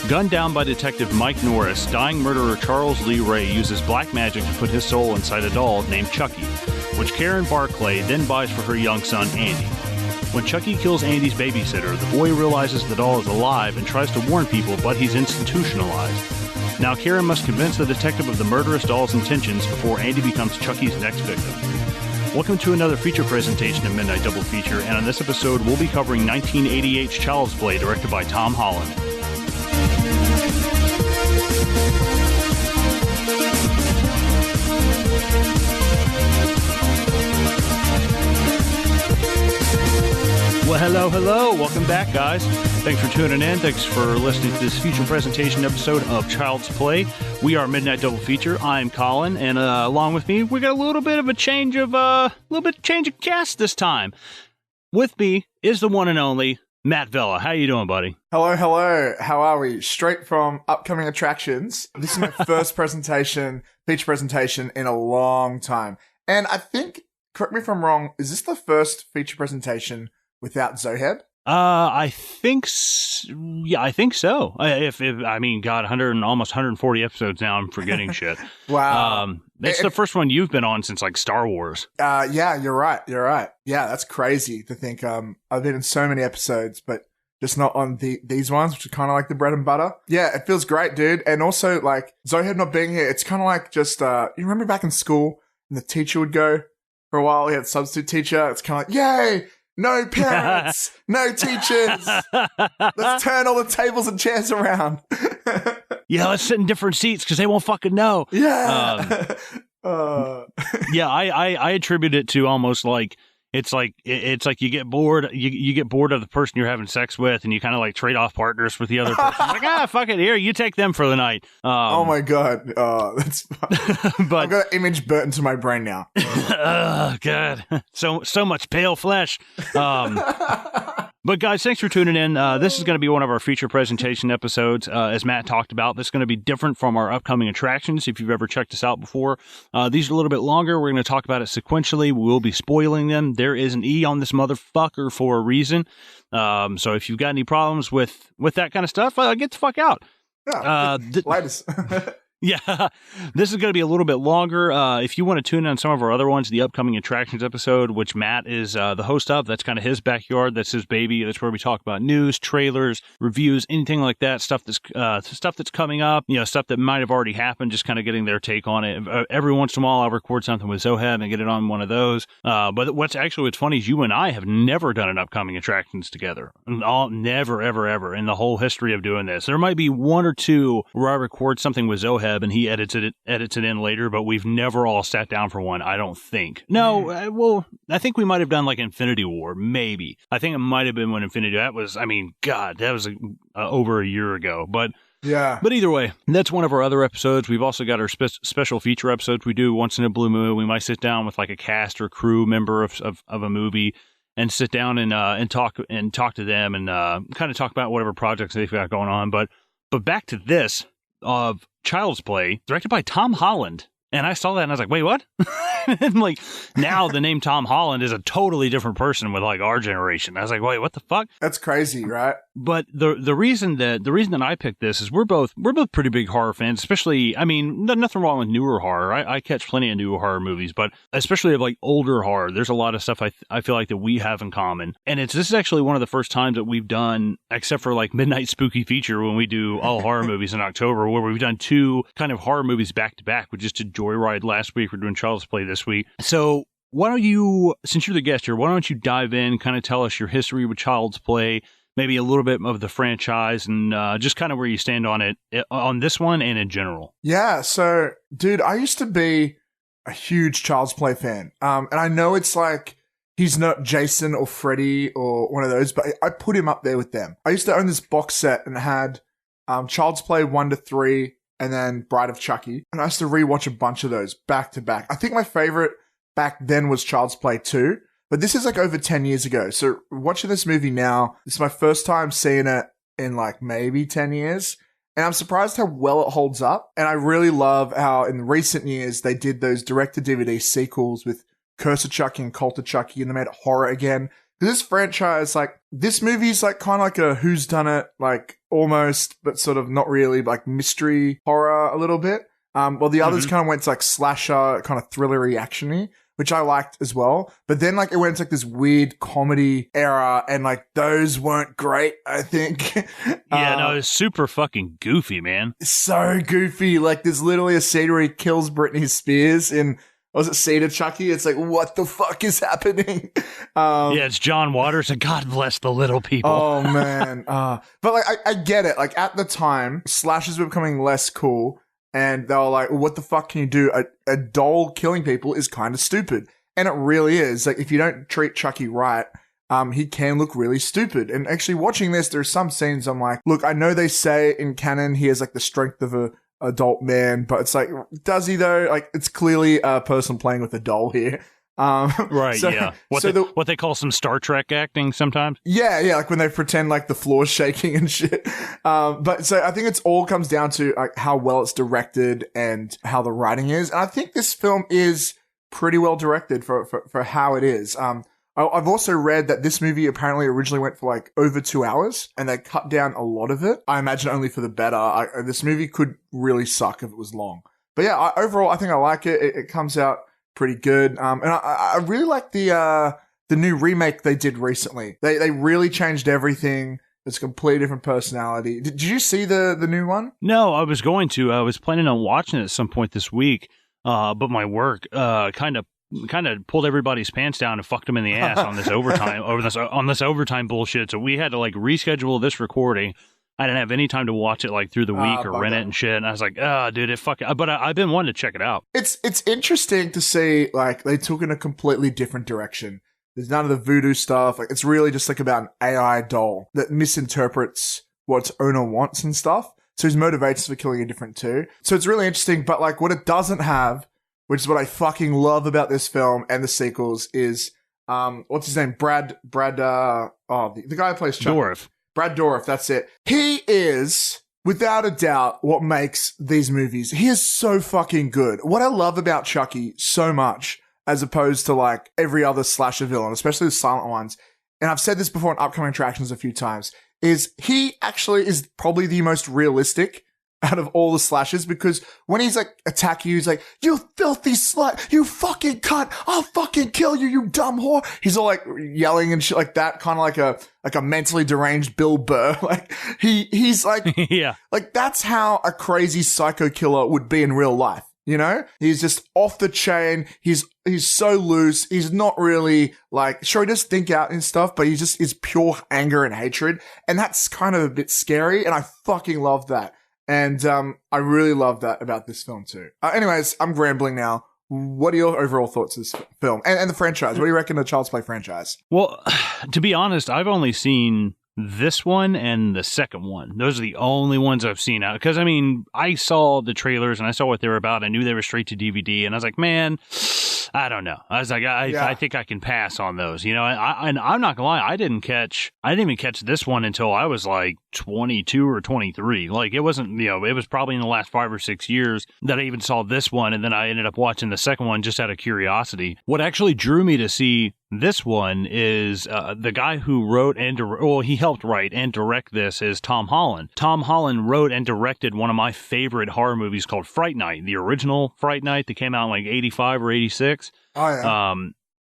Gunned down by Detective Mike Norris, dying murderer Charles Lee Ray uses black magic to put his soul inside a doll named Chucky, which Karen Barclay then buys for her young son, Andy. When Chucky kills Andy's babysitter, the boy realizes the doll is alive and tries to warn people, but he's institutionalized. Now Karen must convince the detective of the murderous doll's intentions before Andy becomes Chucky's next victim. Welcome to another feature presentation of Midnight Double Feature, and on this episode we'll be covering 1988's Child's Play, directed by Tom Holland. Well, hello. Welcome back, guys. Thanks for tuning in. Thanks for listening to this feature presentation episode of Child's Play. We are Midnight Double Feature. I'm Colin, and along with me, we got a little bit of change of cast this time. With me is the one and only Matt Vella. How you doing, buddy? Hello. How are we? Straight from upcoming attractions. This is my first feature presentation in a long time. And I think, correct me if I'm wrong, is this the first feature presentation without Zohead? I think yeah, I think so. I mean, God, almost 140 episodes now. I'm forgetting shit. Wow. That's the first one you've been on since like Star Wars. Yeah, you're right. Yeah, that's crazy to think. I've been in so many episodes, but just not on these ones, which are kind of like the bread and butter. Yeah, it feels great, dude. And also, like, Zohead not being here, it's kind of like just, you remember back in school and the teacher would go for a while, he had a substitute teacher. It's kind of like, yay! No parents, no teachers. Let's turn all the tables and chairs around. Yeah, let's sit in different seats because they won't fucking know. Yeah. Yeah, I attribute it to almost like it's like you get bored. You get bored of the person you're having sex with, and you kind of like trade off partners with the other person. Like, fuck it, here, you take them for the night. Oh my god, that's. But I've got an image burnt into my brain now. Oh god, so much pale flesh. But guys, thanks for tuning in. This is going to be one of our feature presentation episodes. As Matt talked about, this is going to be different from our upcoming attractions. If you've ever checked us out before, these are a little bit longer. We're going to talk about it sequentially. We will be spoiling them. There is an E on this motherfucker for a reason. So if you've got any problems with that kind of stuff, get the fuck out. Yeah, latest. Yeah, this is going to be a little bit longer. If you want to tune in on some of our other ones, the upcoming attractions episode, which Matt is the host of, that's kind of his backyard. That's his baby. That's where we talk about news, trailers, reviews, anything like that. Stuff that's coming up. Stuff that might have already happened. Just kind of getting their take on it. Every once in a while, I'll record something with Zoheb and get it on one of those. But what's funny is you and I have never done an upcoming attractions together. Never, ever in the whole history of doing this. There might be one or two where I record something with Zoheb and he edits it in later, but we've never all sat down for one, I don't think. No, well, I think we might have done like Infinity War, maybe. I think it might have been when Infinity, that was over a year ago, but yeah. But either way, that's one of our other episodes. We've also got our special feature episodes we do once in a blue moon. We might sit down with like a cast or crew member of a movie and sit down and talk to them and kind of talk about whatever projects they've got going on. But back to this of Child's Play, directed by Tom Holland. And I saw that and I was like, wait, what? And like, now the name Tom Holland is a totally different person with like our generation. I was like, wait, what the fuck? That's crazy, right? But the reason that I picked this is we're both pretty big horror fans, especially, I mean, nothing wrong with newer horror. I catch plenty of new horror movies, but especially of like older horror, there's a lot of stuff I feel like that we have in common. And this is actually one of the first times that we've done, except for like Midnight Spooky Feature when we do all horror movies in October, where we've done two kind of horror movies back to back. We just did Joyride last week. We're doing Child's Play this week. So why don't you, since you're the guest here, why don't you dive in, kind of tell us your history with Child's Play, maybe a little bit of the franchise, and just kind of where you stand on it, on this one and in general. Yeah, so, dude, I used to be a huge Child's Play fan. And I know it's like, he's not Jason or Freddy or one of those, but I put him up there with them. I used to own this box set and had Child's Play 1 to 3, and then Bride of Chucky. And I used to rewatch a bunch of those back to back. I think my favorite back then was Child's Play 2, but this is like over 10 years ago. So watching this movie now, this is my first time seeing it in like maybe 10 years. And I'm surprised how well it holds up. And I really love how in recent years they did those direct-to-DVD sequels with Curse of Chucky and Cult of Chucky, and they made it horror again. This franchise, like, this movie's like kind of like a whodunit, like almost, but sort of not really, like mystery horror a little bit. Well, the others kind of went to like slasher, kind of thrillery actiony, which I liked as well. But then like it went to like this weird comedy era, and like those weren't great, I think. Yeah, no, it's super fucking goofy, man. So goofy. Like there's literally a scene where he kills Britney Spears in, was it Cedar Chucky? It's like, what the fuck is happening? Yeah, it's John Waters, and God bless the little people. Oh man. But like I get it. Like at the time, slashers were becoming less cool. And they were like, well, what the fuck can you do? A doll killing people is kind of stupid. And it really is. Like, if you don't treat Chucky right, he can look really stupid. And actually watching this, there's some scenes I'm like, look, I know they say in canon he has like the strength of a adult man, but it's like, does he though? Like, it's clearly a person playing with a doll here. Right, so, yeah. So what they call some Star Trek acting sometimes. Yeah, like when they pretend like the floor's shaking and shit. But so I think it's all comes down to like how well it's directed and how the writing is. And I think this film is pretty well directed for how it is. I've also read that this movie apparently originally went for like over 2 hours, and they cut down a lot of it. I imagine only for the better. This movie could really suck if it was long. But yeah, overall, I think I like it. It comes out pretty good. And I really like the new remake they did recently. They really changed everything. It's a completely different personality. Did you see the new one? No, I was going to. I was planning on watching it at some point this week, but my work kind of pulled everybody's pants down and fucked them in the ass on this overtime on this overtime bullshit. So we had to like reschedule this recording. I didn't have any time to watch it like through the week or rent it and shit. And I was like, dude, but I've been wanting to check it out. It's interesting to see like they took in a completely different direction. There's none of the voodoo stuff. Like it's really just like about an AI doll that misinterprets what its owner wants and stuff. So his motivations for killing are different too. So it's really interesting. But like what it doesn't have, which is what I fucking love about this film and the sequels, is what's his name? Brad. The guy who plays Chuck. Dourif. Brad Dourif, that's it. He is, without a doubt, what makes these movies. He is so fucking good. What I love about Chucky so much, as opposed to like every other slasher villain, especially the silent ones, and I've said this before in upcoming attractions a few times, is he actually is probably the most realistic out of all the slashers, because when he's like attacking you, he's like, you filthy slut, you fucking cunt, I'll fucking kill you, you dumb whore. He's all like yelling and shit like that, kind of like a mentally deranged Bill Burr. Like he's like, yeah, like that's how a crazy psycho killer would be in real life. You know, he's just off the chain. He's so loose. He's not really like, sure, he does think out and stuff, but he just is pure anger and hatred. And that's kind of a bit scary. And I fucking love that. And I really love that about this film too. Anyways, I'm rambling now. What are your overall thoughts of this film and the franchise? What do you reckon of the Child's Play franchise? Well, to be honest, I've only seen this one and the second one. Those are the only ones I've seen out. Because, I mean, I saw the trailers and I saw what they were about. I knew they were straight to DVD. And I was like, man, I don't know. I was like, I think I can pass on those. You know, and I'm not going to lie. I didn't even catch this one until I was like 22 or 23. Like, it wasn't, you know, it was probably in the last 5 or 6 years that I even saw this one. And then I ended up watching the second one just out of curiosity. What actually drew me to see this one is the guy who wrote and he helped write and direct this is Tom Holland. Tom Holland wrote and directed one of my favorite horror movies called Fright Night, the original Fright Night that came out in like 85 or 86. Oh, yeah.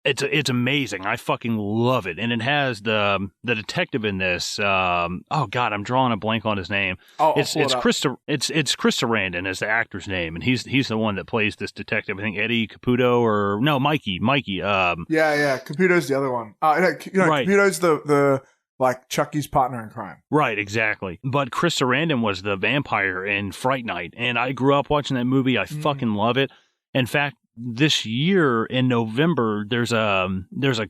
It's amazing. I fucking love it. And it has the detective in this. Oh God, I'm drawing a blank on his name. It's Chris Sarandon is the actor's name, and he's the one that plays this detective. I think Eddie Caputo or no, Mikey. Yeah. Caputo's the other one. Right. Caputo's the like Chucky's partner in crime. Right, exactly. But Chris Sarandon was the vampire in Fright Night, and I grew up watching that movie. I fucking love it. In fact, this year in November, there's a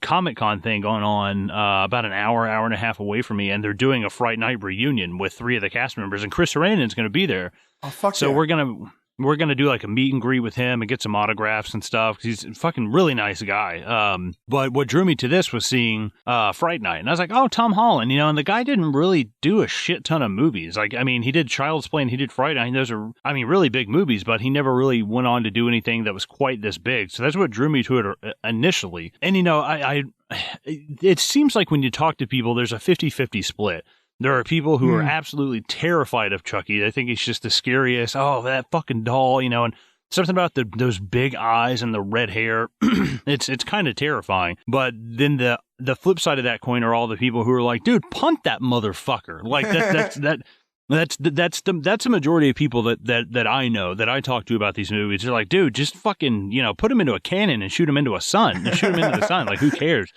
Comic-Con thing going on about an hour and a half away from me, and they're doing a Fright Night reunion with 3 of the cast members, and Chris Sarandon's going to be there. Oh, fuck so yeah. we're going to do like a meet and greet with him and get some autographs and stuff. 'Cause he's a fucking really nice guy. But what drew me to this was seeing Fright Night. And I was like, oh, Tom Holland, you know, and the guy didn't really do a shit ton of movies. Like, I mean, he did Child's Play and he did Fright Night. And those are, I mean, really big movies, but he never really went on to do anything that was quite this big. So that's what drew me to it initially. And, you know, it seems like when you talk to people, there's a 50-50 split. There are people who are absolutely terrified of Chucky. They think he's just the scariest. Oh, that fucking doll, you know, and something about those big eyes and the red hair. it's kind of terrifying. But then the flip side of that coin are all the people who are like, dude, punt that motherfucker. Like that's a majority of people that I know, that I talk to about these movies. They're like, dude, just fucking, you know, put him into a cannon and shoot him into a sun. And shoot him into the sun. Like, who cares?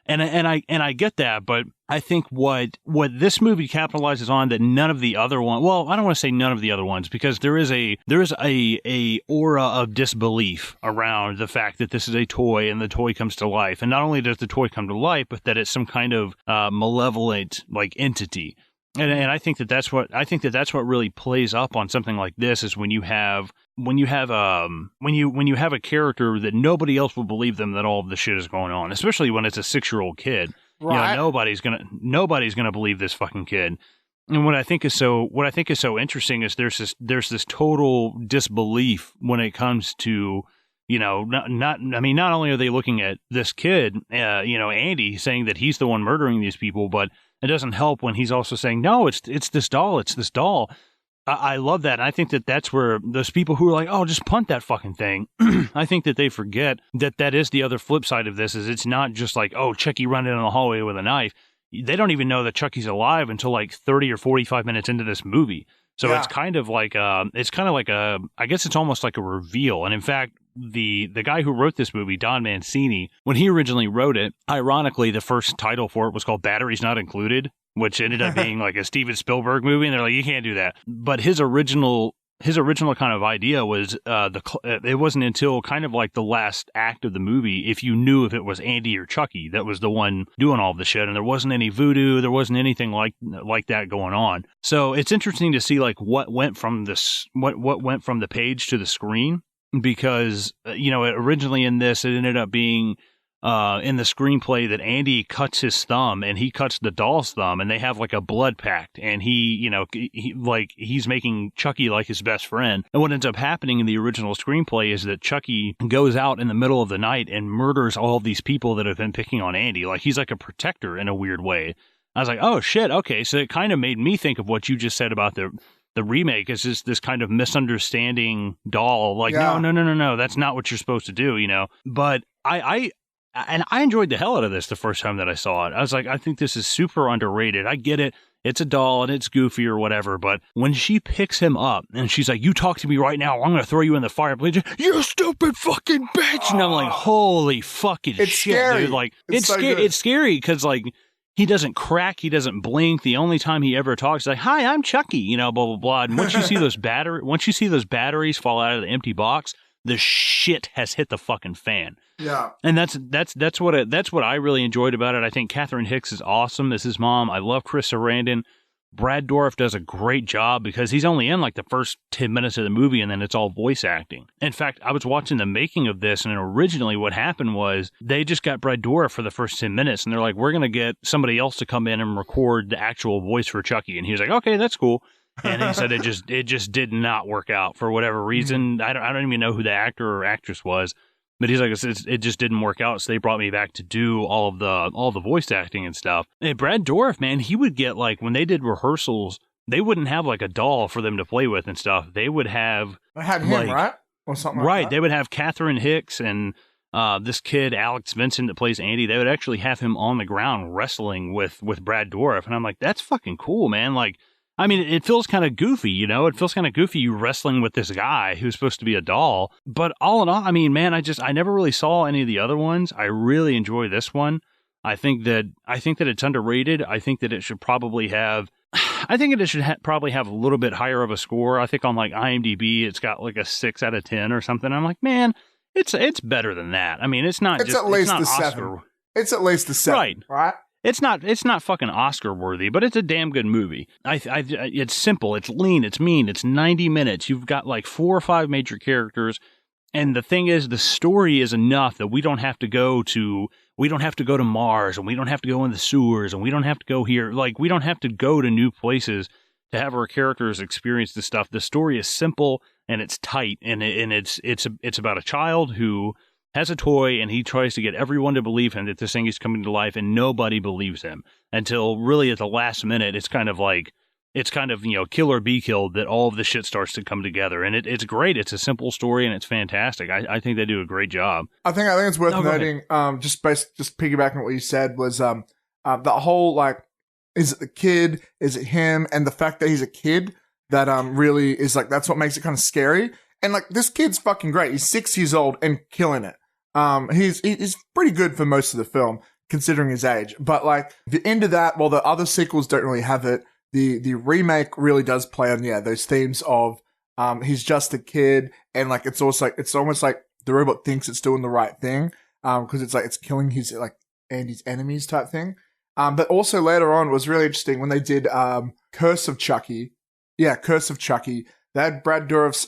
And I get that, but I think what this movie capitalizes on that none of the other ones, well, I don't want to say none of the other ones, because there is a aura of disbelief around the fact that this is a toy and the toy comes to life. And not only does the toy come to life, but that it's some kind of malevolent like entity. And I think that's what really plays up on something like this is when you have a character that nobody else will believe them that all of the shit is going on, especially when it's a 6-year-old kid. Right. You know, nobody's gonna believe this fucking kid. And what I think is so interesting is there's this total disbelief when it comes to, you know, not only are they looking at this kid, you know, Andy, saying that he's the one murdering these people, but it doesn't help when he's also saying, no, it's this doll. It's this doll. I love that. And I think that's where those people who are like, oh, just punt that fucking thing. I think that they forget that is the other flip side of this is it's not just like, oh, Chucky running in the hallway with a knife. They don't even know that Chucky's alive until like 30 or 45 minutes into this movie. So yeah. It's kind of like I guess it's almost like a reveal. And in fact, the guy who wrote this movie, Don Mancini, when he originally wrote it, ironically, the first title for it was called Batteries Not Included, which ended up being like a Steven Spielberg movie. And they're like, you can't do that. But his original kind of idea was it wasn't until kind of like the last act of the movie if you knew if it was Andy or Chucky that was the one doing all the shit, and there wasn't any voodoo, there wasn't anything like that going on. So it's interesting to see like what went from the page to the screen, because you know, originally in this it ended up being in the screenplay that Andy cuts his thumb and he cuts the doll's thumb, and they have like a blood pact, and he's making Chucky like his best friend. And what ends up happening in the original screenplay is that Chucky goes out in the middle of the night and murders all of these people that have been picking on Andy. Like, he's like a protector in a weird way. I was like, oh shit, okay. So it kind of made me think of what you just said about the remake is just this kind of misunderstanding doll. Like, yeah. No, that's not what you're supposed to do, you know? But I enjoyed the hell out of this the first time that I saw it. I was like, I think this is super underrated. I get it. It's a doll and it's goofy or whatever. But when she picks him up and she's like, you talk to me right now, I'm going to throw you in the fireplace. You stupid fucking bitch. And I'm like, holy fucking shit, scary. Dude. Like, it's so it's scary because like, he doesn't crack. He doesn't blink. The only time he ever talks is like, hi, I'm Chucky, you know, blah, blah, blah. And once you see those batteries fall out of the empty box, the shit has hit the fucking fan. Yeah. And that's what I really enjoyed about it. I think Catherine Hicks is awesome as his mom. I love Chris Sarandon. Brad Dourif does a great job because he's only in like the first 10 minutes of the movie and then it's all voice acting. In fact, I was watching the making of this, and originally what happened was they just got Brad Dourif for the first 10 minutes and they're like, we're going to get somebody else to come in and record the actual voice for Chucky. And he was like, okay, that's cool. And he said it just did not work out for whatever reason. I don't even know who the actor or actress was. But he's like, it just didn't work out, so they brought me back to do all the voice acting and stuff. And Brad Dourif, man, he would get like, when they did rehearsals, they wouldn't have like a doll for them to play with and stuff. They would have him, like, right? Or something like right. That. They would have Catherine Hicks and this kid, Alex Vincent, that plays Andy. They would actually have him on the ground wrestling with Brad Dourif. And I'm like, that's fucking cool, man. Like, I mean, it feels kind of goofy, you know? It feels kind of goofy you wrestling with this guy who's supposed to be a doll. But all in all, I mean, man, I never really saw any of the other ones. I really enjoy this one. I think that it's underrated. I think that it should probably have probably have a little bit higher of a score. I think on like IMDb, it's got like a 6 out of 10 or something. I'm like, man, it's better than that. I mean, it's not it's just, at least it's not the Oscar. 7. It's at least the 7, right? it's not fucking Oscar worthy, but it's a damn good movie. It's simple, it's lean, it's mean, it's 90 minutes. You've got like 4 or 5 major characters, and the thing is, the story is enough that we don't have to go to Mars, and we don't have to go in the sewers, and we don't have to go here. Like, we don't have to go to new places to have our characters experience this stuff. The story is simple and it's tight, and it's about a child who has a toy, and he tries to get everyone to believe him that this thing is coming to life, and nobody believes him until really at the last minute. It's kind of kill or be killed that all of the shit starts to come together, and it's great. It's a simple story and it's fantastic. I think they do a great job. I think it's worth noting. Just piggybacking on what you said was the whole, like, is it the kid? Is it him? And the fact that he's a kid that really is like, that's what makes it kind of scary. And like, this kid's fucking great. He's 6 years old and killing it. He's pretty good for most of the film considering his age. But like, the end of that, while the other sequels don't really have it, the remake really does play on those themes of he's just a kid, and like it's almost like the robot thinks it's doing the right thing because it's like it's killing his like Andy's enemies type thing. But also later on was really interesting when they did Curse of Chucky. Yeah, Curse of Chucky. They had Brad Dourif's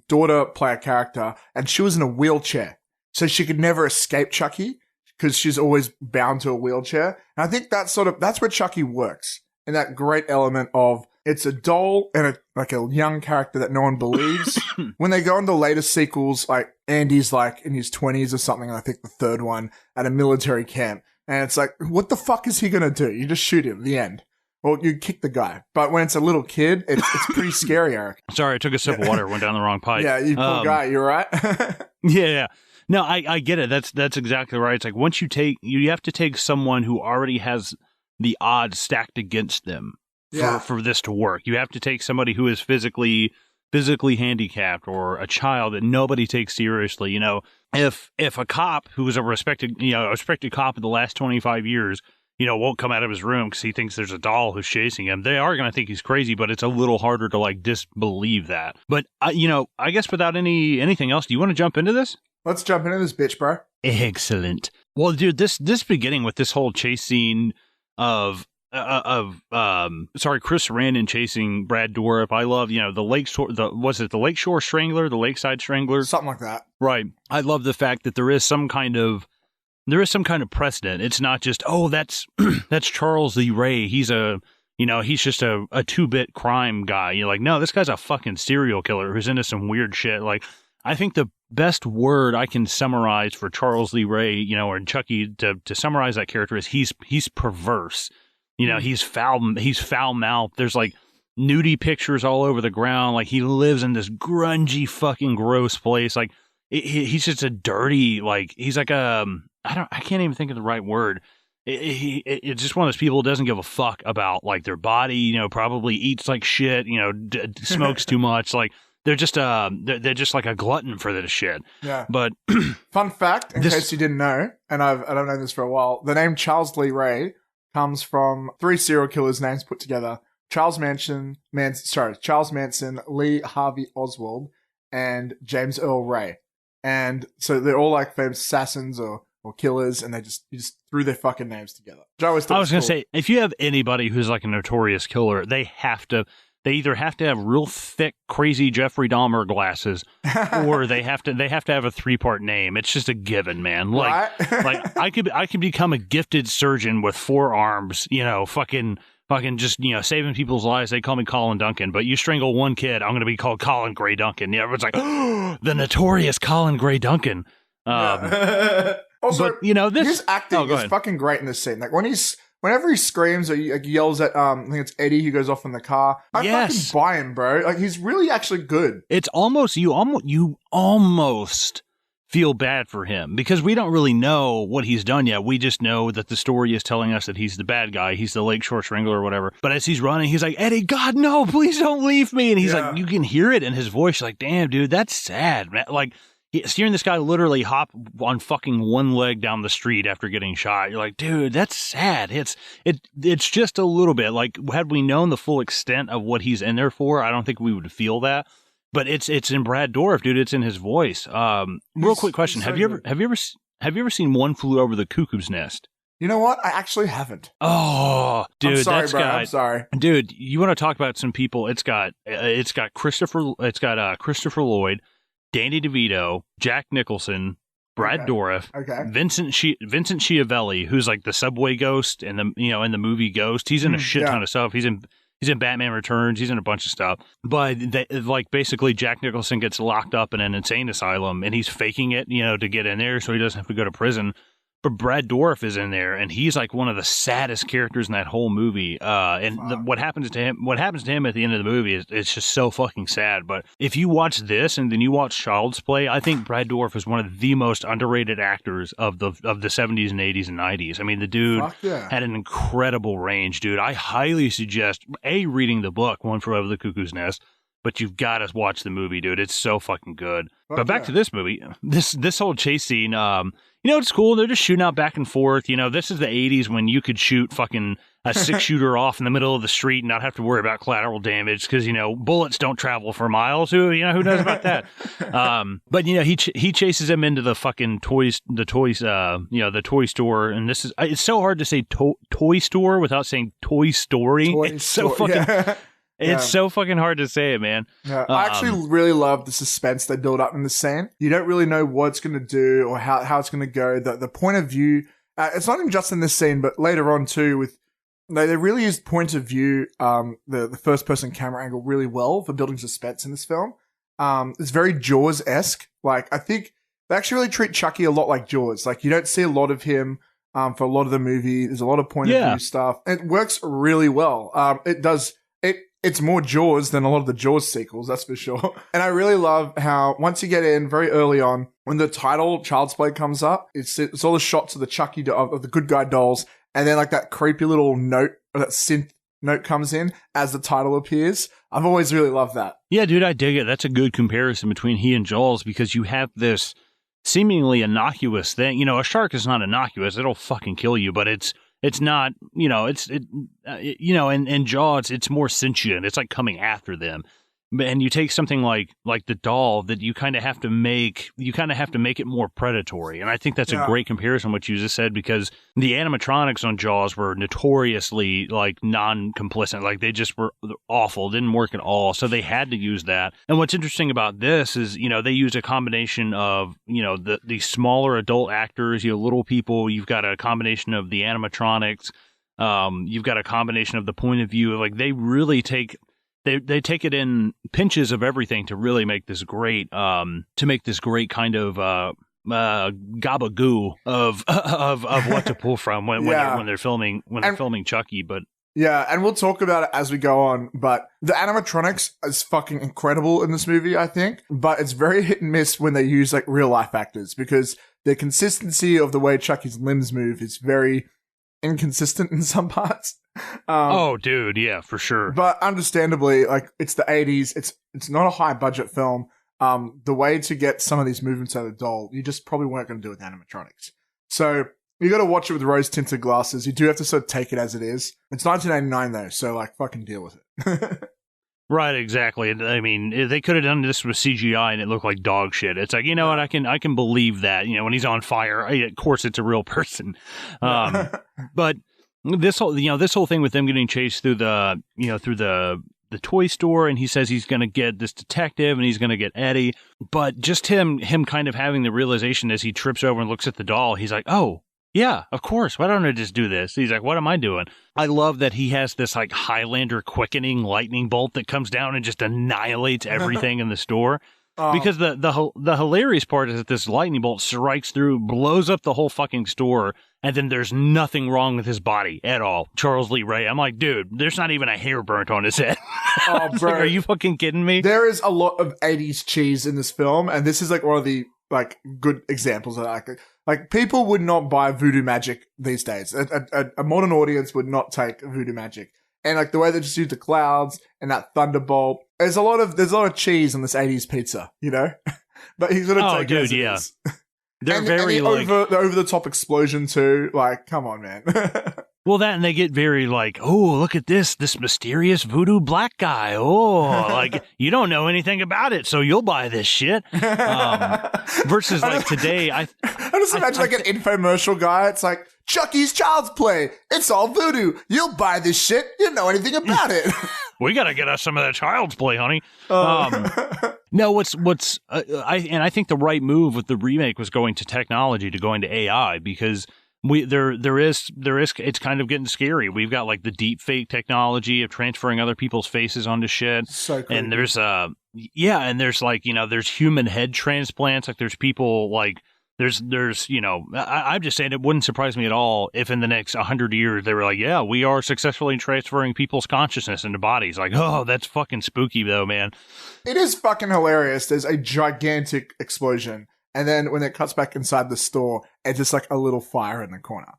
daughter play a character, and she was in a wheelchair, so she could never escape Chucky because she's always bound to a wheelchair. And I think that's where Chucky works. And that great element of it's a doll and a young character that no one believes. When they go into later sequels, like Andy's like in his 20s or something, I think the third one, at a military camp. And it's like, what the fuck is he going to do? You just shoot him, the end. Or you kick the guy. But when it's a little kid, it's pretty scary, Eric. Sorry, I took a sip of water, went down the wrong pipe. Yeah, you poor guy, you're right. Yeah. No, I get it. That's exactly right. It's like once you have to take someone who already has the odds stacked against them for this to work. You have to take somebody who is physically handicapped, or a child that nobody takes seriously. You know, if a cop who was a respected cop in the last 25 years, won't come out of his room because he thinks there's a doll who's chasing him, they are going to think he's crazy, but it's a little harder to like disbelieve that. But I guess without anything else, do you want to jump into this? Let's jump into this bitch, bro. Excellent. Well, dude, this beginning with this whole chase scene of Chris Sarandon chasing Brad Dourif. I love, the Lakeshore Strangler, the Lakeside Strangler, something like that. Right. I love the fact that there is some kind of precedent. It's not just, that's Charles Lee Ray. He's he's just a 2-bit crime guy. You're like, no, this guy's a fucking serial killer who's into some weird shit. Like, I think the best word I can summarize for Charles Lee Ray, or Chucky, to summarize that character is he's perverse. He's foul-mouthed. There's like nudie pictures all over the ground. Like, he lives in this grungy fucking gross place. Like, he's just a dirty, like, he's like I can't even think of the right word. It's just one of those people who doesn't give a fuck about like their body, probably eats like shit, smokes too much. Like, they're just like a glutton for this shit. Yeah. But fun fact, in case you didn't know, and I don't know this for a while, the name Charles Lee Ray comes from 3 serial killers' names put together: Charles Manson, Lee Harvey Oswald, and James Earl Ray. And so they're all like famous assassins or killers, and you just threw their fucking names together. I was going to say, if you have anybody who's like a notorious killer, they either have to have real thick, crazy Jeffrey Dahmer glasses, or they have to have a 3-part name. It's just a given, man. Like, right? like I could become a gifted surgeon with 4 arms, fucking just, saving people's lives. They call me Colin Duncan, but you strangle one kid, I'm going to be called Colin Gray Duncan. Yeah, everyone's like, oh, the notorious Colin Gray Duncan. Also, but his acting is fucking great in this scene. Like whenever he screams or he yells at, I think it's Eddie who goes off in the car. I fucking buy him, bro. Like, he's really actually good. It's almost, you almost feel bad for him because we don't really know what he's done yet. We just know that the story is telling us that he's the bad guy. He's the Lakeshore Strangler or whatever. But as he's running, he's like, Eddie, God, no, please don't leave me. And he's like, you can hear it in his voice. Like, damn, dude, that's sad, man. Like, hearing this guy literally hop on fucking one leg down the street after getting shot, you're like, dude, that's sad. It's just a little bit like, had we known the full extent of what he's in there for, I don't think we would feel that. But it's in Brad Dourif, dude. It's in his voice. Real quick question: Have you ever seen One Flew Over the Cuckoo's Nest? You know what? I actually haven't. Oh, dude, I'm sorry, that's bro. got. I'm sorry. Dude, you want to talk about some people? Christopher Lloyd, Danny DeVito, Jack Nicholson, Brad Dourif, Vincent Schiavelli, who's like the subway ghost and in the movie Ghost. He's in a shit ton of stuff. He's in Batman Returns. He's in a bunch of stuff. But basically Jack Nicholson gets locked up in an insane asylum and he's faking it, to get in there so he doesn't have to go to prison. But Brad Dourif is in there, and he's like one of the saddest characters in that whole movie. What happens to him at the end of the movie it's just so fucking sad. But if you watch this and then you watch Child's Play, I think Brad Dourif is one of the most underrated actors of the 70s and 80s and 90s. I mean, the dude had an incredible range, dude. I highly suggest reading the book One Flew Over the Cuckoo's Nest. But you've got to watch the movie, dude. It's so fucking good. But back to this movie, this whole chase scene, it's cool. They're just shooting out back and forth. This is the 80s when you could shoot fucking a 6-shooter off in the middle of the street and not have to worry about collateral damage because, bullets don't travel for miles. Who knows about that? But, he chases him into the fucking the toy store. And it's so hard to say toy store without saying Toy Story. It's so fucking hard to say it, man. Yeah, I actually really love the suspense they build up in the scene. You don't really know what it's going to do or how it's going to go. The point of view, it's not even just in this scene, but later on too, they really use point of view, the first person camera angle really well for building suspense in this film. It's very Jaws-esque. Like, I think they actually really treat Chucky a lot like Jaws. Like, you don't see a lot of him for a lot of the movie. There's a lot of point of view stuff. It works really well. It's more Jaws than a lot of the Jaws sequels, that's for sure. And I really love how once you get in very early on, when the title Child's Play comes up, it's all the shots of the Chucky of the good guy dolls, and then like that creepy little note or that synth note comes in as the title appears. I've always really loved that. Yeah, dude, I dig it. That's a good comparison between he and Jaws because you have this seemingly innocuous thing. A shark is not innocuous; it'll fucking kill you, but it's not, in Jaws, it's more sentient. It's like coming after them. And you take something like the doll that you kind of have to make it more predatory. And I think that's a great comparison, what you just said, because the animatronics on Jaws were notoriously like non-complicit. Like they just were awful, didn't work at all. So they had to use that. And what's interesting about this is, they use a combination of, the smaller adult actors, little people. You've got a combination of the animatronics. You've got a combination of the point of view. Like they really take... They take it in pinches of everything to really make this great kind of gabagoo of what to pull from when they're filming Chucky. But and we'll talk about it as we go on. But the animatronics is fucking incredible in this movie, I think. But it's very hit and miss when they use like real life actors because the consistency of the way Chucky's limbs move is very inconsistent in some parts. Dude, yeah, for sure. But understandably, like it's the 80s, it's not a high budget film. The way to get some of these movements out of the doll, you just probably weren't going to do with animatronics. So you got to watch it with rose tinted glasses. You do have to sort of take it as it is. It's 1989 though, so like fucking deal with it. Right, exactly. I mean, they could have done this with CGI and it looked like dog shit. It's like, what, I can believe that. When he's on fire, of course it's a real person. But this whole thing with them getting chased through the toy store, and he says he's going to get this detective and he's going to get Eddie, but just him kind of having the realization as he trips over and looks at the doll, he's like, oh yeah, of course, why don't I just do this? He's like, what am I doing? I love that he has this like Highlander quickening lightning bolt that comes down and just annihilates everything in the store. Because the hilarious part is that this lightning bolt strikes through, blows up the whole fucking store, and then there's nothing wrong with his body at all. Charles Lee Ray. I'm like, dude, there's not even a hair burnt on his head. Oh, bro. Like, are you fucking kidding me? There is a lot of 80s cheese in this film, and this is like one of the like good examples of that. Like people would not buy voodoo magic these days. A modern audience would not take voodoo magic. And like the way they just use the clouds and that thunderbolt. There's a lot of cheese on this 80s pizza, But he's gonna take it as it is. They're very the over the top explosion too. Like, come on, man. Well, that, and they get very like, oh, look at this mysterious voodoo black guy. Oh, like, you don't know anything about it, so you'll buy this shit. Versus like today, I just imagine like an infomercial guy. It's like, Chucky's Child's Play. It's all voodoo. You'll buy this shit. You don't know anything about it. We got to get us some of that Child's Play, honey. No, I think the right move with the remake was going to technology, to going to AI, because there is it's kind of getting scary. We've got like the deep fake technology of transferring other people's faces onto shit. So creepy. And there's and there's like, there's human head transplants. Like there's people like there's I'm just saying, it wouldn't surprise me at all if in the next 100 years they were like, yeah, we are successfully transferring people's consciousness into bodies. Like, oh, that's fucking spooky though, man. It is fucking hilarious. There's a gigantic explosion. And then when it cuts back inside the store, it's just like a little fire in the corner.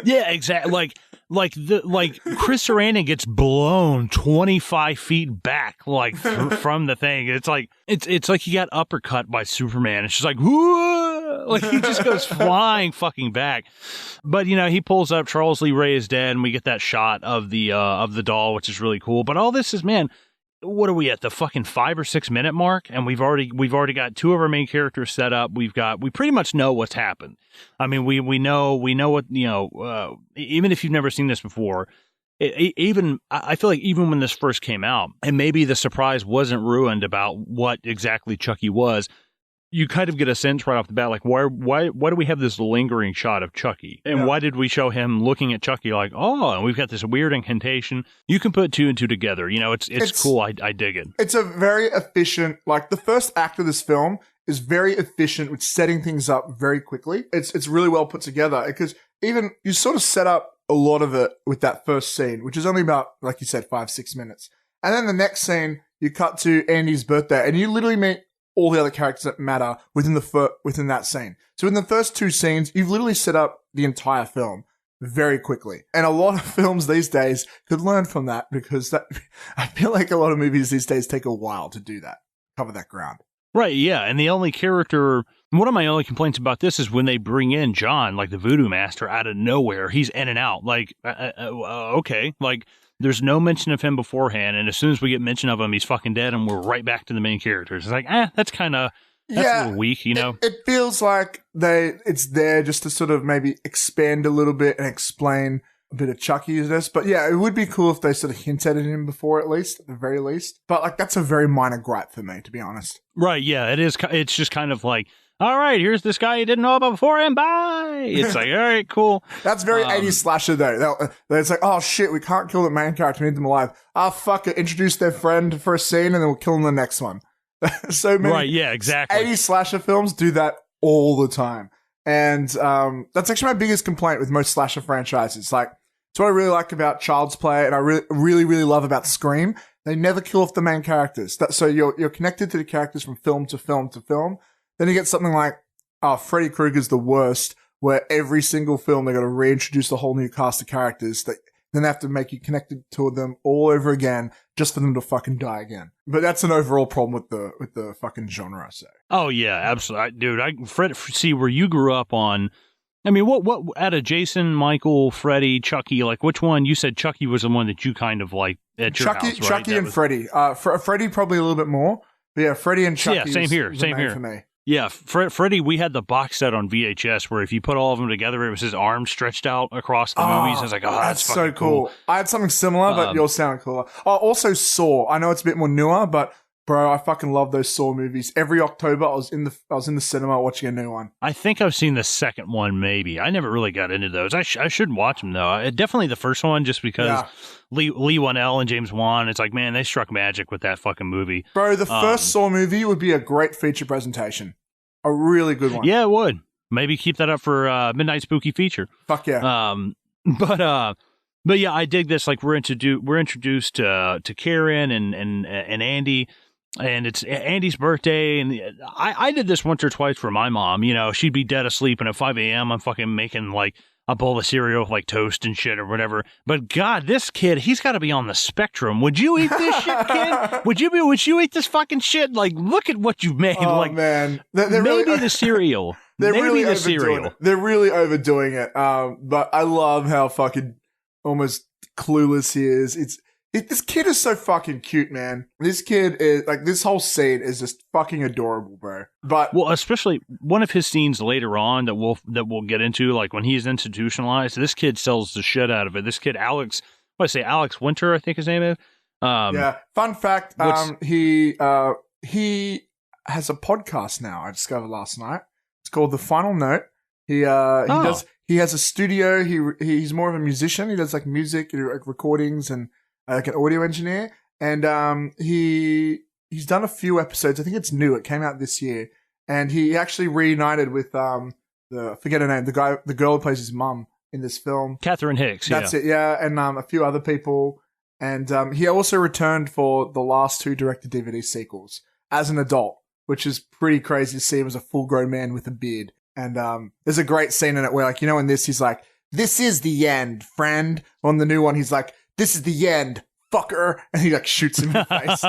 Yeah, exactly. Like Chris Sarandon gets blown 25 feet back, like from the thing. It's like he got uppercut by Superman. It's just like, whoa! Like he just goes flying fucking back. But he pulls up. Charles Lee Ray is dead, and we get that shot of the doll, which is really cool. But all this is, man. What are we at, the fucking 5 or 6 minute mark? And we've already got 2 of our main characters set up. We pretty much know what's happened. I mean, we know what, even if you've never seen this before, I feel like even when this first came out, and maybe the surprise wasn't ruined about what exactly Chucky was, you kind of get a sense right off the bat, like, why do we have this lingering shot of Chucky? And why did we show him looking at Chucky like, oh, and we've got this weird incantation? You can put 2 and 2 together. It's cool. I dig it. It's a very efficient, like the first act of this film is very efficient with setting things up very quickly. It's really well put together because even you sort of set up a lot of it with that first scene, which is only about, like you said, 5-6 minutes. And then the next scene, you cut to Andy's birthday and you literally meet all the other characters that matter within that scene. So in the first 2 scenes, you've literally set up the entire film very quickly. And a lot of films these days could learn from that because I feel like a lot of movies these days take a while to do that, cover that ground. Right, yeah. And one of my only complaints about this is when they bring in John, like the voodoo master, out of nowhere. He's in and out. Like, okay, like, there's no mention of him beforehand, and as soon as we get mention of him, he's fucking dead, and we're right back to the main characters. It's like, that's a little weak, It feels like it's there just to sort of maybe expand a little bit and explain a bit of Chucky-ness. But yeah, it would be cool if they sort of hinted at him before, at the very least. But like, that's a very minor gripe for me, to be honest. Right, yeah, it is. It's just kind of like, all right, here's this guy you didn't know about before, and bye. It's like, all right, cool. That's very 80s slasher, though. It's like, oh, shit, we can't kill the main character. We need them alive. Oh, fuck it. Introduce their friend for a scene, and then we'll kill them in the next one. So many right, yeah, exactly. 80s slasher films do that all the time. And that's actually my biggest complaint with most slasher franchises. Like, it's what I really like about Child's Play, and I really, really, really love about Scream. They never kill off the main characters. So you're connected to the characters from film to film to film. Then you get something like, Freddy Krueger's the worst, where every single film they got to reintroduce a whole new cast of characters that then they have to make you connected to them all over again just for them to fucking die again. But that's an overall problem with the fucking genre. So. Oh yeah, absolutely, dude. See where you grew up on. I mean, what out of Jason, Michael, Freddy, Chucky, like which one? You said Chucky was the one that you kind of like at your house, right? Chucky and Freddy. Freddy probably a little bit more. But yeah, Freddy and Chucky. Yeah, same here. For me. Yeah, Freddy, we had the box set on VHS where if you put all of them together, it was his arms stretched out across the movies. I was like, oh, that's so cool. I had something similar, but yours sound cooler. Oh, also Saw. I know it's a bit more newer, but bro, I fucking love those Saw movies. Every October, I was in the cinema watching a new one. I think I've seen the second one, maybe. I never really got into those. I should watch them, though. Definitely the first one, just because Lee Whannell and James Wan, it's like, man, they struck magic with that fucking movie. Bro, the first Saw movie would be a great feature presentation. A really good one. Yeah, it would. Maybe keep that up for Midnight Spooky Feature. Fuck yeah. But yeah, I dig this. Like we're introduced to Karen and Andy, and it's Andy's birthday, and I did this once or twice for my mom. She'd be dead asleep, and at 5 a.m. I'm fucking making like a bowl of cereal with like toast and shit or whatever. But God, this kid, he's got to be on the spectrum. Would you eat this shit, kid? Would you eat this fucking shit? Like, look at what you've made. Oh, like, man. Maybe the cereal. They're really overdoing it. But I love how fucking almost clueless he is. This kid is so fucking cute, man. This kid is like, this whole scene is just fucking adorable, bro. But well, especially one of his scenes later on that we'll get into, like when he's institutionalized, this kid sells the shit out of it. This kid, Alex Winter, I think his name is. Yeah. Fun fact, he has a podcast now. I discovered last night. It's called The Final Note. He has a studio. He's more of a musician. He does like music, like recordings, and like an audio engineer. And he's done a few episodes. I think it's new. It came out this year. And he actually reunited with I forget her name, the girl who plays his mum in this film. Catherine Hicks. That's it, yeah. And a few other people. And he also returned for the last 2 direct-to-DVD sequels as an adult, which is pretty crazy to see him as a full-grown man with a beard. And there's a great scene in it where, like, you know, in this, he's like, "This is the end, friend." On the new one, he's like, "This is the end, fucker." And he, like, shoots him in the face.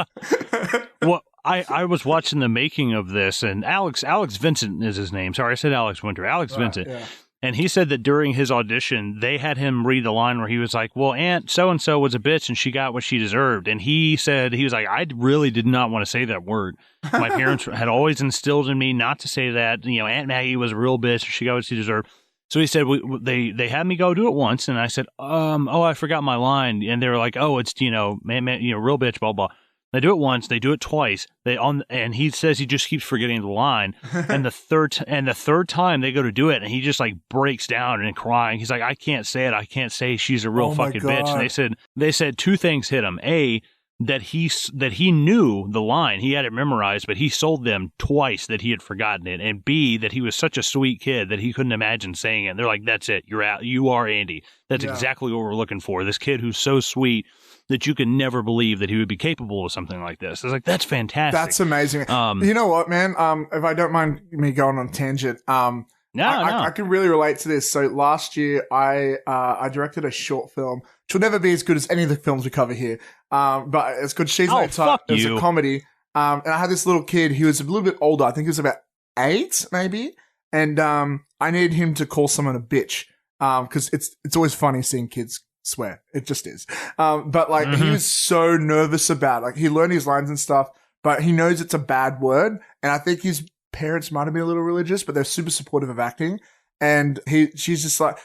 Well, I was watching the making of this, and Alex Vincent is his name. Sorry, I said Alex Winter. Alex Vincent. Yeah. And he said that during his audition, they had him read the line where he was like, "Well, Aunt so-and-so was a bitch and she got what she deserved." And he said, he was like, "I really did not want to say that word. My parents had always instilled in me not to say that. You know, Aunt Maggie was a real bitch. She got what she deserved." So he said, they had me go do it once. And I said, I forgot my line. And they were like, "Oh, it's, man, real bitch, blah, blah." They do it once, they do it twice. And he says he just keeps forgetting the line. And the third time they go to do it, and he just like breaks down and crying. He's like, "I can't say it. I can't say she's a real fucking bitch." And they said 2 things hit him. A, that he knew the line, he had it memorized, but he sold them twice that he had forgotten it. And B, that he was such a sweet kid that he couldn't imagine saying it. And they're like, "That's it. You're out. You are Andy. That's exactly what we're looking for. This kid who's so sweet that you can never believe that he would be capable of something like this." I was like, "That's fantastic. That's amazing." You know what, man? If I don't mind me going on a tangent, I can really relate to this. So last year, I directed a short film, which will never be as good as any of the films we cover here. But it's called She's No Type. It was a comedy. And I had this little kid. He was a little bit older. I think he was about 8, maybe. And I needed him to call someone a bitch. Because it's always funny seeing kids swear. It just is. But like, he was so nervous about it. Like, he learned his lines and stuff, but he knows it's a bad word. And I think his parents might have been a little religious, but they're super supportive of acting. And he's just like,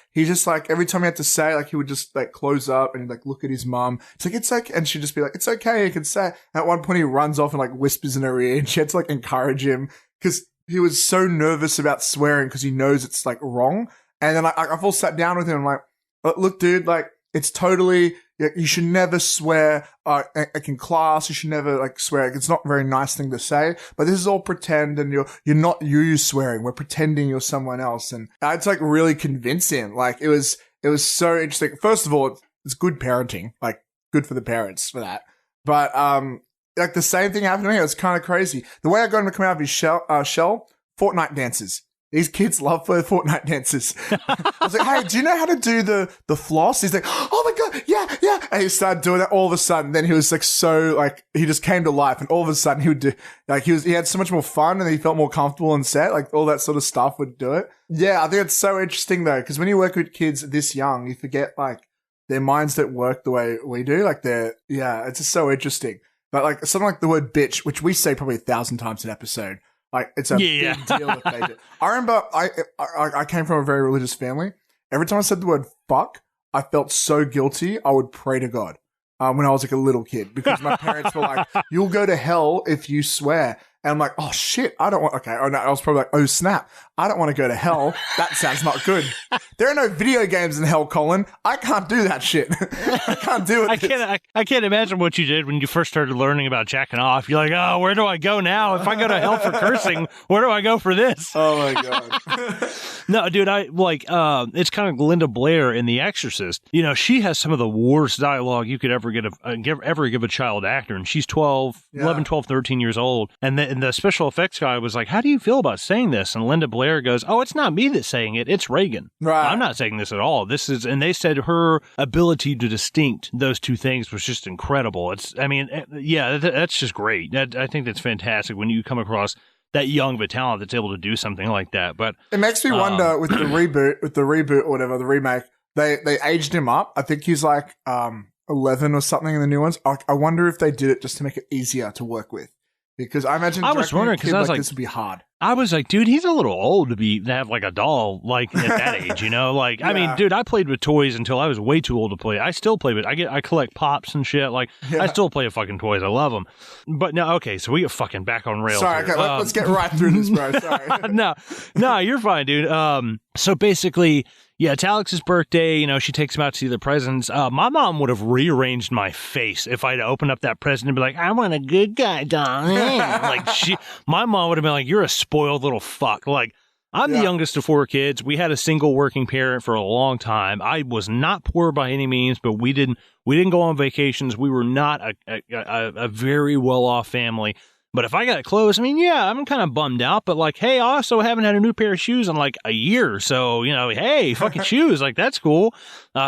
every time he had to say, like, he would just like close up and like look at his mum. It's like, "It's okay." And she'd just be like, "It's okay. You can say it." At one point he runs off and like whispers in her ear, and she had to like encourage him because he was so nervous about swearing because he knows it's like wrong. And then I've all sat down with him. I'm like, "Look, dude, like, it's totally, you should never swear like in class. You should never like swear. It's not a very nice thing to say, but this is all pretend, and you're not you swearing. We're pretending you're someone else." And I had to like really convince him. Like, it was so interesting. First of all, it's good parenting, like good for the parents for that. But like the same thing happened to me. It was kind of crazy. The way I got him to come out of his shell, Fortnite dances. These kids love Fortnite dances. I was like, "Hey, do you know how to do the floss?" He's like, "Oh my God, yeah." And he started doing that. All of a sudden, then he was like, so like, he just came to life. And all of a sudden he would do, like, he had so much more fun, and he felt more comfortable on set. Like, all that sort of stuff would do it. Yeah, I think it's so interesting though, because when you work with kids this young, you forget like their minds don't work the way we do. Like, it's just so interesting. But like something like the word bitch, which we say probably 1,000 times an episode. Like, it's a big deal if they do. I remember I came from a very religious family. Every time I said the word fuck, I felt so guilty. I would pray to God when I was like a little kid, because my parents were like, "You'll go to hell if you swear." And I'm like, "Oh shit, I don't want," okay. Oh no, I was probably like, "Oh snap, I don't want to go to hell. That sounds not good." There are no video games in hell, Colin. I can't do that shit. I can't do it. I can't imagine what you did when you first started learning about jacking off. You're like, "Oh, where do I go now? If I go to hell for cursing, where do I go for this?" Oh my God. No, dude, I like, it's kind of Linda Blair in The Exorcist. You know, she has some of the worst dialogue you could ever give a child actor. And she's 11, 12, 13 years old. And the special effects guy was like, "How do you feel about saying this?" And Linda Blair goes, "Oh, it's not me that's saying it. It's Reagan. Right. I'm not saying this at all. This is," and they said her ability to distinct those two things was just incredible. That's just great. I think that's fantastic when you come across that young of a talent that's able to do something like that. But it makes me wonder with the reboot or whatever, the remake, They aged him up. I think he's like 11 or something in the new ones. I wonder if they did it just to make it easier to work with. Because I imagine I was wondering because I was like, this would be hard. I was like, dude, he's a little old to have like a doll like at that age, you know? Like, I mean, dude, I played with toys until I was way too old to play. I still play with. I collect pops and shit. Like, I still play with fucking toys. I love them. But no, okay, so we get fucking back on rails. Sorry, okay, let's get right through this, bro. Sorry. no, you're fine, dude. So basically. Yeah, it's Alex's birthday. You know, she takes him out to see the presents. My mom would have rearranged my face if I'd opened up that present and be like, I want a good guy, doll. Like, my mom would have been like, you're a spoiled little fuck. Like, I'm the youngest of 4 kids. We had a single working parent for a long time. I was not poor by any means, but we didn't go on vacations. We were not a very well-off family. But if I got clothes, I mean, yeah, I'm kind of bummed out. But like, hey, I also haven't had a new pair of shoes in like a year. So, you know, hey, fucking shoes, like that's cool.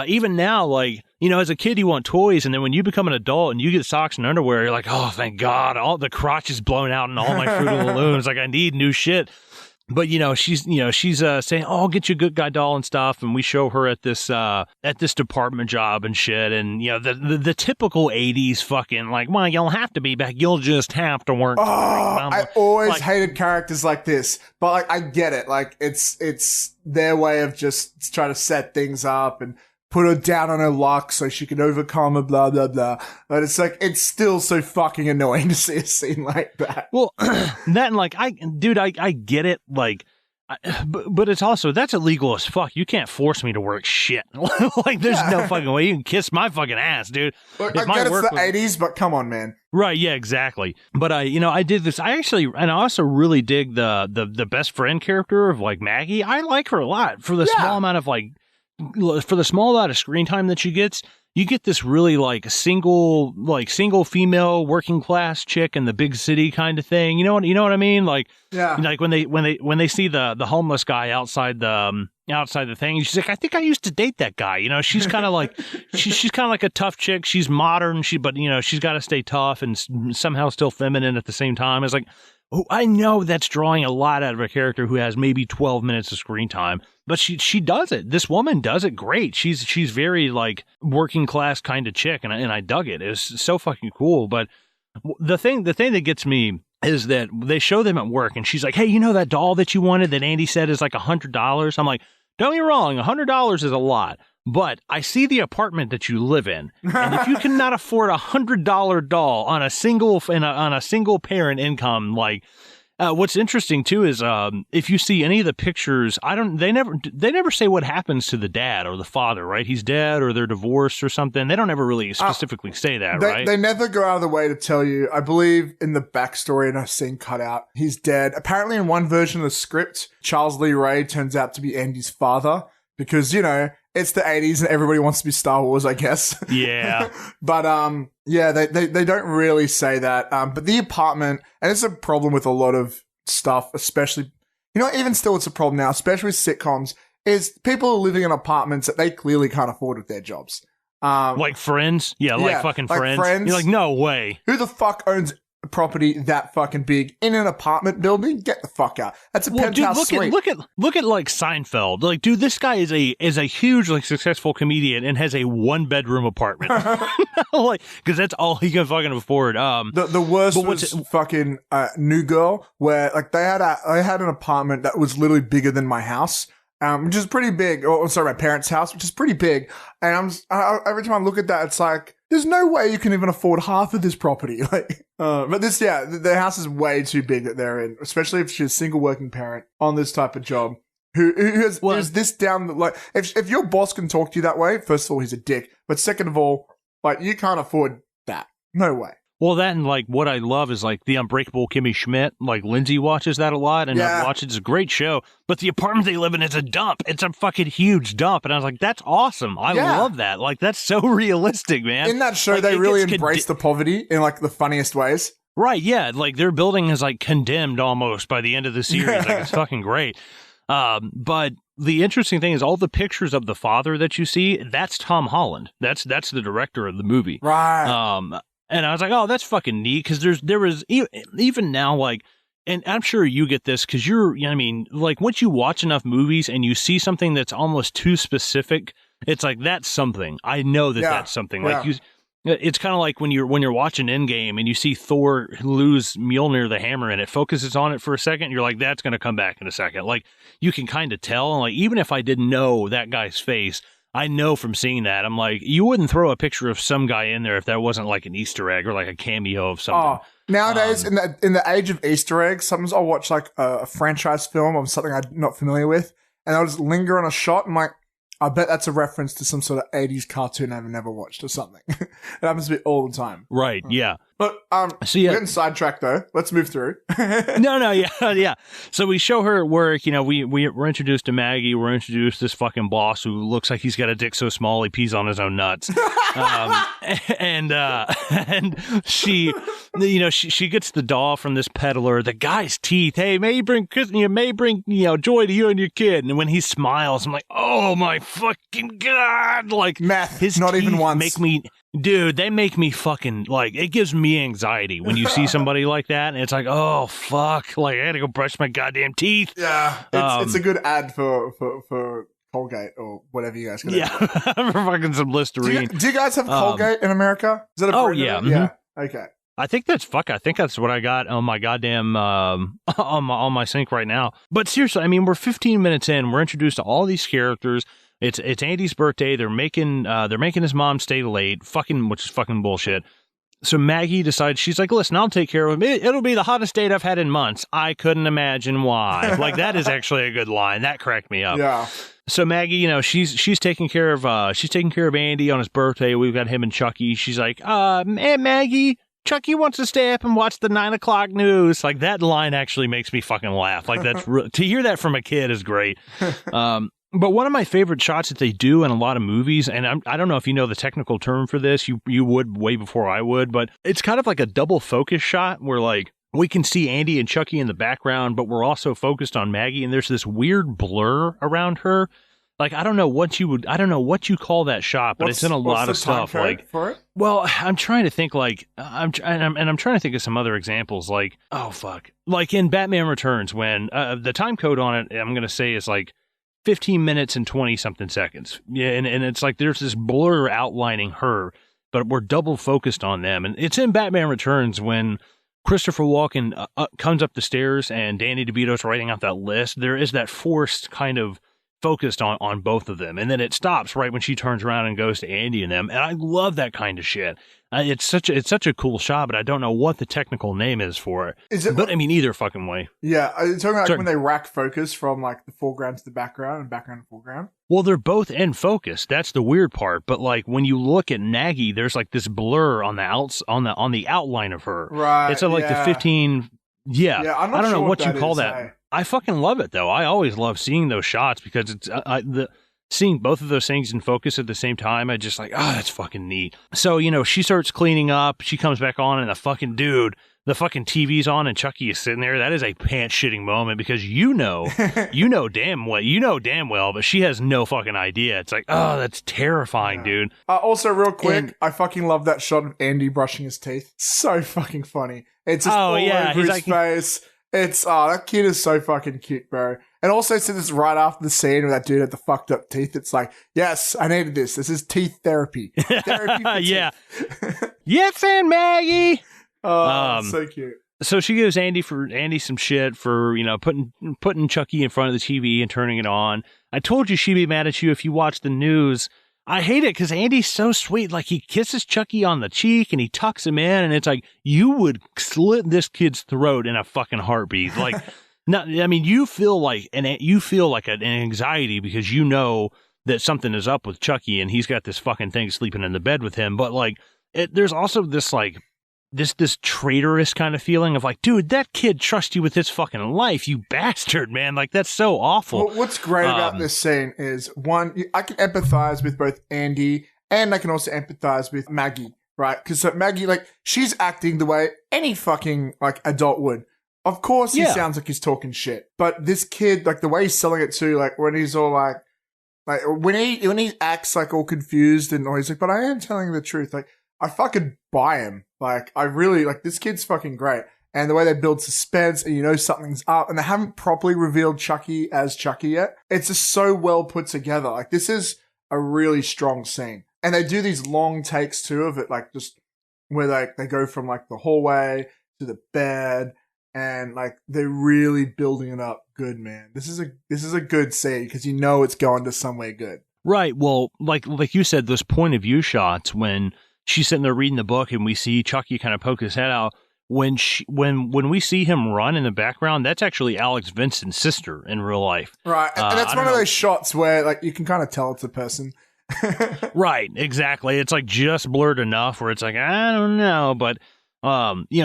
Even now, like, you know, as a kid, you want toys. And then when you become an adult and you get socks and underwear, you're like, oh, thank God. All the crotch is blown out and all my Fruit of the Looms. Like, I need new shit. But, you know, she's saying, oh, I'll get you a good guy doll and stuff. And we show her at this department job and shit. And, you know, the typical 80s fucking like, well, you'll have to be back. You'll just have to work. Oh, I always hated characters like this. But like, I get it. Like, it's their way of just trying to set things up and put her down on her luck so she can overcome her, blah, blah, blah. But it's like, it's still so fucking annoying to see a scene like that. Well, that and like, I get it. Like, but it's also, that's illegal as fuck. You can't force me to work shit. Like, there's no fucking way. You can kiss my fucking ass, dude. Look, I get it's the 80s, but come on, man. Right, yeah, exactly. But I did this. I also really dig the best friend character of like Maggie. I like her a lot for the small amount of screen time that she gets. You get this really like single female working class chick in the big city kind of thing. You know what I mean? Like, like when they see the homeless guy outside the thing, she's like, I think I used to date that guy. You know, she's kind of like she's kind of like a tough chick. She's modern, but you know, she's got to stay tough and somehow still feminine at the same time. It's like, oh, I know that's drawing a lot out of a character who has maybe 12 minutes of screen time, but she does it. This woman does it great. She's very like working class kind of chick, and I dug it. It was so fucking cool. But the thing that gets me is that they show them at work, and she's like, hey, you know that doll that you wanted that Andy said is like $100? I'm like, don't get me wrong, $100 is a lot. But I see the apartment that you live in, and if you cannot afford $100 doll on a single parent income, like what's interesting too is if you see any of the pictures, they never say what happens to the dad or the father, right? He's dead or they're divorced or something. They don't ever really specifically say that, right? They never go out of the way to tell you. I believe in the backstory, and I've seen cut out, he's dead. Apparently, in one version of the script, Charles Lee Ray turns out to be Andy's father because, you know, it's the 80s and everybody wants to be Star Wars, I guess. Yeah. But, they don't really say that. But the apartment, and it's a problem with a lot of stuff, especially, you know, even still it's a problem now, especially with sitcoms, is people are living in apartments that they clearly can't afford with their jobs. Like Friends? Yeah, like fucking like Friends. You're like, no way. Who the fuck owns a property that fucking big in an apartment building? Get the fuck out. That's a penthouse suite. Look at like Seinfeld. Like, dude, this guy is a huge like successful comedian and has a 1-bedroom apartment. Like, because that's all he can fucking afford. The worst was fucking New Girl, where like they had an apartment that was literally bigger than my house. Which is pretty big. Oh, sorry, my parents' house, which is pretty big. And every time I look at that, it's like, there's no way you can even afford half of this property. Like, but this, their house is way too big that they're in, especially if she's a single working parent on this type of job. Who's this down? Like, if your boss can talk to you that way, first of all, he's a dick. But second of all, like, you can't afford that. No way. Well, that and like what I love is like the Unbreakable Kimmy Schmidt. Like Lindsay watches that a lot, and I've watched it. It's a great show. But the apartment they live in is a dump. It's a fucking huge dump, and I was like, "That's awesome! I love that. Like that's so realistic, man." In that show, like, they really embrace the poverty in like the funniest ways. Right? Yeah. Like their building is like condemned almost by the end of the series. Like it's fucking great. But the interesting thing is all the pictures of the father that you see. That's Tom Holland. That's the director of the movie. Right. And I was like, oh, that's fucking neat. Cause there was even now, like, and I'm sure you get this cause you know what I mean, like once you watch enough movies and you see something that's almost too specific it's like, that's something. I know that that's something. Like it's kind of like when you're watching Endgame and you see Thor lose Mjolnir the hammer and it focuses on it for a second. You're like, that's going to come back in a second. Like, you can kind of tell. And like, even if I didn't know that guy's face, I know from seeing that. I'm like, you wouldn't throw a picture of some guy in there if that wasn't like an Easter egg or like a cameo of something. Nowadays, in the age of Easter eggs, sometimes I'll watch like a franchise film of something I'm not familiar with, and I'll just linger on a shot. And I'm like, I bet that's a reference to some sort of 80s cartoon I've never watched or something. It happens to me all the time. Right, yeah. But so yeah, we're getting sidetracked though. Let's move through. Yeah. So we show her at work. You know, we're introduced to Maggie. We're introduced to this fucking boss who looks like he's got a dick so small he pees on his own nuts. And she, you know, she gets the doll from this peddler. The guy's teeth. Hey, may bring joy to you and your kid. And when he smiles, I'm like, oh my fucking god! Like, meth. His not teeth even once. make me. Dude, they make me fucking, like, it gives me anxiety when you see somebody like that, and it's like, oh, fuck, like, I gotta go brush my goddamn teeth. Yeah, it's a good ad for Colgate or whatever you guys can do. Yeah, for fucking some Listerine. Do you guys have Colgate in America? Is that a brand? Yeah. Yeah, okay. I think that's what I got on my goddamn on my sink right now. But seriously, I mean, we're 15 minutes in. We're introduced to all these characters. It's Andy's birthday. They're making his mom stay late. Which is fucking bullshit. So Maggie decides, she's like, listen, I'll take care of him. It'll be the hottest date I've had in months. I couldn't imagine why. Like, that is actually a good line. That cracked me up. Yeah. So Maggie, you know, she's taking care of Andy on his birthday. We've got him and Chucky. She's like, hey, Maggie, Chucky wants to stay up and watch the 9 o'clock news. Like, that line actually makes me fucking laugh. Like, that's to hear that from a kid is great. But one of my favorite shots that they do in a lot of movies, and I don't know if you know the technical term for this, you would way before I would, but it's kind of like a double focus shot where, like, we can see Andy and Chucky in the background, but we're also focused on Maggie, and there's this weird blur around her. Like, I don't know what you call that shot, but it's in a lot of stuff. Like, for it? Well, I'm trying to think, like, I'm trying to think of some other examples, like, oh fuck, like in Batman Returns when the time code on it, I'm gonna say is like 15 minutes and 20 something seconds. Yeah, and it's like there's this blur outlining her, but we're double focused on them, and it's in Batman Returns when Christopher Walken comes up the stairs and Danny DeVito's writing out that list. There is that forced kind of focused on both of them, and then it stops right when she turns around and goes to Andy and them, and I love that kind of shit. It's such a cool shot, but I don't know what the technical name is for it. But I mean, either fucking way. Yeah, are you talking about when they rack focus from like the foreground to the background and background to foreground? Well, they're both in focus. That's the weird part. But like when you look at Maggie, there's like this blur on the outline of her. Right. It's like the 15. Yeah. I'm not I don't know sure what you call that. I fucking love it though. I always love seeing those shots because it's seeing both of those things in focus at the same time. I just like, that's fucking neat. So, you know, she starts cleaning up. She comes back on and the fucking TV's on and Chucky is sitting there. That is a pants shitting moment because you know damn well, but she has no fucking idea. It's like, that's terrifying, dude. Also, real quick, I fucking love that shot of Andy brushing his teeth. So fucking funny. It's just all over his face. It's, that kid is so fucking cute, bro. And also, since it's right after the scene with that dude had the fucked up teeth, it's like, yes, I needed this. This is teeth therapy. Therapy for yeah. teeth. Yes, and Maggie. So cute. So she gives Andy some shit for, you know, putting Chucky in front of the TV and turning it on. I told you she'd be mad at you if you watched the news. I hate it because Andy's so sweet. Like, he kisses Chucky on the cheek and he tucks him in, and it's like, you would slit this kid's throat in a fucking heartbeat. Like, no, I mean, you feel like an anxiety because you know that something is up with Chucky and he's got this fucking thing sleeping in the bed with him. But like, there's also this like this traitorous kind of feeling of like, dude, that kid trusts you with his fucking life, you bastard, man. Like, that's so awful. Well, what's great about this scene is, one, I can empathize with both Andy and I can also empathize with Maggie, right? Because Maggie, like, she's acting the way any fucking, like, adult would. Of course he sounds like he's talking shit. But this kid, like, the way he's selling it too, like, when he's all like when he acts, like, all confused and he's like, but I am telling the truth. Like, I fucking buy him. Like, I really, like, this kid's fucking great. And the way they build suspense and you know something's up, and they haven't properly revealed Chucky as Chucky yet. It's just so well put together. Like, this is a really strong scene. And they do these long takes too of it, like just where they go from like the hallway to the bed, and like they're really building it up good, man. This is a good scene because you know it's going to somewhere good. Right. Well, like you said, those point of view shots when she's sitting there reading the book and we see Chucky kind of poke his head out. When we see him run in the background, that's actually Alex Vincent's sister in real life. Right. And that's one of those shots where like you can kind of tell it's a person. Right, exactly. It's like just blurred enough where it's like, I don't know, but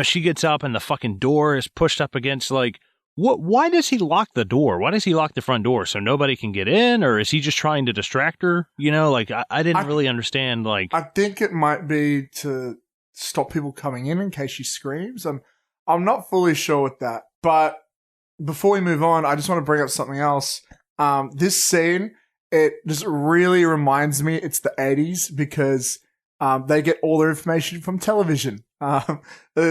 she gets up and the fucking door is pushed up against like why does he lock the door? Why does he lock the front door? So nobody can get in, or is he just trying to distract her? Like I didn't really understand like I think it might be to stop people coming in case she screams. I'm not fully sure with that. But before we move on, I just want to bring up something else. This scene, it just really reminds me it's the 80s because they get all their information from television. Right. In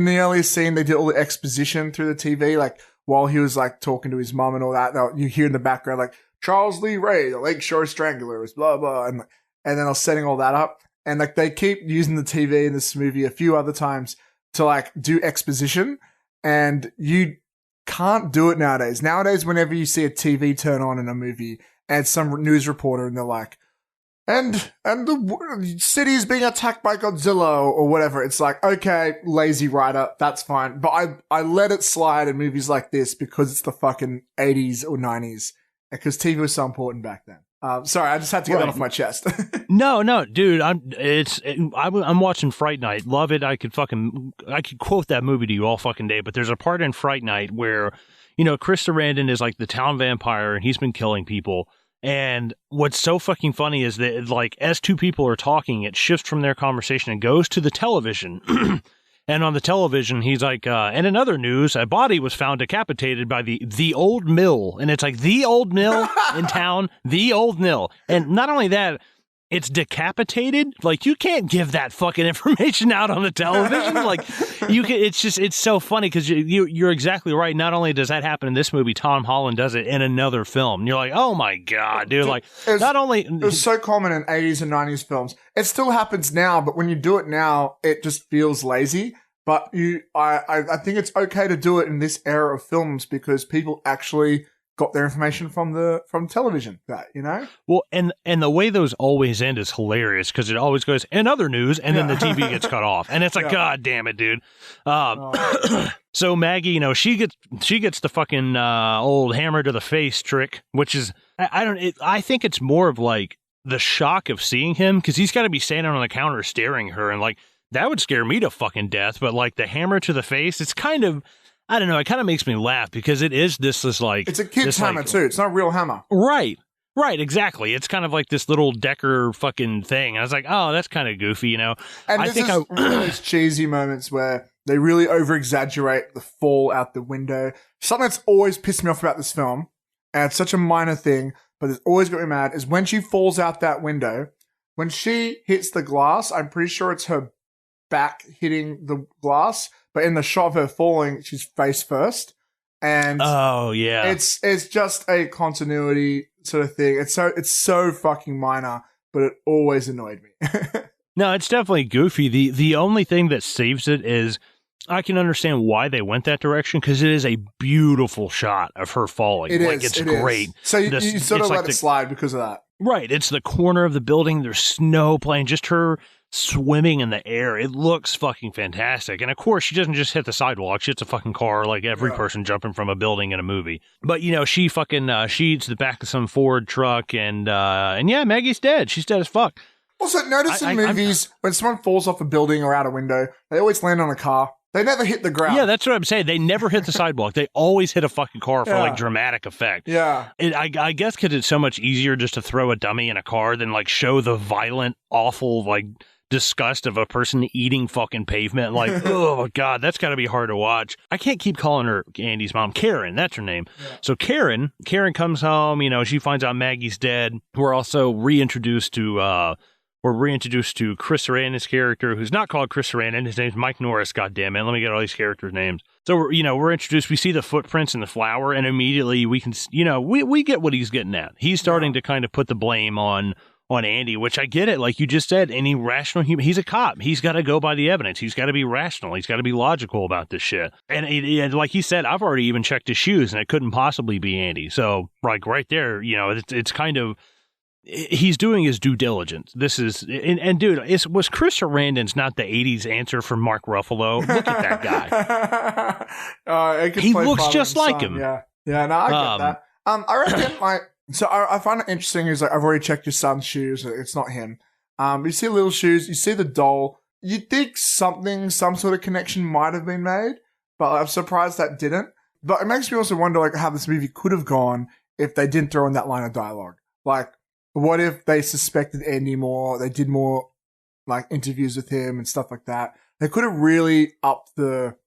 the earliest scene, they did all the exposition through the TV, like while he was like talking to his mom and all that. You hear in the background like Charles Lee Ray, the Lakeshore Strangler, was blah blah, and then I was setting all that up. And like they keep using the TV in this movie a few other times to like do exposition, and you can't do it nowadays. Nowadays, whenever you see a TV turn on in a movie and some news reporter and they're like, and the city is being attacked by Godzilla or whatever, it's like, okay, lazy writer, that's fine. But I let it slide in movies like this because it's the fucking 80s or 90s, because TV was so important back then. Sorry, I just had to get that off my chest. No, dude. I'm watching Fright Night. Love it. I could quote that movie to you all fucking day. But there's a part in Fright Night where, Chris Sarandon is like the town vampire and he's been killing people. And what's so fucking funny is that like as two people are talking, it shifts from their conversation and goes to the television. And on the television, he's like, and in other news, a body was found decapitated by the old mill. And it's like, the old mill in town, the old mill. And not only that, it's decapitated. Like, you can't give that fucking information out on the television. Like, it's so funny because you're exactly right. Not only does that happen in this movie, Tom Holland does it in another film. And you're like, oh my God, dude. Like, it was so common in 80s and 90s films. It still happens now, but when you do it now, it just feels lazy. But I think it's okay to do it in this era of films because people actually got their information from television. Well, and the way those always end is hilarious because it always goes in other news, and then the TV gets cut off, and it's like, God damn it, dude. So Maggie, she gets the fucking old hammer to the face trick, which is I think it's more of like the shock of seeing him because he's got to be standing on the counter staring at her, and like. That would scare me to fucking death, but like the hammer to the face, it's kind of, I don't know, it kind of makes me laugh because it is this like... It's a kid's hammer too, it's not a real hammer. Right, exactly. It's kind of like this little Decker fucking thing. I was like, oh, that's kind of goofy, And one of those cheesy moments where they really over-exaggerate the fall out the window. Something that's always pissed me off about this film, and it's such a minor thing, but it's always got me mad, is when she falls out that window, when she hits the glass, I'm pretty sure it's her back hitting the glass, but in the shot of her falling, she's face first. And oh yeah, it's just a continuity sort of thing. It's so fucking minor, but it always annoyed me. No, it's definitely goofy. The only thing that saves it is I can understand why they went that direction because it is a beautiful shot of her falling. It's great. So you sort of let it slide because of that. Right. It's the corner of the building. There's snow playing, just her swimming in the air. It looks fucking fantastic. And of course, she doesn't just hit the sidewalk. She hits a fucking car like every person jumping from a building in a movie. But, she fucking, she eats the back of some Ford truck and yeah, Maggie's dead. She's dead as fuck. Also, notice in movies, when someone falls off a building or out a window, they always land on a car. They never hit the ground. Yeah, that's what I'm saying. They never hit the sidewalk. They always hit a fucking car for like dramatic effect. Yeah. I guess because it's so much easier just to throw a dummy in a car than like show the violent, awful, like disgust of a person eating fucking pavement. Like, oh God, that's got to be hard to watch. I can't keep calling her Andy's mom. Karen, that's her name. Yeah. So Karen comes home, she finds out Maggie's dead. We're also reintroduced to we're reintroduced to Chris Sarandon's character, who's not called Chris Sarandon. His name's Mike Norris. God damn it! Let me get all these characters' names. So we're introduced. We see the footprints in the flower, and immediately we can, we get what he's getting at. He's starting to kind of put the blame on Andy, which I get it. Like you just said, any rational human, he's a cop. He's got to go by the evidence. He's got to be rational. He's got to be logical about this shit. And like he said, I've already even checked his shoes, and it couldn't possibly be Andy. So like right there, it's kind of. He's doing his due diligence. This is, and dude, was Chris Sarandon's not the 80s answer for Mark Ruffalo? Look at that guy. He looks just like him. Yeah. Yeah, no, I get that. I reckon, so I find it interesting is like, I've already checked your son's shoes. It's not him. You see little shoes, you see the doll. You'd think some sort of connection might have been made, but I'm surprised that didn't. But it makes me also wonder like how this movie could have gone if they didn't throw in that line of dialogue. Like, what if they suspected Andy more? They did more like interviews with him and stuff like that. They could have really upped the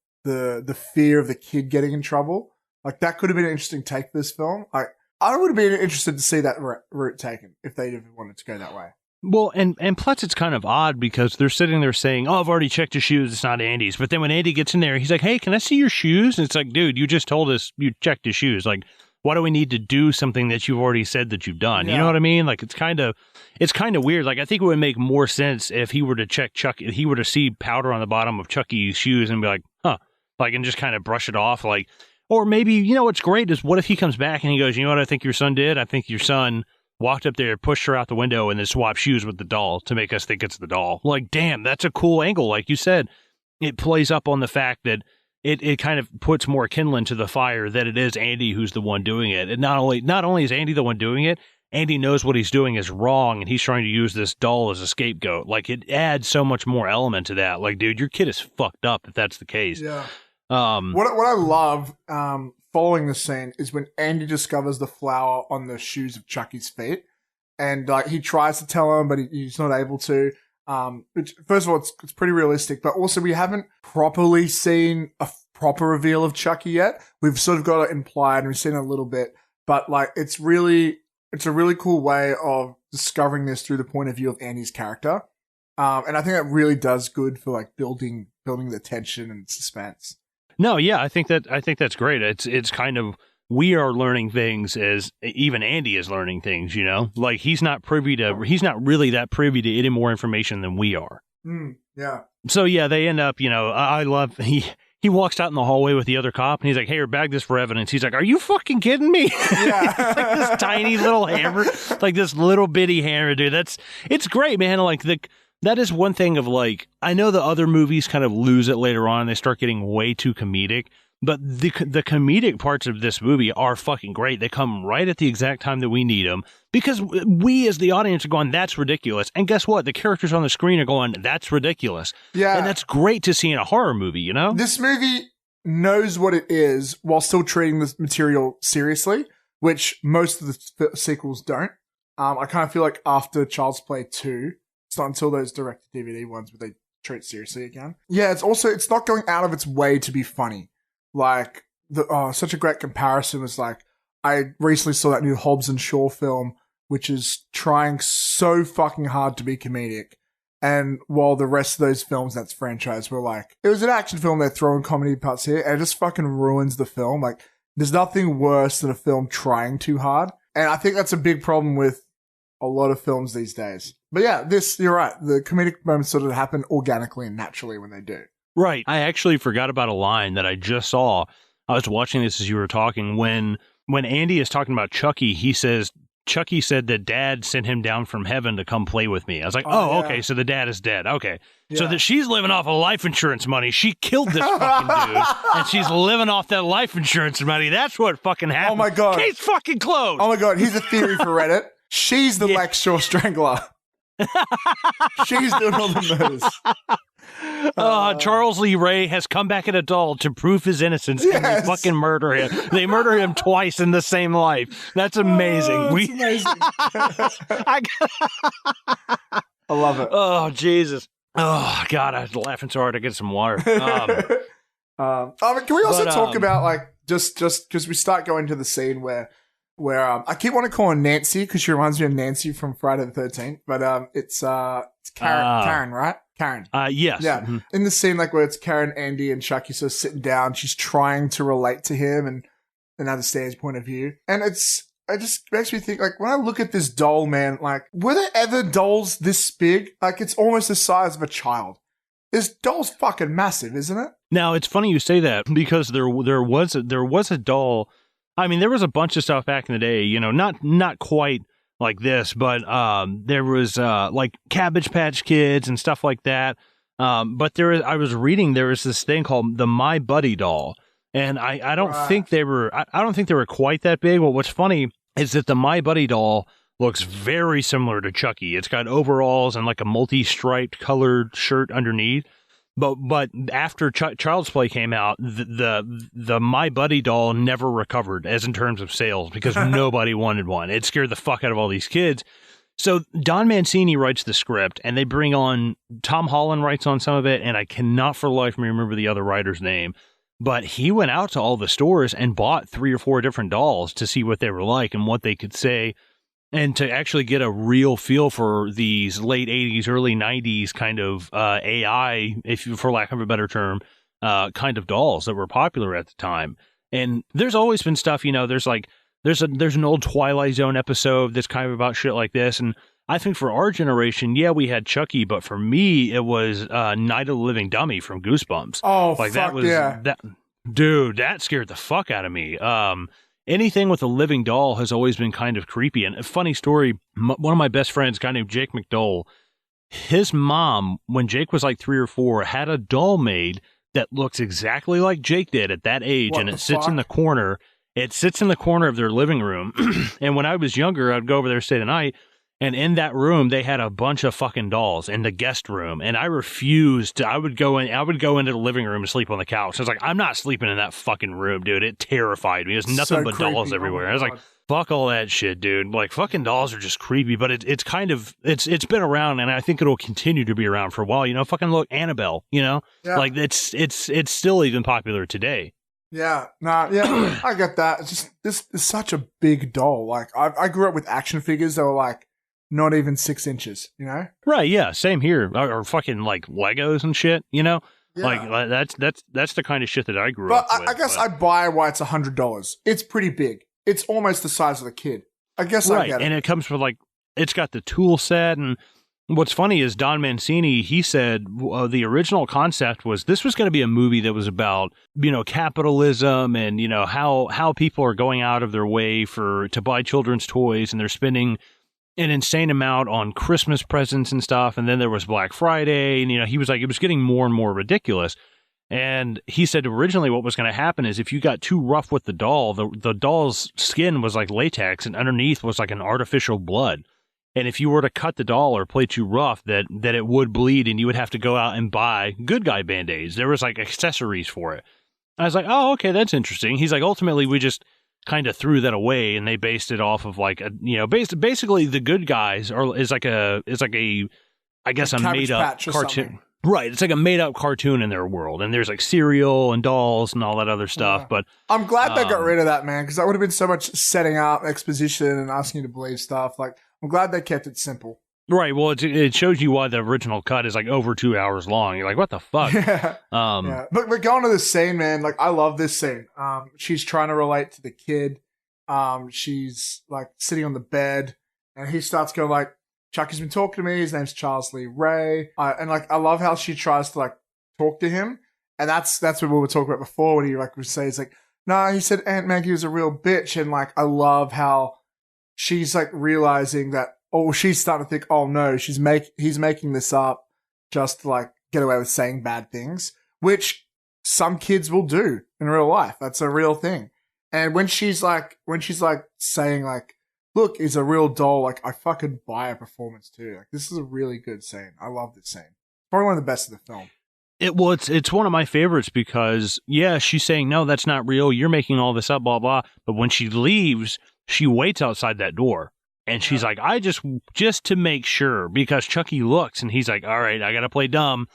fear of the kid getting in trouble. Like that could have been an interesting take for this film. Like I would have been interested to see that route taken if they even wanted to go that way. Well, and plus it's kind of odd because they're sitting there saying, "Oh, I've already checked his shoes. It's not Andy's." But then when Andy gets in there, he's like, "Hey, can I see your shoes?" And it's like, "Dude, you just told us you checked his shoes. Like, why do we need to do something that you've already said that you've done?" Yeah. You know what I mean? Like it's kind of weird. Like I think it would make more sense if he were to check he were to see powder on the bottom of Chucky's shoes and be like, "Huh," like and just kind of brush it off. Like, or maybe what's great is what if he comes back and he goes, "You know what I think your son did? I think your son walked up there, pushed her out the window, and then swapped shoes with the doll to make us think it's the doll." Like, damn, that's a cool angle. Like you said, it plays up on the fact that. It kind of puts more kindling to the fire that it is Andy who's the one doing it. And not only is Andy the one doing it, Andy knows what he's doing is wrong, and he's trying to use this doll as a scapegoat. Like, it adds so much more element to that. Like, dude, your kid is fucked up if that's the case. Yeah. What I love following the scene is when Andy discovers the flower on the shoes of Chucky's feet, and like he tries to tell him, but he's not able to. Which, first of all, it's pretty realistic, but also we haven't properly seen a proper reveal of Chucky yet. We've sort of got it implied and we've seen it a little bit, but like it's a really cool way of discovering this through the point of view of Andy's character. And I think that really does good for like building the tension and suspense. No, yeah, I think that's great. It's kind of, we are learning things as even Andy is learning things, like he's not really that privy to any more information than we are. Yeah. So yeah, they end up, I love, he walks out in the hallway with the other cop and he's like, "Hey, or bag this for evidence." He's like, "Are you fucking kidding me?" Yeah. Like this tiny little hammer, like this little bitty hammer, dude. It's great, man. Like that is one thing of like, I know the other movies kind of lose it later on. They start getting way too comedic. But the comedic parts of this movie are fucking great. They come right at the exact time that we need them because we as the audience are going, "That's ridiculous." And guess what? The characters on the screen are going, "That's ridiculous." Yeah. And that's great to see in a horror movie, This movie knows what it is while still treating this material seriously, which most of the sequels don't. I kind of feel like after Child's Play 2, it's not until those direct-to-DVD ones where they treat it seriously again. Yeah, it's not going out of its way to be funny. Like, such a great comparison was like, I recently saw that new Hobbs and Shaw film, which is trying so fucking hard to be comedic. And while the rest of those films, that's franchise, were like, it was an action film, they're throwing comedy parts here, and it just fucking ruins the film. Like, there's nothing worse than a film trying too hard. And I think that's a big problem with a lot of films these days. But yeah, you're right. The comedic moments sort of happen organically and naturally when they do. Right. I actually forgot about a line that I just saw. I was watching this as you were talking. When Andy is talking about Chucky, he says, Chucky said that Dad sent him down from heaven to come play with me. I was like, yeah. Okay, so the dad is dead. Okay. Yeah. So that she's living off of life insurance money. She killed this fucking dude, and she's living off that life insurance money. That's what fucking happened. Oh, my God. Case fucking closed. Oh, my God. Here's a theory for Reddit. She's the Lex Shaw Strangler. She's doing all the moves. Charles Lee Ray has come back an adult to prove his innocence, and they fucking murder him. They murder him twice in the same life. That's amazing. That's amazing. I love it. Oh, Jesus. Oh, God, I was laughing so hard I get some water. Can we also talk about, like, just because we start going to the scene where where I keep wanting to call her Nancy because she reminds me of Nancy from Friday the 13th, but it's Karen, right? Karen. Yes. Yeah. Mm-hmm. In the scene, like where it's Karen, Andy, and Chucky sort of sitting down, she's trying to relate to him and understand his point of view. And it just makes me think, like, when I look at this doll, man, like, were there ever dolls this big? Like, it's almost the size of a child. This doll's fucking massive, isn't it? Now, it's funny you say that because there was a doll. I mean, there was a bunch of stuff back in the day, you know, not quite like this, but there was like Cabbage Patch Kids and stuff like that. But I was reading there was this thing called the My Buddy doll, and I don't think they were quite that big. Well, what's funny is that the My Buddy doll looks very similar to Chucky. It's got overalls and like a multi-striped colored shirt underneath. But after Child's Play came out, the My Buddy doll never recovered as in terms of sales because nobody wanted one. It scared the fuck out of all these kids. So Don Mancini writes the script, and they bring on Tom Holland writes on some of it, and I cannot for the life of me remember the other writer's name. But he went out to all the stores and bought 3 or 4 different dolls to see what they were like and what they could say, and to actually get a real feel for these late 80s, early 90s kind of AI, for lack of a better term, kind of dolls that were popular at the time. And there's always been stuff, you know, there's an old Twilight Zone episode that's kind of about shit like this. And I think for our generation, yeah, we had Chucky, but for me, it was Night of the Living Dummy from Goosebumps. Oh, like fuck that was yeah. Dude, that scared the fuck out of me. Anything with a living doll has always been kind of creepy. And a funny story, one of my best friends, a guy named Jake McDowell, his mom, when Jake was like 3 or 4, had a doll made that looks exactly like Jake did at that age, and it sits in the corner. It sits in the corner of their living room. And when I was younger, I'd go over there, stay the night, and in that room, they had a bunch of fucking dolls in the guest room. And I refused to, I would go into the living room and sleep on the couch. I was like, I'm not sleeping in that fucking room, dude. It terrified me. There's nothing but dolls everywhere. I was like, fuck all that shit, dude. Like, fucking dolls are just creepy, but it's kind of, it's been around, and I think it'll continue to be around for a while. You know, fucking look, Annabelle, you know? Yeah. Like, it's still even popular today. Yeah, yeah, I get that. It's just, this is such a big doll. Like, I grew up with action figures that were like, not even 6 inches, you know? Right, yeah, same here. Or fucking like Legos and shit, you know? Yeah. Like that's the kind of shit that I grew up with. I guess I buy why it's $100. It's pretty big. It's almost the size of the kid. I guess right. I get it. And it comes with like, it's got the tool set. And what's funny is Don Mancini, he said the original concept was this was going to be a movie that was about, you know, capitalism and, you know, how people are going out of their way to buy children's toys, and they're spending an insane amount on Christmas presents and stuff. And then there was Black Friday, and, you know, he was like, it was getting more and more ridiculous. And he said originally what was going to happen is if you got too rough with the doll, the doll's skin was like latex, and underneath was like an artificial blood. And if you were to cut the doll or play too rough, that it would bleed, and you would have to go out and buy good guy Band-Aids. There was like accessories for it. I was like, oh, okay, that's interesting. He's like, ultimately, we just kind of threw that away, and they based it off of like a, you know, basically the good guys is like a I guess a made up cartoon. Right, it's like a made up cartoon in their world, and there's like cereal and dolls and all that other stuff. Yeah. But I'm glad they got rid of that, man, because that would have been so much setting up exposition and asking you to believe stuff. Like, I'm glad they kept it simple. Right. Well, it shows you why the original cut is like over 2 hours long. You're like, what the fuck? Yeah. Yeah. But going to this scene, man, like, I love this scene. She's trying to relate to the kid. She's like sitting on the bed, and he starts going like, Chucky's been talking to me. His name's Charles Lee Ray. And like, I love how she tries to like talk to him. And that's what we were talking about before, when he like would say, it's like, no, he said Aunt Maggie was a real bitch. And like, I love how she's like realizing that, oh, she's starting to think, oh no, he's making this up just to like get away with saying bad things, which some kids will do in real life. That's a real thing. And when she's like saying like, look, is a real doll, like, I fucking buy a performance too. Like, this is a really good scene. I love this scene. Probably one of the best of the film. It's one of my favorites because, yeah, she's saying, no, that's not real. You're making all this up, blah, blah. But when she leaves, she waits outside that door. And she's like, I just to make sure, because Chucky looks and he's like, all right, I got to play dumb.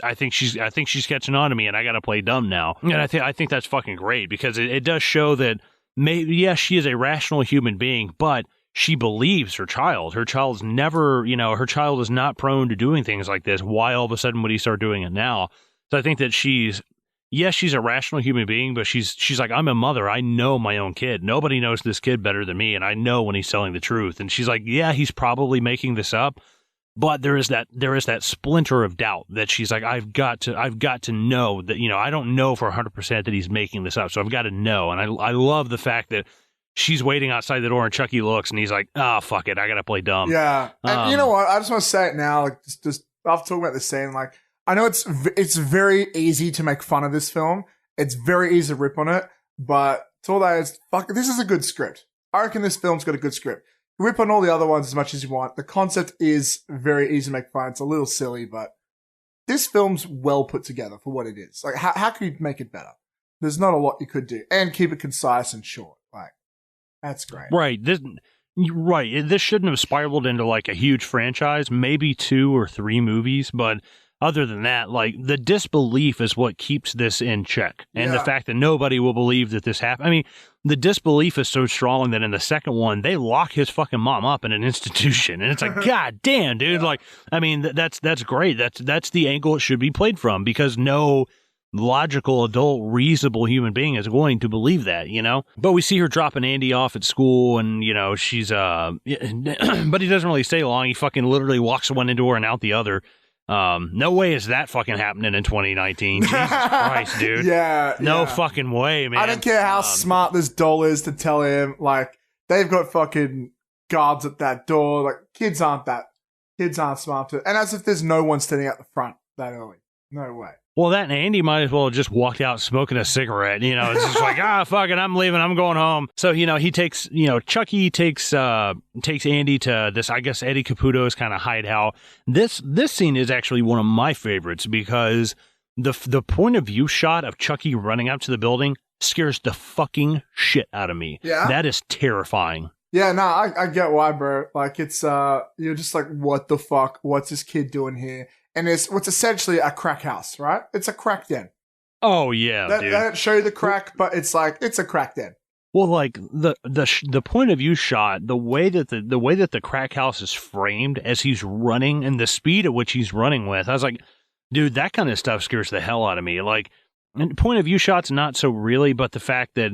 I think she's catching on to me, and I got to play dumb now. And I think that's fucking great, because it does show that maybe, yes, she is a rational human being, but she believes her child. Her child's never, her child is not prone to doing things like this. Why all of a sudden would he start doing it now? So I think that she's a rational human being, but she's like, I'm a mother. I know my own kid. Nobody knows this kid better than me, and I know when he's telling the truth. And she's like, yeah, he's probably making this up, but there is that splinter of doubt that she's like, I've got to know that, I don't know for 100% that he's making this up, so I've got to know. And I love the fact that she's waiting outside the door and Chucky looks and he's like, fuck it, I gotta play dumb. Yeah. And you know what? I just want to say it now, like, just after talking about this scene, like, I know it's very easy to make fun of this film. It's very easy to rip on it, but to all that is, fuck, this is a good script. I reckon this film's got a good script. You rip on all the other ones as much as you want. The concept is very easy to make fun. It's a little silly, but this film's well put together for what it is. Like, how could you make it better? There's not a lot you could do. And keep it concise and short. Like, that's great. Right. This shouldn't have spiraled into like a huge franchise, maybe 2 or 3 movies, but other than that, like, the disbelief is what keeps this in check. And the fact that nobody will believe that this happened. I mean, the disbelief is so strong that in the second one, they lock his fucking mom up in an institution. And it's like, God damn, dude. Yeah. Like, I mean, that's great. That's the angle it should be played from, because no logical, adult, reasonable human being is going to believe that, But we see her dropping Andy off at school, and, she's, but he doesn't really stay long. He fucking literally walks one into her and out the other. No way is that fucking happening in 2019. Jesus Christ, dude. No fucking way, man. I don't care how smart this doll is to tell him, like, they've got fucking guards at that door. Like, kids aren't smart to, and as if there's no one standing out the front that early. No way. Well, that and Andy might as well have just walked out smoking a cigarette. It's just like, fuck it, I'm leaving, I'm going home. So, he takes, Chucky takes Andy to this, I guess, Eddie Caputo's kind of hideout. This scene is actually one of my favorites, because the point of view shot of Chucky running up to the building scares the fucking shit out of me. Yeah. That is terrifying. Yeah, no, I get why, bro. Like, it's, you're just like, what the fuck? What's this kid doing here? And it's what's essentially a crack house, right? It's a crack den. Oh, yeah, dude. They don't show you the crack, but it's like, it's a crack den. Well, like, the point of view shot, the way that the crack house is framed as he's running, and the speed at which he's running with, I was like, dude, that kind of stuff scares the hell out of me. Like, and point of view shots, not so really, but the fact that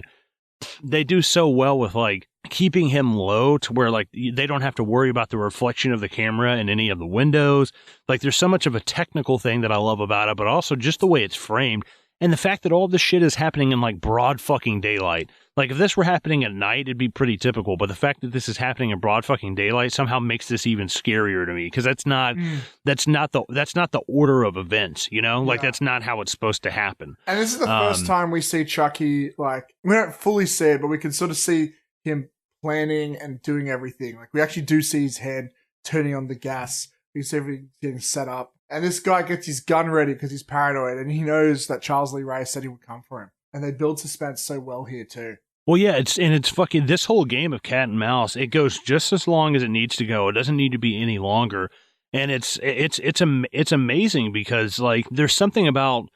they do so well with, like, keeping him low to where, like, they don't have to worry about the reflection of the camera in any of the windows. Like, there's so much of a technical thing that I love about it, but also just the way it's framed, and the fact that all this shit is happening in, like, broad fucking daylight. Like, if this were happening at night, it'd be pretty typical, but the fact that this is happening in broad fucking daylight somehow makes this even scarier to me, because that's not the order of events, Like, that's not how it's supposed to happen. And this is the first time we see Chucky, like, we don't fully see it, but we can sort of see him planning and doing everything. Like, we actually do see his head turning on the gas. We see everything getting set up. And this guy gets his gun ready because he's paranoid, and he knows that Charles Lee Ray said he would come for him. And they build suspense so well here too. Well, yeah, it's fucking, this whole game of cat and mouse, it goes just as long as it needs to go. It doesn't need to be any longer. And it's amazing, because, like, there's something about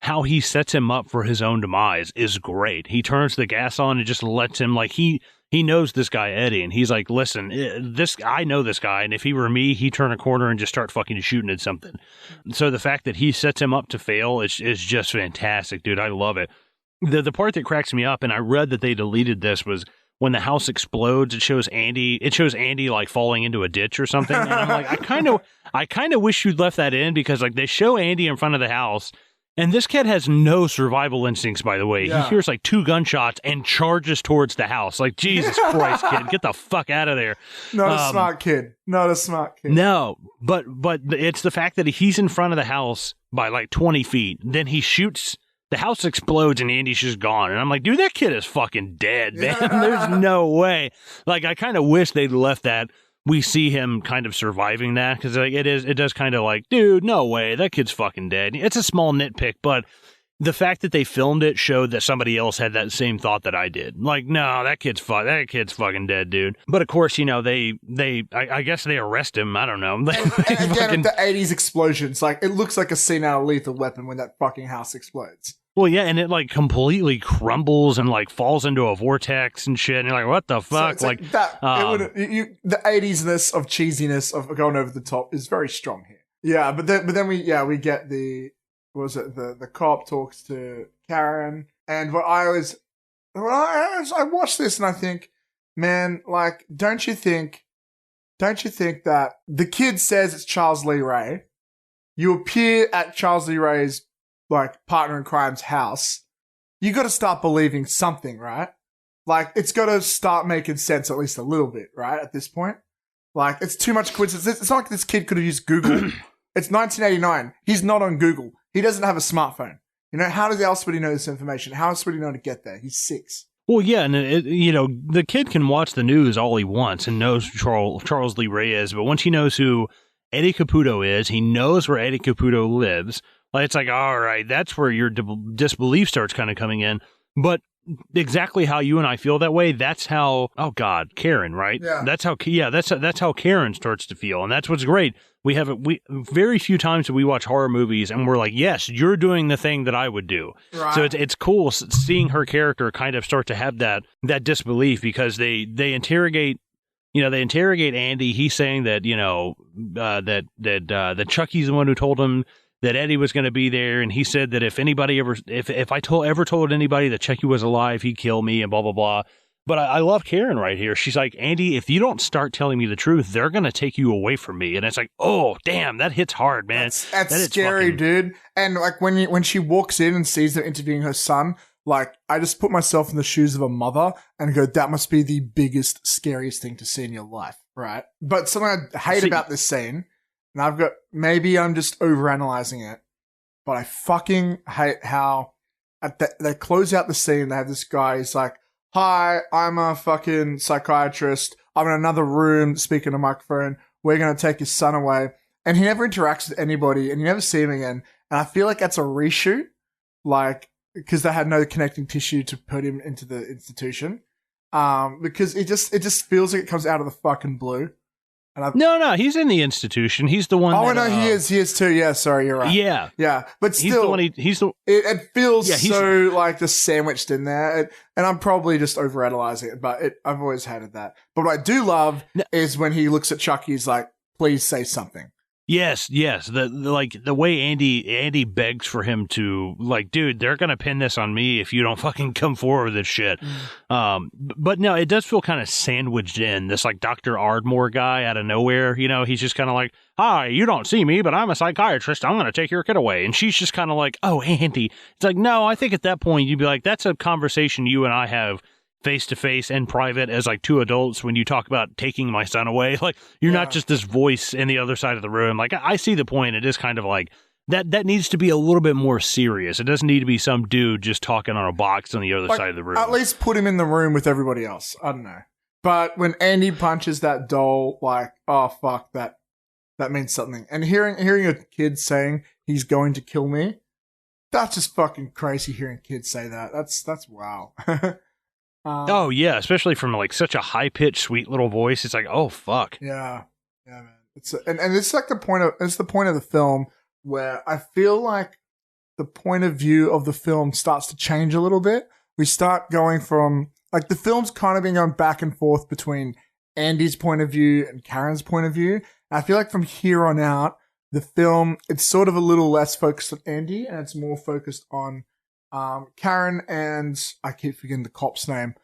how he sets him up for his own demise is great. He turns the gas on and just lets him, like, he knows this guy, Eddie, and he's like, listen, I know this guy, and if he were me, he'd turn a corner and just start fucking shooting at something. So the fact that he sets him up to fail is just fantastic, dude. I love it. The part that cracks me up, and I read that they deleted this, was when the house explodes, it shows Andy like falling into a ditch or something. And I'm like, I kind of wish you'd left that in, because, like, they show Andy in front of the house, and this kid has no survival instincts, by the way. Yeah. He hears like 2 gunshots and charges towards the house. Like, Jesus Christ, kid, get the fuck out of there. Not a smart kid. No, but it's the fact that he's in front of the house by like 20 feet. Then he shoots. The house explodes and Andy's just gone. And I'm like, dude, that kid is fucking dead, man. Yeah. There's no way. Like, I kind of wish they'd left that. We see him kind of surviving that, because, like, it does kind of like, dude, no way, that kid's fucking dead. It's a small nitpick, but the fact that they filmed it showed that somebody else had that same thought that I did. Like, no, that kid's fucking dead, dude. But of course, I guess they arrest him. I don't know. And again, the 80s explosions, like, it looks like a scene out of Lethal Weapon when that fucking house explodes. Well, yeah, and it like completely crumbles and like falls into a vortex and shit. And you're like, what the fuck? So like that. The 80s-ness of cheesiness of going over the top is very strong here. Yeah, but then we get the the cop talks to Karen, and I watch this and I think, man, like, don't you think that the kid says it's Charles Lee Ray, you appear at Charles Lee Ray's like partner in crime's house, you got to start believing something, right? Like, it's got to start making sense at least a little bit, right? At this point, like, it's too much coincidence. It's not like this kid could have used Google. It's 1989. He's not on Google. He doesn't have a smartphone. You know, how else would he know this information? How else would he know to get there? He's 6. Well, yeah, and the kid can watch the news all he wants and knows who Charles Lee Ray is, but once he knows who Eddie Caputo is, he knows where Eddie Caputo lives. Like, it's like, all right, that's where your disbelief starts kind of coming in. But exactly how you and I feel that way, that's how, oh God, Karen, right? Yeah. That's how Karen starts to feel. And that's what's great. We very few times do we watch horror movies and we're like, yes, you're doing the thing that I would do. Right. So it's cool seeing her character kind of start to have that disbelief, because they interrogate Andy. He's saying that, that Chucky's the one who told him that Eddie was going to be there, and he said that if I ever told anybody that Chucky was alive, he'd kill me, and blah blah blah. But I love Karen right here. She's like, Andy, if you don't start telling me the truth, they're going to take you away from me. And it's like, oh damn, that hits hard, man. That's scary, dude. And like when she walks in and sees them interviewing her son, like, I just put myself in the shoes of a mother and go, that must be the biggest, scariest thing to see in your life, right? But something I hate about this scene, and maybe I'm just overanalyzing it, but I fucking hate how they close out the scene. They have this guy, he's like, hi, I'm a fucking psychiatrist. I'm in another room speaking to a microphone. We're going to take his son away. And he never interacts with anybody, and you never see him again. And I feel like that's a reshoot, like, because they had no connecting tissue to put him into the institution. Because it just feels like it comes out of the fucking blue. No, he's in the institution. He's the one. Oh, no, he is too. Yeah, sorry, you're right. Yeah, but still, it feels so like just sandwiched in there, and I'm probably just overanalyzing it. But I've always hated that. But what I do love is when he looks at Chucky, he's like, "Please say something." Yes. The way Andy begs for him to, like, dude, they're gonna pin this on me if you don't fucking come forward with this shit. But no, it does feel kind of sandwiched in. This like Dr. Ardmore guy out of nowhere, he's just kind of like, hi, you don't see me, but I'm a psychiatrist. I'm gonna take your kid away. And she's just kind of like, oh, Andy. It's like, no, I think at that point you'd be like, that's a conversation you and I have face to face and private as like two adults when you talk about taking my son away. Like, you're not just this voice in the other side of the room. Like, I see the point. It is kind of like that needs to be a little bit more serious. It doesn't need to be some dude just talking on a box on the other side of the room. At least put him in the room with everybody else. I don't know. But when Andy punches that doll, like, oh fuck, that means something. And hearing a kid saying he's going to kill me, that's just fucking crazy. Hearing kids say that, that's wow. Oh yeah, especially from like such a high pitched, sweet little voice. It's like, oh fuck. Yeah, man. It's like the point of the film where I feel like the point of view of the film starts to change a little bit. We start going from like the film's kind of been going back and forth between Andy's point of view and Karen's point of view. And I feel like from here on out, the film it's sort of a little less focused on Andy and it's more focused on Karen and I keep forgetting the cop's name.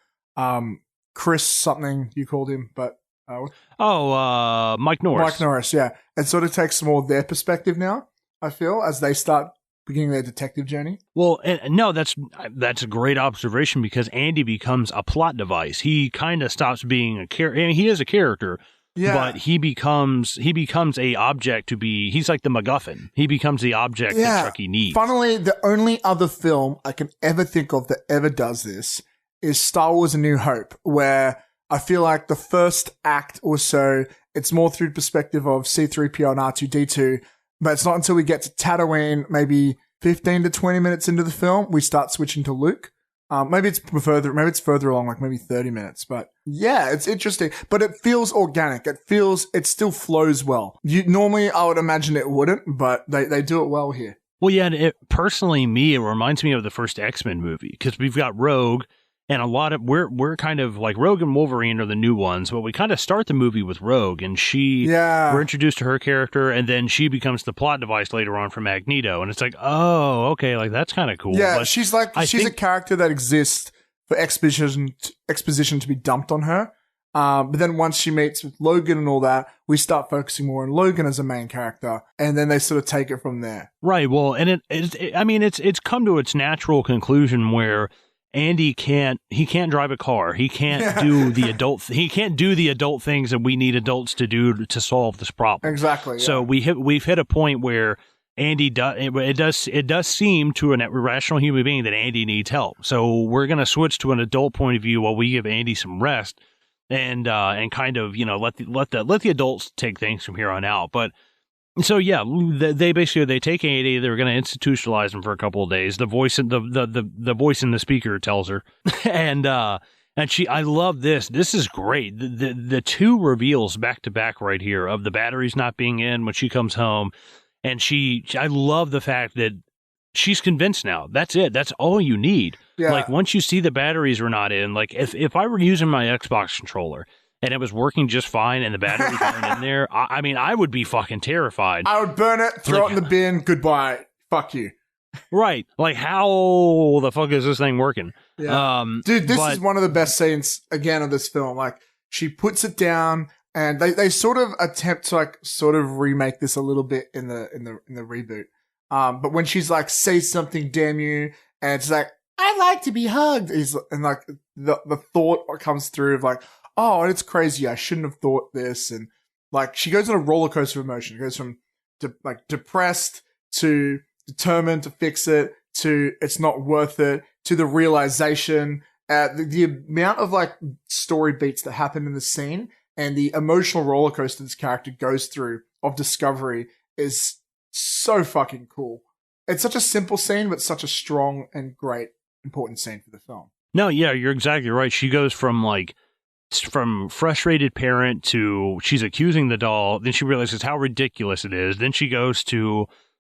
Chris something you called him, but Mike Norris. Mike Norris, yeah. It sort of takes more of their perspective now, I feel, as they start beginning their detective journey. Well, no, that's a great observation because Andy becomes a plot device. He kind of stops being a character. I mean, he is a character. Yeah. But he becomes a object to be, he's like the MacGuffin. He becomes the object that Chucky needs. Funnily, the only other film I can ever think of that ever does this is Star Wars A New Hope, where I feel like the first act or so, it's more through the perspective of C-3PO and R2-D2, but it's not until we get to Tatooine, maybe 15 to 20 minutes into the film, we start switching to Luke. Maybe it's further along, like maybe 30 minutes. But yeah, it's interesting. But it feels organic. It still flows well. Normally I would imagine it wouldn't, but they do it well here. Well, yeah, and personally, it reminds me of the first X-Men movie, because we've got Rogue, and a lot of we're kind of like Rogue and Wolverine are the new ones, but we kind of start the movie with Rogue, and we're introduced to her character, and then she becomes the plot device later on for Magneto, and it's like, oh, okay, like that's kind of cool. Yeah, but she's a character that exists for exposition to be dumped on her. But then once she meets with Logan and all that, we start focusing more on Logan as a main character, and then they sort of take it from there. Right. Well, and it's come to its natural conclusion where Andy can't drive a car. He can't do the adult things that we need adults to do to solve this problem. Exactly. Yeah. So we've hit a point where Andy it does seem to an irrational human being that Andy needs help. So we're going to switch to an adult point of view while we give Andy some rest. And kind of, let the adults take things from here on out. But so yeah, they take Andy. They're going to institutionalize him for a couple of days. The voice in the voice in the speaker tells her, and I love this. This is great. The two reveals back to back right here of the batteries not being in when she comes home, and I love the fact that she's convinced now. That's it. That's all you need. Yeah. Like, once you see the batteries were not in, like, if I were using my Xbox controller and it was working just fine and the batteries weren't in there, I would be fucking terrified. I would burn it, throw it in the bin, goodbye, fuck you. Right. Like, how the fuck is this thing working? Yeah. Dude, this is one of the best scenes, again, of this film. Like, she puts it down, and they sort of attempt to, like, sort of remake this a little bit in the reboot. But when she's like, say something, damn you, and it's like, I like to be hugged. And like the thought comes through of like, oh, it's crazy. I shouldn't have thought this. And like, she goes on a roller coaster of emotion. It goes from depressed to determined to fix it to it's not worth it to the realization. The amount of like story beats that happen in the scene and the emotional roller coaster this character goes through of discovery is so fucking cool. It's such a simple scene, but such a strong and great, important scene for the film. No, yeah, you're exactly right. She goes from frustrated parent to she's accusing the doll. Then she realizes how ridiculous it is. Then she goes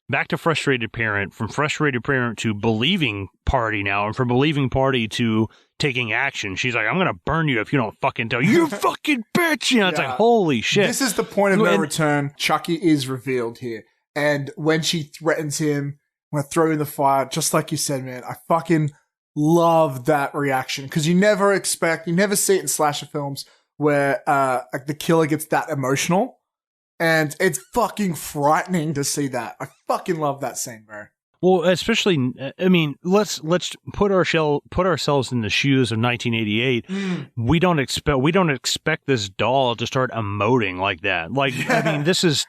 back to frustrated parent, from frustrated parent to believing party now, and from believing party to taking action. She's like, I'm going to burn you if you don't fucking tell. You fucking bitch! You know, it's like, holy shit. This is the point of no return. Chucky is revealed here. And when she threatens him, I'm going to throw you in the fire, just like you said, man, I fucking love that reaction. Because you never see it in slasher films where like the killer gets that emotional. And it's fucking frightening to see that. I fucking love that scene, bro. Well, especially, I mean, let's put ourselves in the shoes of 1988. We don't expect this doll to start emoting like that. Like, I mean, this is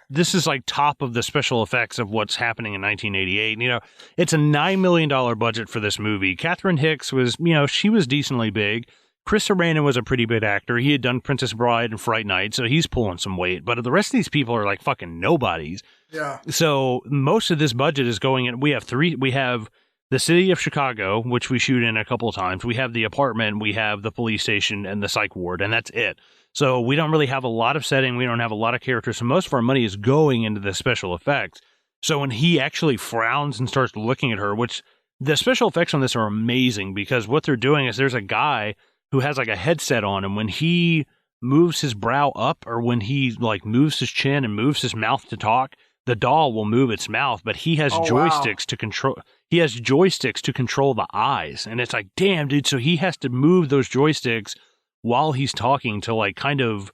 like top of the special effects of what's happening in 1988. You know, it's a $9 million budget for this movie. Catherine Hicks was, she was decently big. Chris Sarandon was a pretty big actor. He had done Princess Bride and Fright Night, so he's pulling some weight. But the rest of these people are like fucking nobodies. Yeah. So most of this budget is going in. We have the city of Chicago, which we shoot in a couple of times. We have the apartment, we have the police station, and the psych ward, and that's it. So we don't really have a lot of setting. We don't have a lot of characters. So most of our money is going into the special effects. So when he actually frowns and starts looking at her, which the special effects on this are amazing, because what they're doing is there's a guy who has like a headset on, and when he moves his brow up, or when he like moves his chin and moves his mouth to talk, the doll will move its mouth, but he has joysticks to control. He has joysticks to control the eyes, and it's like, damn, dude. So he has to move those joysticks while he's talking to like kind of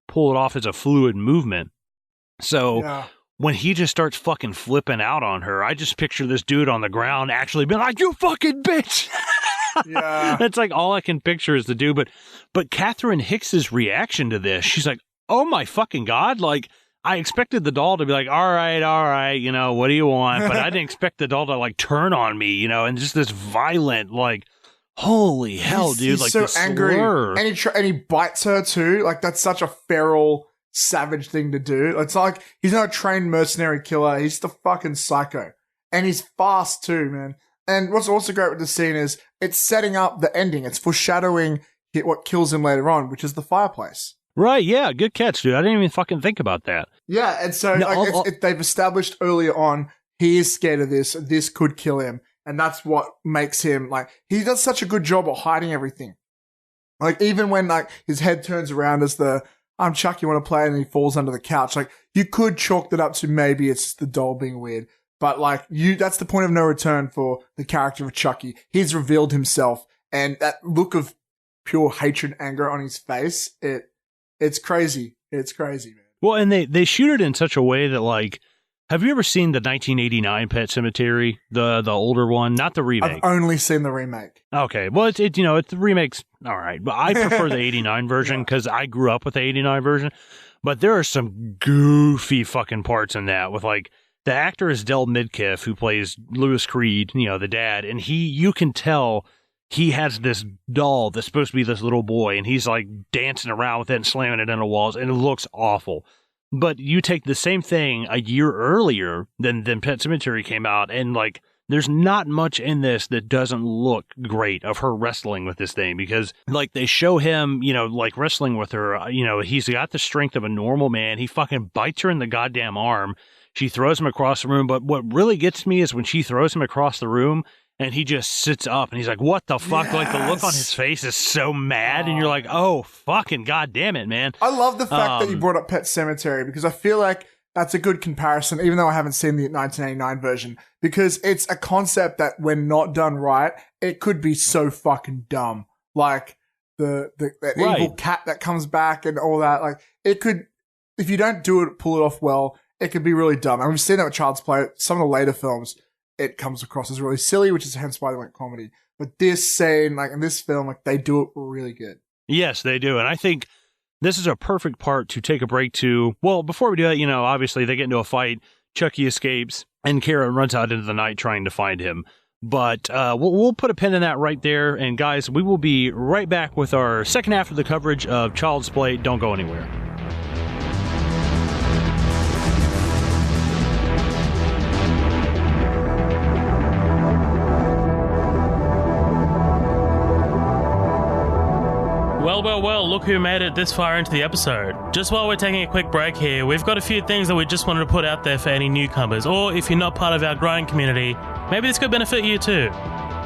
pull it off as a fluid movement. So when he just starts fucking flipping out on her, I just picture this dude on the ground actually being like, "You fucking bitch." Yeah. That's like all I can picture is the dude. But Catherine Hicks's reaction to this, she's like, oh my fucking God. Like, I expected the doll to be like, all right, what do you want? But I didn't expect the doll to like turn on me, and just this violent, like, holy hell, dude. He's like so this angry. slur. And he bites her too. Like, that's such a feral, savage thing to do. It's like, he's not a trained mercenary killer. He's the fucking psycho. And he's fast too, man. And what's also great with the scene is it's setting up the ending. It's foreshadowing what kills him later on, which is the fireplace. Right, yeah, good catch, dude. I didn't even fucking think about that. Yeah, and so they've established earlier on he is scared of this. This could kill him. And that's what makes him, like, he does such a good job of hiding everything. Like, even when, like, his head turns around as I'm Chuck, you want to play, and he falls under the couch. Like, you could chalk that up to maybe it's the doll being weird. But, like, that's the point of no return for the character of Chucky. He's revealed himself, and that look of pure hatred and anger on his face, it's crazy. It's crazy, man. Well, and they shoot it in such a way that, like, have you ever seen the 1989 Pet Sematary, the older one, not the remake? I've only seen the remake. Okay, well, it's the remake's all right, but I prefer the 89 version because I grew up with the 89 version. But there are some goofy fucking parts in that with, like, the actor is Del Midkiff, who plays Louis Creed, the dad, and you can tell he has this doll that's supposed to be this little boy, and he's like dancing around with it and slamming it into walls, and it looks awful. But you take the same thing a year earlier than Pet Sematary came out, and, like, there's not much in this that doesn't look great of her wrestling with this thing, because, like, they show him, like, wrestling with her, he's got the strength of a normal man. He fucking bites her in the goddamn arm. She throws him across the room, but what really gets me is when she throws him across the room and he just sits up and he's like, what the fuck? Yes. Like, the look on his face is so mad, and you're like, oh, fucking goddamn it, man. I love the fact that you brought up Pet Sematary, because I feel like that's a good comparison, even though I haven't seen the 1989 version, because it's a concept that, when not done right, it could be so fucking dumb. Like, the right. evil cat that comes back and all that. Like, it could, if you don't pull it off well, it could be really dumb. And we've seen that with Child's Play. Some of the later films, it comes across as really silly, which is hence why they went comedy. But this scene, like, in this film, like, they do it really good. Yes, they do. And I think this is a perfect part to take a break to. Well, before we do that, obviously they get into a fight. Chucky escapes, and Kara runs out into the night trying to find him. But we'll put a pin in that right there. And guys, we will be right back with our second half of the coverage of Child's Play. Don't go anywhere. Well, look who made it this far into the episode. Just while we're taking a quick break here, we've got a few things that we just wanted to put out there for any newcomers, or if you're not part of our growing community, maybe this could benefit you too.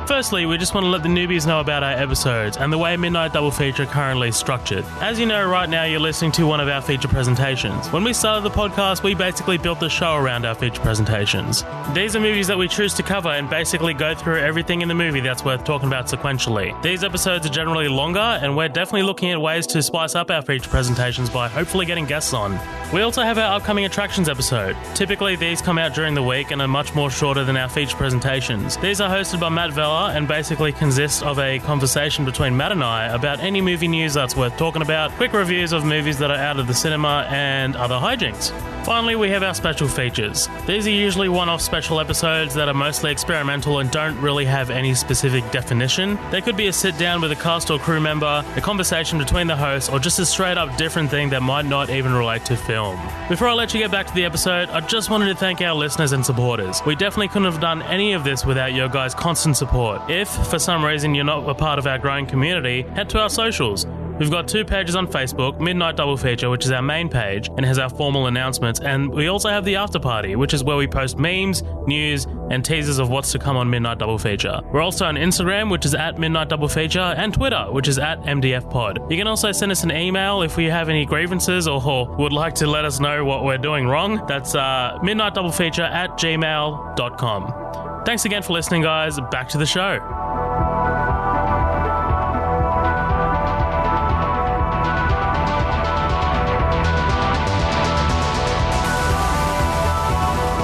Firstly, we just want to let the newbies know about our episodes and the way Midnight Double Feature currently is structured. As you know, right now you're listening to one of our feature presentations. When we started the podcast, we basically built the show around our feature presentations. These are movies that we choose to cover and basically go through everything in the movie that's worth talking about sequentially. These episodes are generally longer, and we're definitely looking at ways to spice up our feature presentations by hopefully getting guests on. We also have our upcoming attractions episode. Typically, these come out during the week and are much more shorter than our feature presentations. These are hosted by Matt Vella and basically consist of a conversation between Matt and I about any movie news that's worth talking about, quick reviews of movies that are out of the cinema, and other hijinks. Finally, we have our special features. These are usually one-off special episodes that are mostly experimental and don't really have any specific definition. They could be a sit-down with a cast or crew member, a conversation between the hosts, or just a straight-up different thing that might not even relate to film. Before I let you get back to the episode, I just wanted to thank our listeners and supporters. We definitely couldn't have done any of this without your guys' constant support. If, for some reason, you're not a part of our growing community, head to our socials. We've got 2 pages on Facebook, Midnight Double Feature, which is our main page and has our formal announcements, and we also have the After Party, which is where we post memes, news, and teasers of what's to come on Midnight Double Feature. We're also on Instagram, which is at Midnight Double Feature, and Twitter, which is at MDF Pod. You can also send us an email if you have any grievances or would like to let us know what we're doing wrong. That's midnightdoublefeature@gmail.com. Thanks again for listening, guys. Back to the show.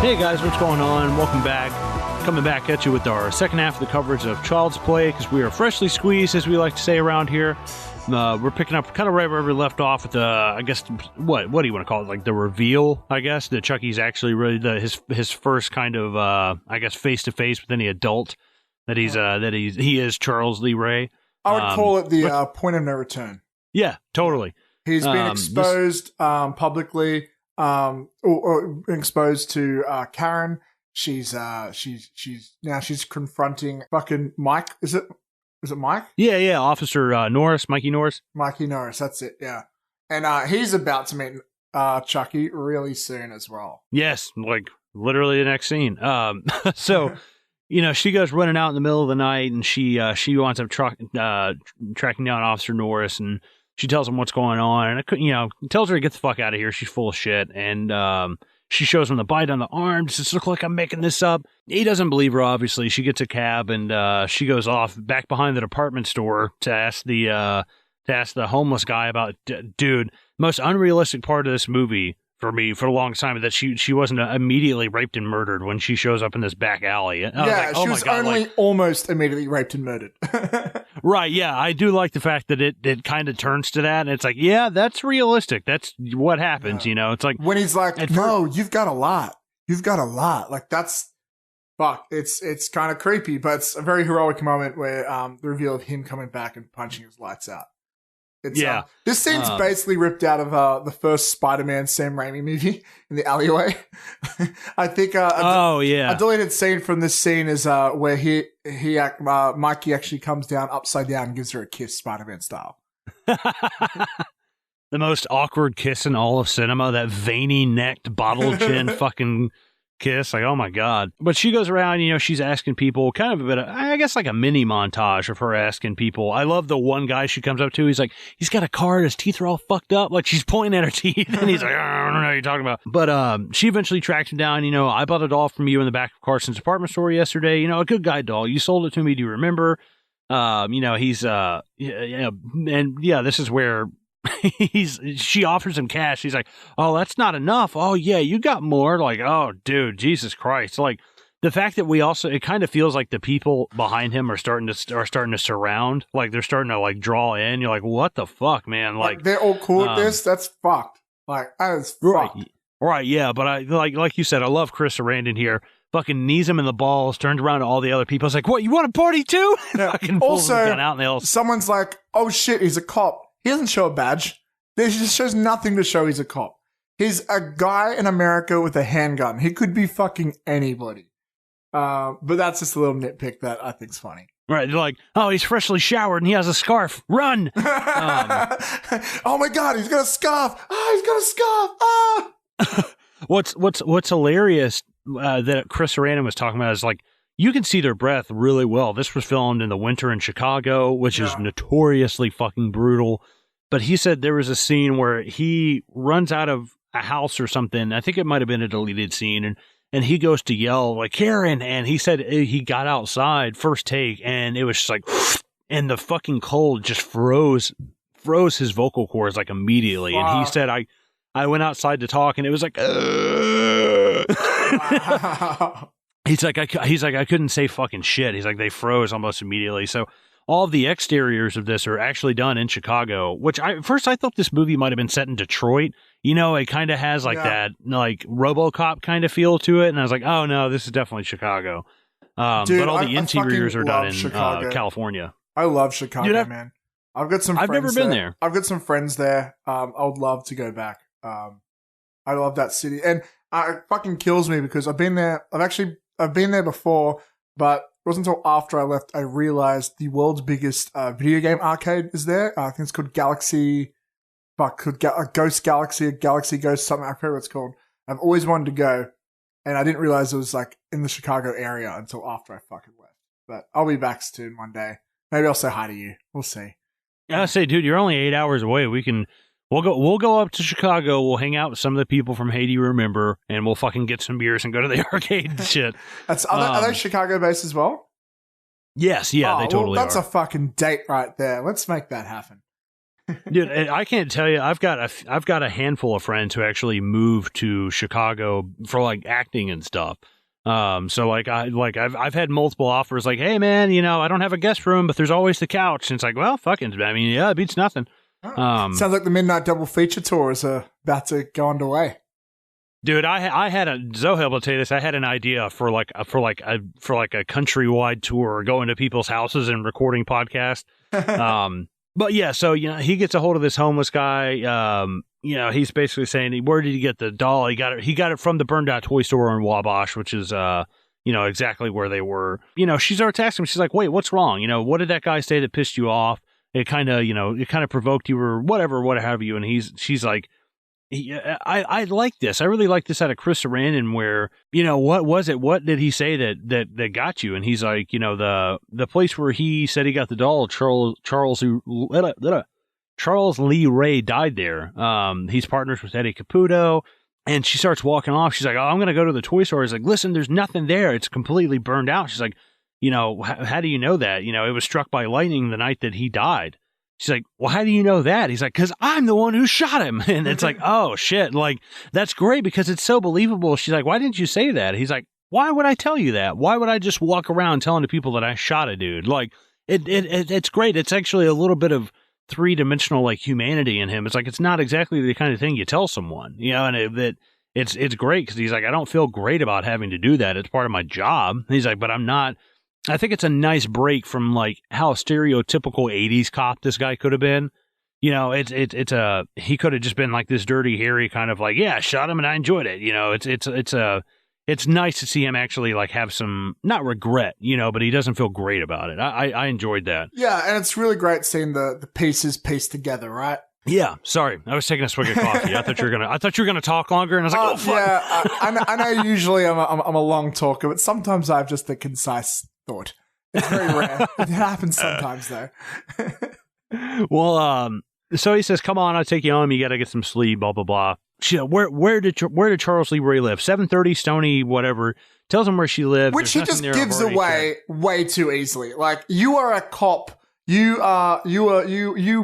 Hey guys, what's going on? Welcome back. Coming back at you with our second half of the coverage of Child's Play, because we are freshly squeezed, as we like to say around here. We're picking up kind of right where we left off with the, I guess, what do you want to call it? Like the reveal, I guess, that Chucky's actually really his first kind of, I guess, face to face with any adult, that he is Charles Lee Ray. I would call it the point of no return. Yeah, totally. He's been exposed publicly. Or exposed to Karen. She's confronting fucking Mike. Is it Mike? Yeah. Officer Norris, Mikey Norris. Mikey Norris, that's it. Yeah, and he's about to meet Chucky really soon as well. Yes, like literally the next scene. So, she goes running out in the middle of the night, and she winds up tracking down Officer Norris, and she tells him what's going on, and tells her to get the fuck out of here. She's full of shit, and she shows him the bite on the arm. Says, "Look like I'm making this up." He doesn't believe her. Obviously, she gets a cab, and she goes off back behind the department store to ask the homeless guy about. Dude, most unrealistic part of this movie for me for a long time that she wasn't immediately raped and murdered when she shows up in this back alley. And I was like, oh she was my God, only almost immediately raped and murdered. Right, yeah, I do like the fact that it kind of turns to that, and it's like, yeah, that's realistic. That's what happens, It's like when he's like, "No, you've got a lot. You've got a lot." Like that's fuck. It's kind of creepy, but it's a very heroic moment where the reveal of him coming back and punching his lights out. This scene's basically ripped out of the first Spider-Man Sam Raimi movie in the alleyway. I think. A deleted scene from this scene is where Mikey actually comes down upside down and gives her a kiss, Spider-Man style. The most awkward kiss in all of cinema. That veiny necked, bottle chin fucking kiss. Like, oh my God. But she goes around, she's asking people kind of a bit of, I guess, like a mini montage of her asking people. I love the one guy she comes up to. He's like, he's got a card. His teeth are all fucked up. Like, she's pointing at her teeth. And he's like, I don't know what you're talking about. But she eventually tracks him down. I bought a doll from you in the back of Carson's department store yesterday. A good guy doll. You sold it to me. Do you remember? He's, this is where she offers him cash. He's like, "Oh, that's not enough. Oh yeah, you got more." Like, oh dude, Jesus Christ. Like the fact that it kind of feels like the people behind him are starting to surround, like they're starting to like draw in. You're like, what the fuck, man? Like they're all cool with this. That's fucked. Like that is fucked. Right, yeah, but I like you said, I love Chris Sarandon here. Fucking knees him in the balls, turns around to all the other people. It's like, what, you want to party too? Yeah. Fucking pulls the gun out, and they all... someone's like, oh shit, he's a cop. He doesn't show a badge. There just shows nothing to show he's a cop. He's a guy in America with a handgun. He could be fucking anybody. But that's just a little nitpick that I think's funny. Right, they're like, oh, he's freshly showered and he has a scarf. Run! Oh my God, he's got a scarf. He's got a scarf. What's hilarious that Chris Sarandon was talking about is like, you can see their breath really well. This was filmed in the winter in Chicago, which is notoriously fucking brutal. But he said there was a scene where he runs out of a house or something. I think it might have been a deleted scene. And he goes to yell, like, Karen. And he said he got outside, first take, and it was just like, and the fucking cold just froze his vocal cords like immediately. Wow. And he said, I went outside to talk, and it was like, wow. He's like, I couldn't say fucking shit. He's like, they froze almost immediately. So all of the exteriors of this are actually done in Chicago, which at first I thought this movie might have been set in Detroit. It kind of has like that, like RoboCop kind of feel to it. And I was like, oh no, this is definitely Chicago. Dude, but all the interiors are done in California. I love Chicago, man. I've got some friends I've never been there. I've got some friends there. I would love to go back. I love that city. And it fucking kills me because I've been there. I've been there before, but it wasn't until after I left I realized the world's biggest video game arcade is there. I think it's called Galaxy, Ghost Galaxy, or Galaxy Ghost, something. I forget what it's called. I've always wanted to go, and I didn't realize it was like in the Chicago area until after I fucking left. But I'll be back soon one day. Maybe I'll say hi to you. We'll see. Yeah, I say, dude, you're only 8 hours away. We'll go up to Chicago. We'll hang out with some of the people from Haiti Remember, and we'll fucking get some beers and go to the arcade and shit. Are they Chicago based as well? Yes, yeah, they totally that's a fucking date right there. Let's make that happen. Dude, I can't tell you. I've got a handful of friends who actually moved to Chicago for like acting and stuff. So I've had multiple offers like, hey man, I don't have a guest room, but there's always the couch. And it's like, well, fucking, I mean, yeah, it beats nothing. Sounds like the Midnight Double Feature tour is about to go underway. Dude, Zohel will tell you this. I had an idea for a countrywide tour, going to people's houses and recording podcasts. But yeah, so he gets a hold of this homeless guy. He's basically saying, where did he get the doll? He got it from the burned out toy store in Wabash, which is exactly where they were. She starts asking him. She's like, wait, what's wrong? What did that guy say that pissed you off? It kind of provoked you or whatever, what have you. And she's like, I like this. I really like this out of Chris Sarandon where, what was it? What did he say that got you? And he's like, the place where he said he got the doll, Charles Lee Ray died there. He's partners with Eddie Caputo. And she starts walking off. She's like, oh, I'm going to go to the toy store. He's like, listen, there's nothing there. It's completely burned out. She's like, how do you know that? It was struck by lightning the night that he died. She's like, well, how do you know that? He's like, because I'm the one who shot him. And it's like, oh, shit. Like, that's great because it's so believable. She's like, why didn't you say that? He's like, why would I tell you that? Why would I just walk around telling the people that I shot a dude? Like, it's great. It's actually a little bit of three-dimensional, like, humanity in him. It's like, it's not exactly the kind of thing you tell someone, and it's great because he's like, I don't feel great about having to do that. It's part of my job. He's like, but I'm not. I think it's a nice break from like how stereotypical 80s cop this guy could have been. He could have just been like this dirty, hairy kind of like, yeah, I shot him and I enjoyed it. It's nice to see him actually like have some, not regret, but he doesn't feel great about it. I enjoyed that. Yeah. And it's really great seeing the pieces pieced together, right? Yeah, sorry. I was taking a swig of coffee. I thought you were gonna talk longer, and I was like, "Oh fuck!" Yeah, I know. Usually, I'm a long talker, but sometimes I have just a concise thought. It's very rare. It happens sometimes, though. Well, so he says, "Come on, I'll take you home. You got to get some sleep." Blah blah blah. Where did Charles Lee Ray live? 730 Stony, whatever. Tells him where she lives, which he just gives away way too easily. Like, you are a cop. You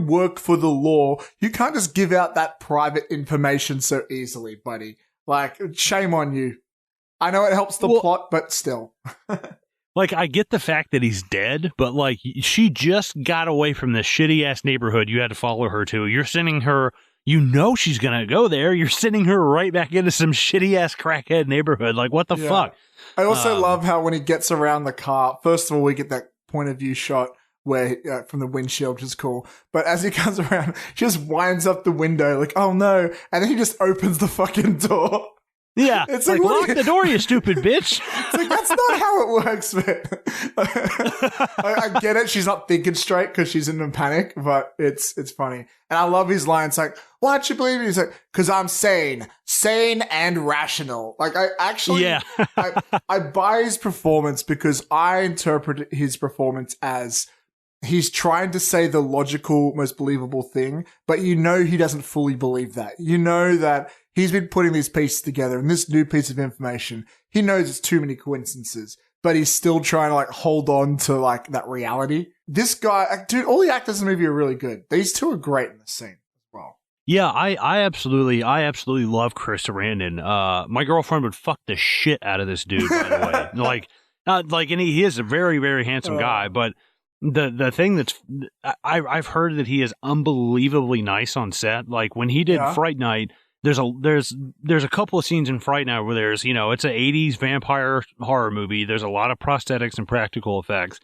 work for the law. You can't just give out that private information so easily, buddy. Like, shame on you. I know it helps the plot, but still. Like, I get the fact that he's dead, but like, she just got away from this shitty ass neighborhood you had to follow her to. You're sending her, she's gonna go there. You're sending her right back into some shitty ass crackhead neighborhood. Like, what the fuck? I also love how when he gets around the car, first of all, we get that point of view shot where from the windshield, which is cool. But as he comes around, she just winds up the window like, oh no. And then he just opens the fucking door. Yeah. It's like lock the door, you stupid bitch. It's like, that's not how it works, man. I get it. She's not thinking straight because she's in a panic, but it's funny. And I love his line. It's like, why'd you believe me? He's like, because I'm sane and rational. Like, I actually, I buy his performance because I interpret his performance as he's trying to say the logical, most believable thing, but he doesn't fully believe that. That he's been putting these pieces together, and this new piece of information, he knows it's too many coincidences, but he's still trying to like hold on to like that reality. This guy, dude, all the actors in the movie are really good. These two are great in the scene as well. Yeah, I absolutely love Chris Sarandon. My girlfriend would fuck the shit out of this dude, by the way. And he is a very, very handsome guy, but the thing that's I've heard that he is unbelievably nice on set. Like when he did Fright Night, there's a couple of scenes in Fright Night where there's, it's an 80s vampire horror movie. There's a lot of prosthetics and practical effects.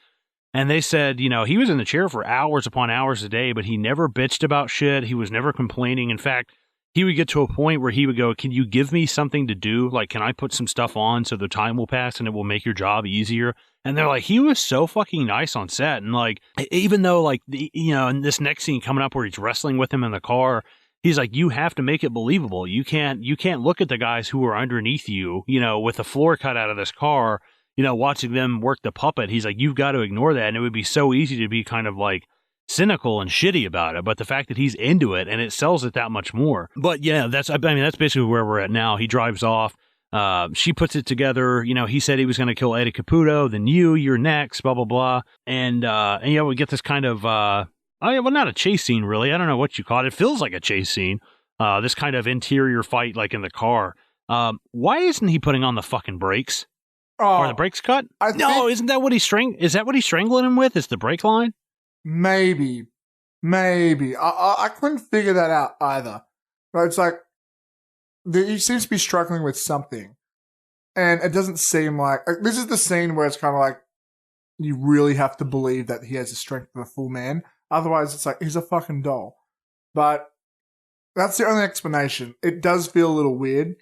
And they said, he was in the chair for hours upon hours a day, but he never bitched about shit. He was never complaining. In fact, he would get to a point where he would go, can you give me something to do? Like, can I put some stuff on so the time will pass and it will make your job easier? And they're like, he was so fucking nice on set. And like, even though like, in this next scene coming up where he's wrestling with him in the car, he's like, you have to make it believable. You can't look at the guys who are underneath you, with the floor cut out of this car, watching them work the puppet. He's like, you've got to ignore that. And it would be so easy to be kind of like cynical and shitty about it. But the fact that he's into it and it sells it that much more. But yeah, that's basically where we're at now. He drives off. She puts it together. He said he was going to kill Eddie Caputo, then you're next, blah, blah, blah. And we get this kind of, not a chase scene, really. I don't know what you call it. It feels like a chase scene. This kind of interior fight, like in the car. Why isn't he putting on the fucking brakes? Are the brakes cut? Isn't that what is that what he's strangling him with? Is the brake line? Maybe. I couldn't figure that out either. But it's like, he seems to be struggling with something. And it doesn't seem like this is the scene where it's kind of like, you really have to believe that he has the strength of a full man. Otherwise, it's like, he's a fucking doll. But that's the only explanation. It does feel a little weird,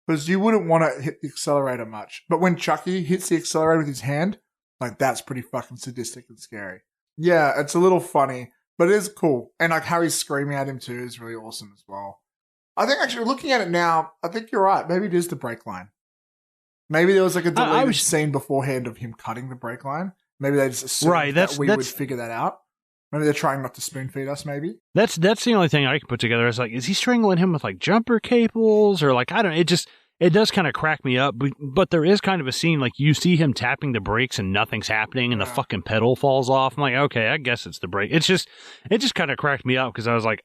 because you wouldn't want to hit the accelerator much. But when Chucky hits the accelerator with his hand, like, that's pretty fucking sadistic and scary. Yeah, it's a little funny, but it is cool. And like how he's screaming at him too is really awesome as well. I think actually looking at it now, I think you're right. Maybe it is the brake line. Maybe there was like a deleted scene beforehand of him cutting the brake line. Maybe they just assumed that we would figure that out. Maybe they're trying not to spoon feed us, maybe. That's the only thing I can put together. Is like, is he strangling him with like jumper cables or like, I don't know. It does kind of crack me up, but there is kind of a scene like you see him tapping the brakes and nothing's happening and the fucking pedal falls off. I'm like, okay, I guess it's the brake. It just kind of cracked me up because I was like,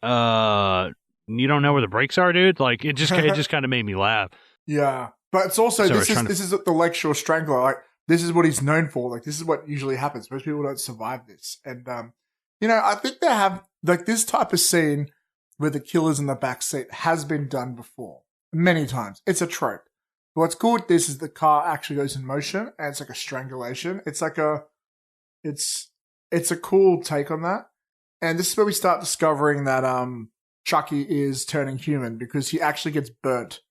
you don't know where the brakes are, dude? Like it just kind of made me laugh. Yeah. But it's also, this is the Lakeshore Strangler. Like, this is what he's known for. Like, this is what usually happens. Most people don't survive this. And, I think they have, like, this type of scene where the killer's in the back seat has been done before. Many times. It's a trope. But what's cool with this is the car actually goes in motion and it's like a strangulation. It's like it's a cool take on that. And this is where we start discovering that, Chucky is turning human because he actually gets burnt.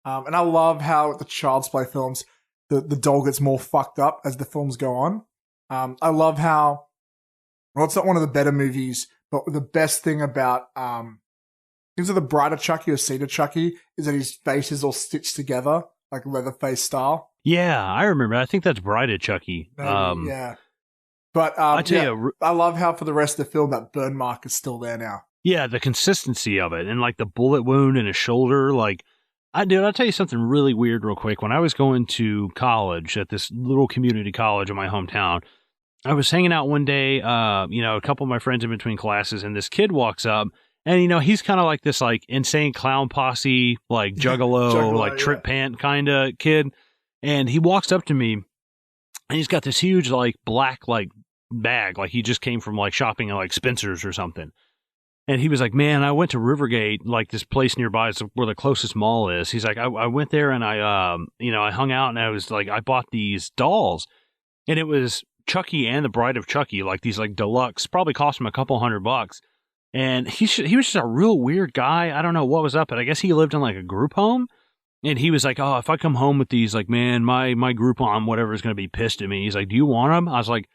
And I love how the Child's Play films, the doll gets more fucked up as the films go on. I love how, well, it's not one of the better movies, but the best thing about things of the Bride of Chucky or Seed of Chucky is that his face is all stitched together, like Leatherface style. Yeah, I remember. I think that's Bride of Chucky. Maybe, yeah. But I love how for the rest of the film that burn mark is still there now. Yeah, the consistency of it and like the bullet wound in his shoulder, like. I'll tell you something really weird real quick. When I was going to college at this little community college in my hometown, I was hanging out one day, a couple of my friends in between classes, and this kid walks up, and, he's kind of like this, like, insane clown posse, like, juggalo like, trip pant kind of kid, and he walks up to me, and he's got this huge, like, black, like, bag, like, he just came from, like, shopping at, like, Spencer's or something. And he was like, man, I went to Rivergate, like this place nearby, it's where the closest mall is. He's like, I went there and I hung out and I was like, I bought these dolls. And it was Chucky and the Bride of Chucky, like these like deluxe, probably cost him a couple $100. And he was just a real weird guy. I don't know what was up, but I guess he lived in like a group home. And he was like, oh, if I come home with these, like, man, my group home, whatever, is going to be pissed at me. He's like, do you want them? I was like,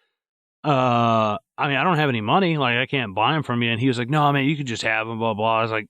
I mean, I don't have any money. Like, I can't buy them from you. And he was like, no, man, you could just have them, blah, blah. I was like,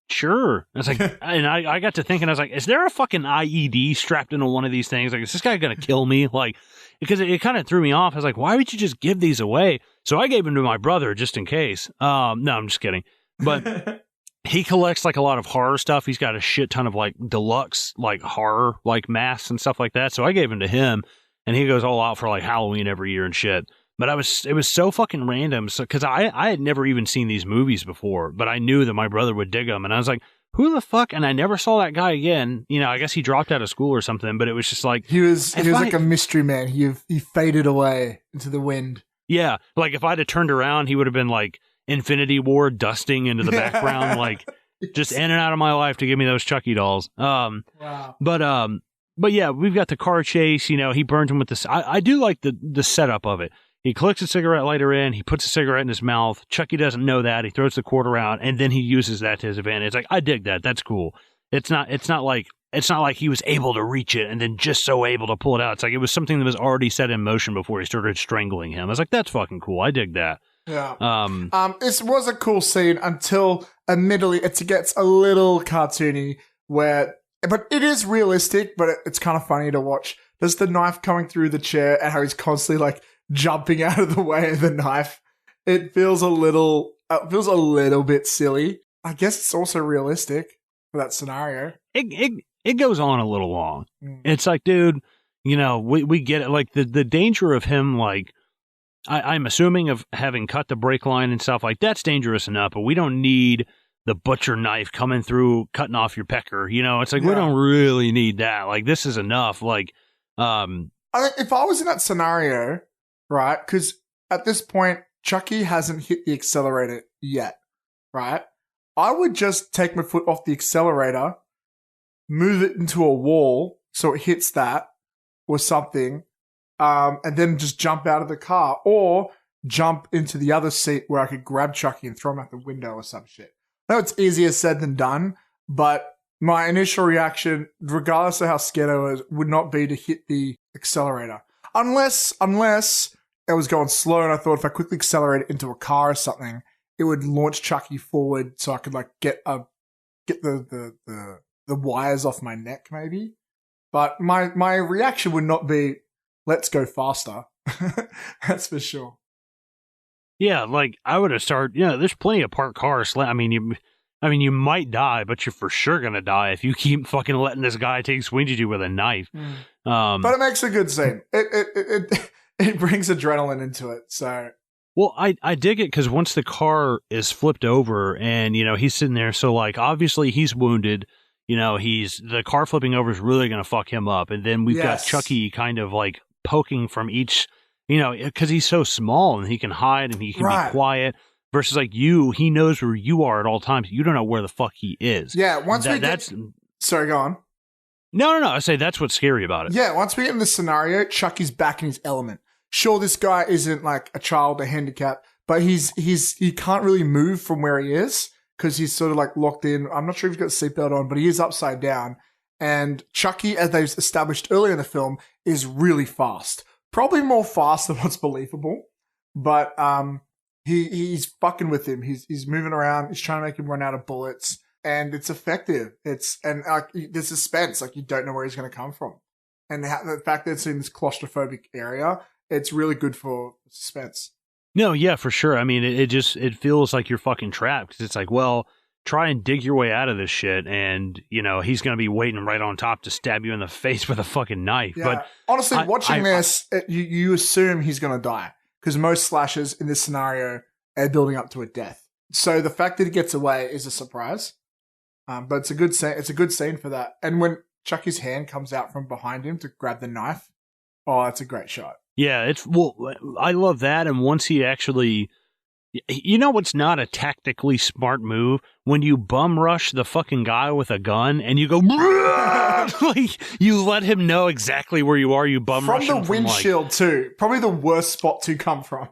sure. I was like, and I got to thinking, I was like, is there a fucking IED strapped into one of these things? Like, is this guy going to kill me? Like, because it kind of threw me off. I was like, why would you just give these away? So I gave them to my brother just in case. No, I'm just kidding. But he collects like a lot of horror stuff. He's got a shit ton of like deluxe, like horror, like masks and stuff like that. So I gave them to him. And he goes all out for like Halloween every year and shit. But it was so fucking random. So, cause I had never even seen these movies before, but I knew that my brother would dig them. And I was like, who the fuck? And I never saw that guy again. I guess he dropped out of school or something, but it was just like, he was like a mystery man. He faded away into the wind. Yeah. Like if I'd have turned around, he would have been like Infinity War dusting into the background, like just in and out of my life to give me those Chucky dolls. Wow. But yeah, we've got the car chase. He burns him with this. I do like the setup of it. He collects a cigarette lighter in. He puts a cigarette in his mouth. Chucky doesn't know that. He throws the quarter out, and then he uses that to his advantage. Like, I dig that. That's cool. It's not like he was able to reach it and then just so able to pull it out. It's like it was something that was already set in motion before he started strangling him. I was like, that's fucking cool. I dig that. Yeah. This was a cool scene until, admittedly, it gets a little cartoony but it is realistic, but it's kind of funny to watch. There's the knife coming through the chair and how he's constantly like jumping out of the way of the knife. It feels a little bit silly. I guess it's also realistic for that scenario. It goes on a little long. It's like, dude, we get it. Like the danger of him, like I'm assuming of having cut the brake line and stuff, like that's dangerous enough, but we don't need the butcher knife coming through, cutting off your pecker. It's like, we don't really need that. Like, this is enough. Like, I think if I was in that scenario, right, because at this point, Chucky hasn't hit the accelerator yet, right? I would just take my foot off the accelerator, move it into a wall so it hits that or something, and then just jump out of the car or jump into the other seat where I could grab Chucky and throw him out the window or some shit. I know it's easier said than done, but my initial reaction, regardless of how scared I was, would not be to hit the accelerator. Unless I was going slow and I thought if I quickly accelerated into a car or something, it would launch Chucky forward so I could like get a get the wires off my neck, maybe. But my reaction would not be, let's go faster. That's for sure. Yeah, like I would have started. There's plenty of parked cars. I mean, you might die, but you're for sure gonna die if you keep fucking letting this guy take swings at you with a knife. But it makes a good scene. It brings adrenaline into it. So. Well, I dig it because once the car is flipped over and, he's sitting there, so, like, obviously he's wounded, the car flipping over is really going to fuck him up. And then we've got Chucky kind of, like, poking from each, because he's so small and he can hide and he can be quiet versus, like, he knows where you are at all times. You don't know where the fuck he is. Yeah, Sorry, go on. No, I say that's what's scary about it. Yeah, once we get in this scenario, Chucky's back in his element. Sure, this guy isn't like a child, a handicap, but he can't really move from where he is because he's sort of like locked in. I'm not sure if he's got a seatbelt on, but he is upside down. And Chucky, as they've established earlier in the film, is really fast. Probably more fast than what's believable. But he's fucking with him. He's moving around. He's trying to make him run out of bullets, and it's effective. The suspense, like you don't know where he's going to come from, and the fact that it's in this claustrophobic area. It's really good for suspense. No, yeah, for sure. I mean, it feels like you're fucking trapped because it's like, well, try and dig your way out of this shit, and he's gonna be waiting right on top to stab you in the face with a fucking knife. Yeah. But honestly, watching this, you assume he's gonna die because most slashers in this scenario are building up to a death. So the fact that he gets away is a surprise. But it's a good scene. It's a good scene for that. And when Chucky's hand comes out from behind him to grab the knife, oh, that's a great shot. Yeah, I love that. And once he actually, what's not a tactically smart move? When you bum rush the fucking guy with a gun and you go, like, you let him know exactly where you are. You bum rush him from the windshield too. Probably the worst spot to come from.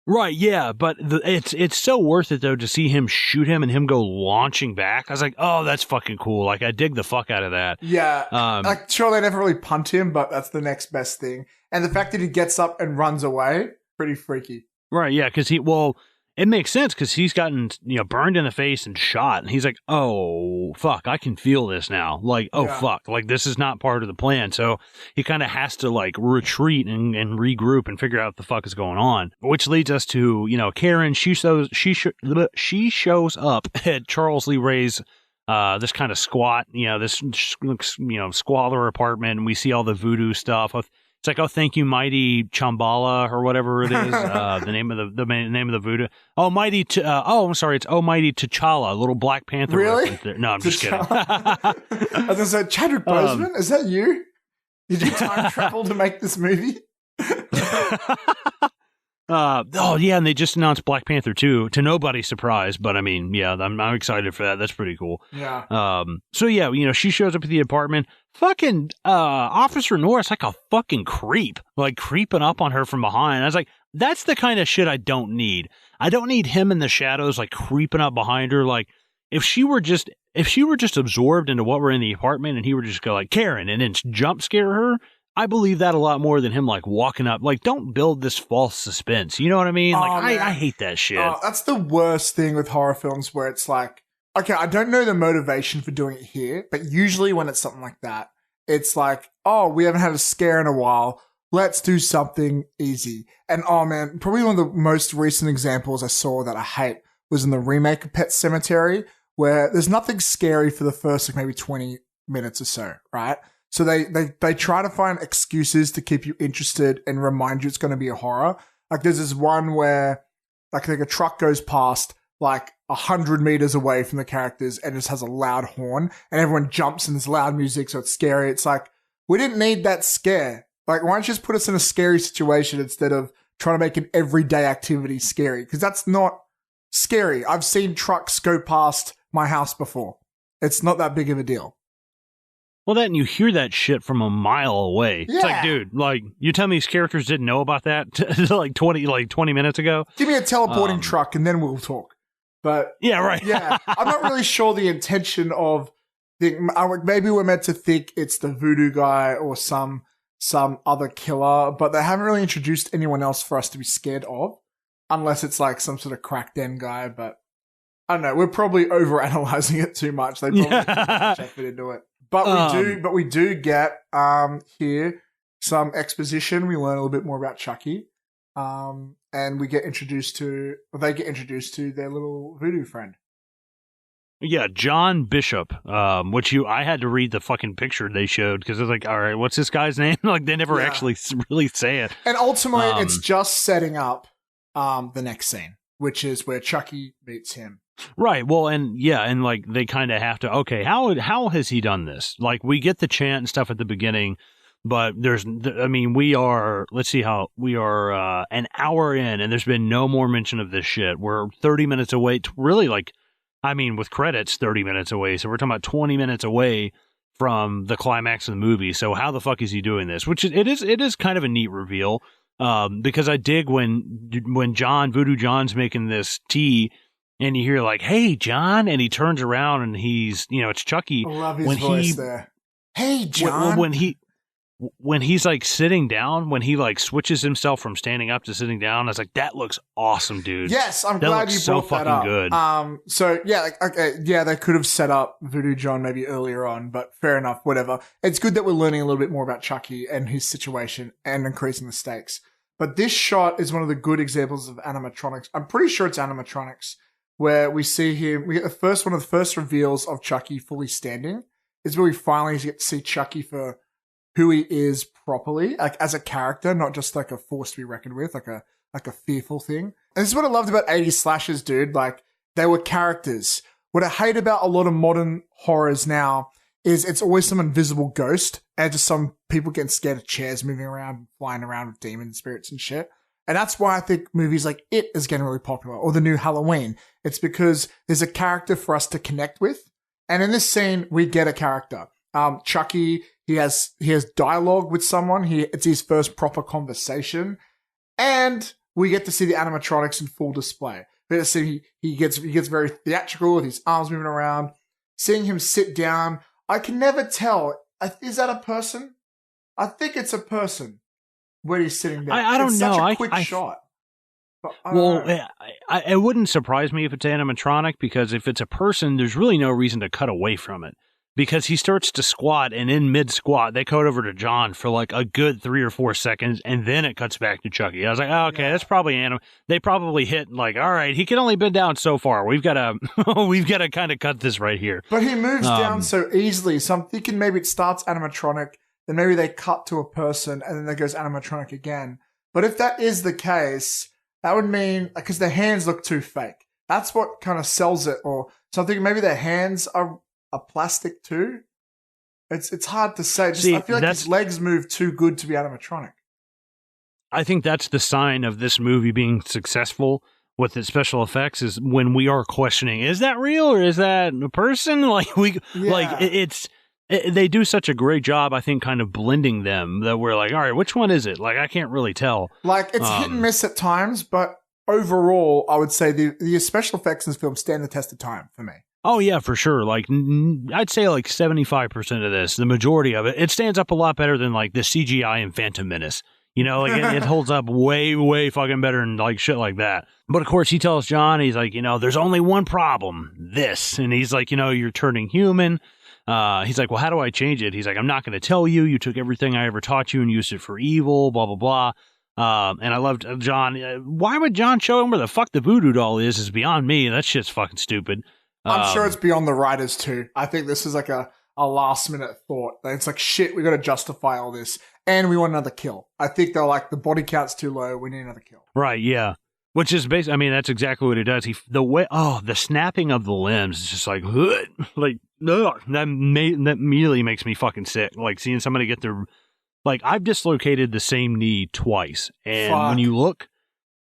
Right, yeah, but it's so worth it, though, to see him shoot him and him go launching back. I was like, oh, that's fucking cool. Like, I dig the fuck out of that. Yeah, sure, they never really punt him, but that's the next best thing. And the fact that he gets up and runs away, pretty freaky. Right, yeah, because it makes sense because he's gotten, burned in the face and shot. And he's like, oh, fuck, I can feel this now. Like, fuck, like this is not part of the plan. So he kind of has to like retreat and regroup and figure out what the fuck is going on. Which leads us to, Karen, she shows up at Charles Lee Ray's, this kind of squat, this, squalor apartment. And we see all the voodoo stuff. It's like, oh, thank you, Mighty Chambala or whatever it is, the name of the name of the voodoo. Oh, Mighty. I'm sorry, it's Oh Mighty T'Challa, little Black Panther. Really? There. No, I'm just kidding. I was gonna say, Chadwick Boseman, is that you? Did you time travel to make this movie? And they just announced Black Panther 2 to nobody's surprise, but I mean, yeah, I'm excited for that. That's pretty cool. Yeah. So yeah, she shows up at the apartment. Fucking Officer Norris like a fucking creep, like creeping up on her from behind. I was like, that's the kind of shit I don't need. I don't need him in the shadows, like creeping up behind her. Like if she were just absorbed into what were in the apartment and he were just go like Karen and then jump scare her, I believe that a lot more than him like walking up. Like, don't build this false suspense. You know what I mean? Like, I hate that shit. That's the worst thing with horror films where it's like, okay, I don't know the motivation for doing it here, but usually when it's something like that, it's like, oh, we haven't had a scare in a while. Let's do something easy. And oh man, probably one of the most recent examples I saw that I hate was in the remake of Pet Sematary, where there's nothing scary for the first like maybe 20 minutes or so, right? So they try to find excuses to keep you interested and remind you it's going to be a horror. Like there's this one where like a truck goes past like 100 meters away from the characters and just has a loud horn and everyone jumps in this loud music. So it's scary. It's like, we didn't need that scare. Like, why don't you just put us in a scary situation instead of trying to make an everyday activity scary? Because that's not scary. I've seen trucks go past my house before. It's not that big of a deal. Well, that and you hear that shit from a mile away. Yeah. It's like, dude, like you tell me these characters didn't know about that like 20 minutes ago. Give me a teleporting truck and then we'll talk. But yeah, right. Yeah, I'm not really sure the intention of maybe we're meant to think it's the voodoo guy or some other killer, but they haven't really introduced anyone else for us to be scared of, unless it's like some sort of crack den guy. But I don't know. We're probably overanalyzing it too much. They probably put too much effort into it. But we do get here some exposition. We learn a little bit more about Chucky. And they get introduced to their little voodoo friend. Yeah, John Bishop, which I had to read the fucking picture they showed because I was like, all right, what's this guy's name? Like, they never actually really say it. And ultimately, it's just setting up the next scene, which is where Chucky meets him. Right. Well, and like they kind of have to, okay, how has he done this? Like, we get the chant and stuff at the beginning, but we are an hour in and there's been no more mention of this shit. We're 30 minutes away, with credits, 30 minutes away. So we're talking about 20 minutes away from the climax of the movie. So how the fuck is he doing this? Which it is kind of a neat reveal. Because I dig when Voodoo John's making this tea and you hear like, "Hey, John," and he turns around and he's, it's Chucky. I love his voice there. Hey, John. When he's like sitting down, when he like switches himself from standing up to sitting down, I was like, that looks awesome, dude. Yes, I'm glad you brought that up. Good. They could have set up Voodoo John maybe earlier on, but fair enough, whatever. It's good that we're learning a little bit more about Chucky and his situation and increasing the stakes. But this shot is one of the good examples of animatronics. I'm pretty sure it's animatronics, where we see him. We get one of the first reveals of Chucky fully standing. Is where we finally get to see Chucky for who he is properly, like as a character, not just like a force to be reckoned with, like a fearful thing. And this is what I loved about 80s slashers, dude. Like, they were characters. What I hate about a lot of modern horrors now is it's always some invisible ghost and just some people getting scared of chairs moving around, flying around with demon spirits and shit. And that's why I think movies like It is getting really popular, or the new Halloween. It's because there's a character for us to connect with. And in this scene, we get a character. Chucky, he has dialogue with someone. It's his first proper conversation. And we get to see the animatronics in full display. We get to see he gets very theatrical with his arms moving around. Seeing him sit down, I can never tell. Is that a person? I think it's a person when he's sitting there. I don't know. Such a quick shot. It wouldn't surprise me if it's animatronic, because if it's a person, there's really no reason to cut away from it. Because he starts to squat, and in mid-squat, they cut over to John for like a good 3 or 4 seconds, and then it cuts back to Chucky. I was like, oh, okay, that's probably They probably hit like, all right, he can only bend down so far. We've got to kind of cut this right here. But he moves down so easily, so I'm thinking maybe it starts animatronic, then maybe they cut to a person, and then there goes animatronic again. But if that is the case, that would mean, because their hands look too fake. That's what kind of sells it. Or so I'm thinking maybe their hands are plastic too. It's hard to say. I feel like his legs move too good to be animatronic. I think that's the sign of this movie being successful with its special effects, is when we are questioning, is that real or is that a person? They do such a great job, I think, kind of blending them, that we're like, all right, which one is it? Like, I can't really tell. Like, it's hit and miss at times, but overall, I would say the special effects in this film stand the test of time for me. Oh, yeah, for sure. Like, I'd say like 75% of this, the majority of it stands up a lot better than like the CGI in Phantom Menace. You know, like it holds up way, way fucking better than like shit like that. But of course, he tells John, he's like, there's only one problem, this. And he's like, you're turning human. He's like, well, how do I change it? He's like, I'm not going to tell you. You took everything I ever taught you and used it for evil, blah, blah, blah. And I loved John. Why would John show him where the fuck the voodoo doll is beyond me. That shit's fucking stupid. I'm sure it's beyond the writers too. I think this is like a last minute thought. It's like, shit, we got to justify all this. And we want another kill. I think they're like, the body count's too low. We need another kill. Right, yeah. Which is basically, that's exactly what it does. The snapping of the limbs is just like, like, ugh, that immediately makes me fucking sick. Like, seeing somebody get their, like, I've dislocated the same knee twice. And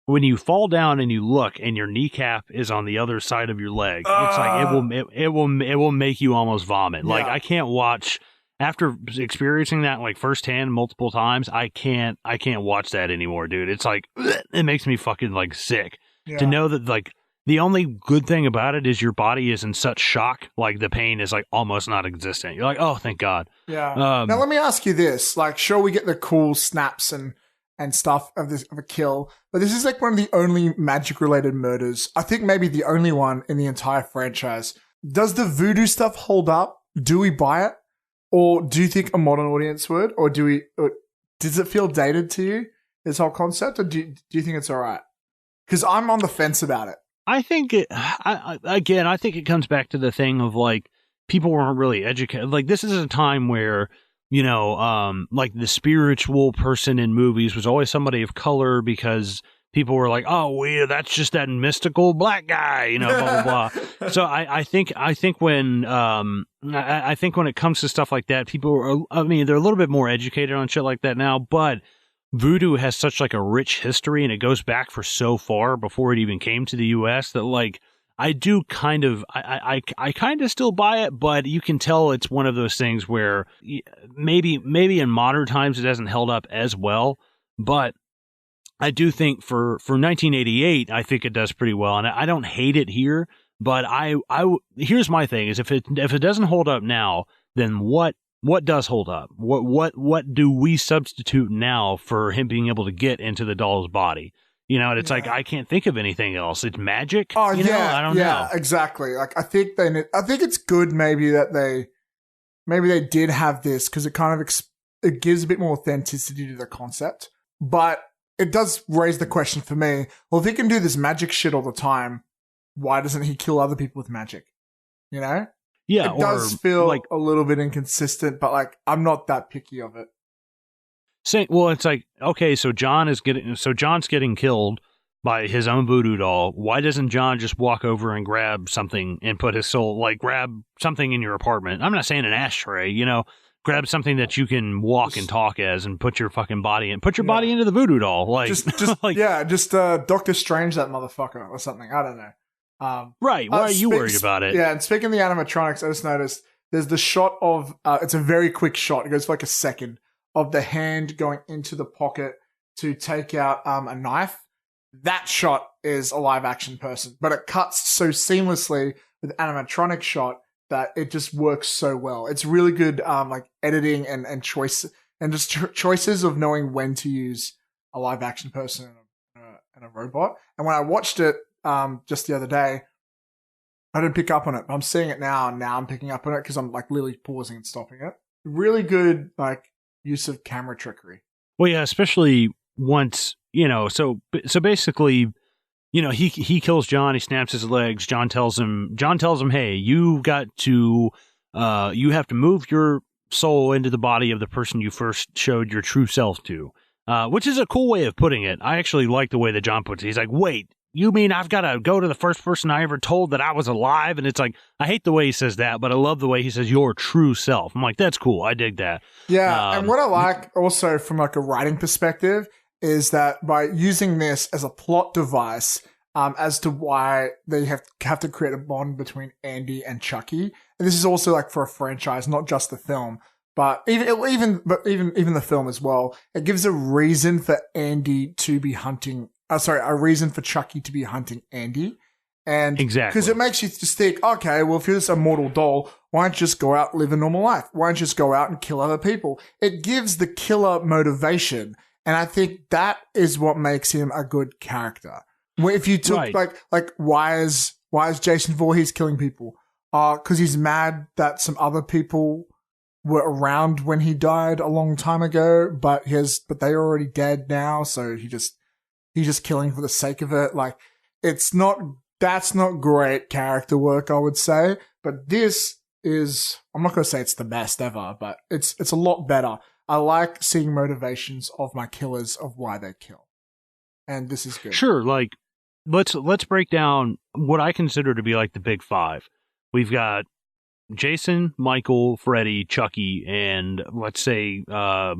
when you fall down and you look and your kneecap is on the other side of your leg, it's like, it will make you almost vomit. Yeah. Like, I can't watch, after experiencing that like firsthand multiple times, I can't watch that anymore, dude. It's like, it makes me fucking like sick to know that like the only good thing about it is your body is in such shock, like the pain is like almost not existent. You're like, oh, thank God. Yeah. Now let me ask you this: like, sure, we get the cool snaps and and stuff of a kill. But this is like one of the only magic related murders. I think maybe the only one in the entire franchise. Does the voodoo stuff hold up? Do we buy it? Or do you think a modern audience would? Or does it feel dated to you, this whole concept? Or do you think it's all right? Because I'm on the fence about it. I think I think it comes back to the thing of like, people weren't really educated. Like, this is a time where, like the spiritual person in movies was always somebody of color, because people were like, oh, that's just that mystical black guy, blah, blah, blah. So I think when it comes to stuff like that, people they're a little bit more educated on shit like that now, but voodoo has such like a rich history, and it goes back for so far before it even came to the US that like, I do kind of, I kind of still buy it, but you can tell it's one of those things where maybe in modern times it hasn't held up as well, but I do think for 1988, I think it does pretty well, and I don't hate it here, but here's my thing: is if it doesn't hold up now, then what does hold up? What do we substitute now for him being able to get into the doll's body? And it's like, I can't think of anything else. It's magic. Oh, I don't know. Yeah, exactly. Like, I think it's good maybe that they did have this, because it kind of it gives a bit more authenticity to the concept. But it does raise the question for me, well, if he can do this magic shit all the time, why doesn't he kill other people with magic? Yeah, it does feel like a little bit inconsistent, but like, I'm not that picky of it. Well, it's like, okay, so John's getting killed by his own voodoo doll. Why doesn't John just walk over and grab something and put his soul, like grab something in your apartment? I'm not saying an ashtray, grab something that you can walk and talk as, and put your fucking body in. Put your body into the voodoo doll, like just like, Doctor Strange that motherfucker or something. I don't know. Right? Why are you worried about it? Yeah, and speaking of the animatronics, I just noticed there's the shot of it's a very quick shot. It goes for like a second, of the hand going into the pocket to take out a knife. That shot is a live action person, but it cuts so seamlessly with animatronic shot that it just works so well. It's really good, like editing and choice, and just choices of knowing when to use a live action person and a robot. And when I watched it just the other day, I didn't pick up on it. I'm seeing it now, and now I'm picking up on it because I'm like literally pausing and stopping it. Really good, like, use of camera trickery. Well, yeah, especially once, so basically, he kills John, he snaps his legs. John tells him, hey, you have to move your soul into the body of the person you first showed your true self to, which is a cool way of putting it. I actually like the way that John puts it. He's like, wait, you mean I've got to go to the first person I ever told that I was alive? And it's like, I hate the way he says that, but I love the way he says your true self. I'm like, that's cool. I dig that. Yeah. And what I like also from like a writing perspective is that by using this as a plot device, as to why they have to create a bond between Andy and Chucky. And this is also like for a franchise, not just the film, but even the film as well. It gives a reason for Andy to be hunting. A reason for Chucky to be hunting Andy. And exactly, because it makes you just think, okay, well, if you're this immortal doll, why don't you just go out and live a normal life? Why don't you just go out and kill other people? It gives the killer motivation. And I think that is what makes him a good character. If you took like why is Jason Voorhees killing people? Because he's mad that some other people were around when he died a long time ago, but they're already dead now, so he's just killing for the sake of it. Like, that's not great character work, I would say. But this is, I'm not going to say it's the best ever, but it's a lot better. I like seeing motivations of my killers of why they kill. And this is good. Sure, like, let's break down what I consider to be like the big five. We've got Jason, Michael, Freddy, Chucky, and let's say, I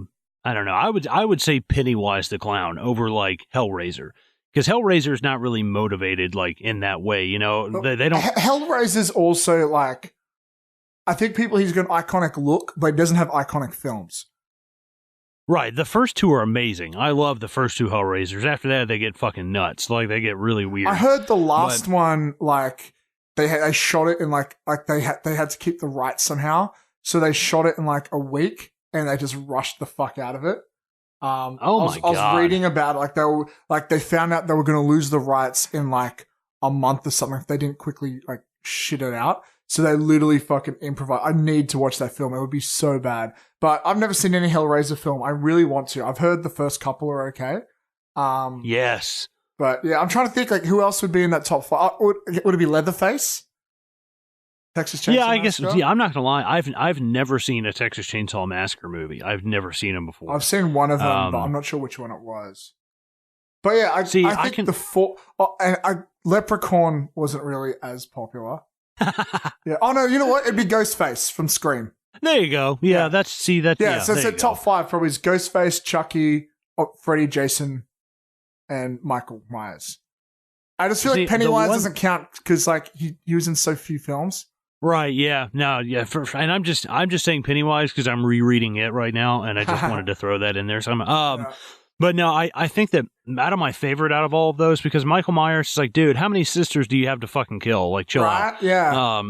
don't know, I would say Pennywise the Clown over like Hellraiser. Because Hellraiser's not really motivated like in that way, they don't. Hellraiser's also like, I think he's got an iconic look, but he doesn't have iconic films. Right, the first two are amazing. I love the first two Hellraisers. After that, they get fucking nuts. Like, they get really weird. I heard the last one, like, they shot it in like they had to keep the rights somehow, so they shot it in like a week, and they just rushed the fuck out of it. Oh my I was God. reading about it, they found out they were going to lose the rights in like a month or something if they didn't quickly like shit it out. So they literally fucking improvise. I need to watch that film. It would be so bad. But I've never seen any Hellraiser film. I really want to. I've heard the first couple are okay. Yes. But yeah, I'm trying to think like who else would be in that top 5. Would it be Leatherface? Texas Chainsaw Yeah, I guess. Massacre? Yeah, I'm not gonna lie. I've never seen a Texas Chainsaw Massacre movie. I've never seen them before. I've seen one of them, but I'm not sure which one it was. But yeah, I think the four. Oh, and Leprechaun wasn't really as popular. Yeah. Oh no, you know what? It'd be Ghostface from Scream. There you go. Yeah, that's Yeah, so top 5 probably is Ghostface, Chucky, Freddy, Jason, and Michael Myers. I just feel like Pennywise doesn't count because like he was in so few films. Right. Yeah. No. Yeah. And I'm just saying Pennywise because I'm rereading it right now, and I just wanted to throw that in there. So I'm But no, I think that out of my favorite out of all of those, because Michael Myers is like, dude, how many sisters do you have to fucking kill? Like, chill out. Yeah.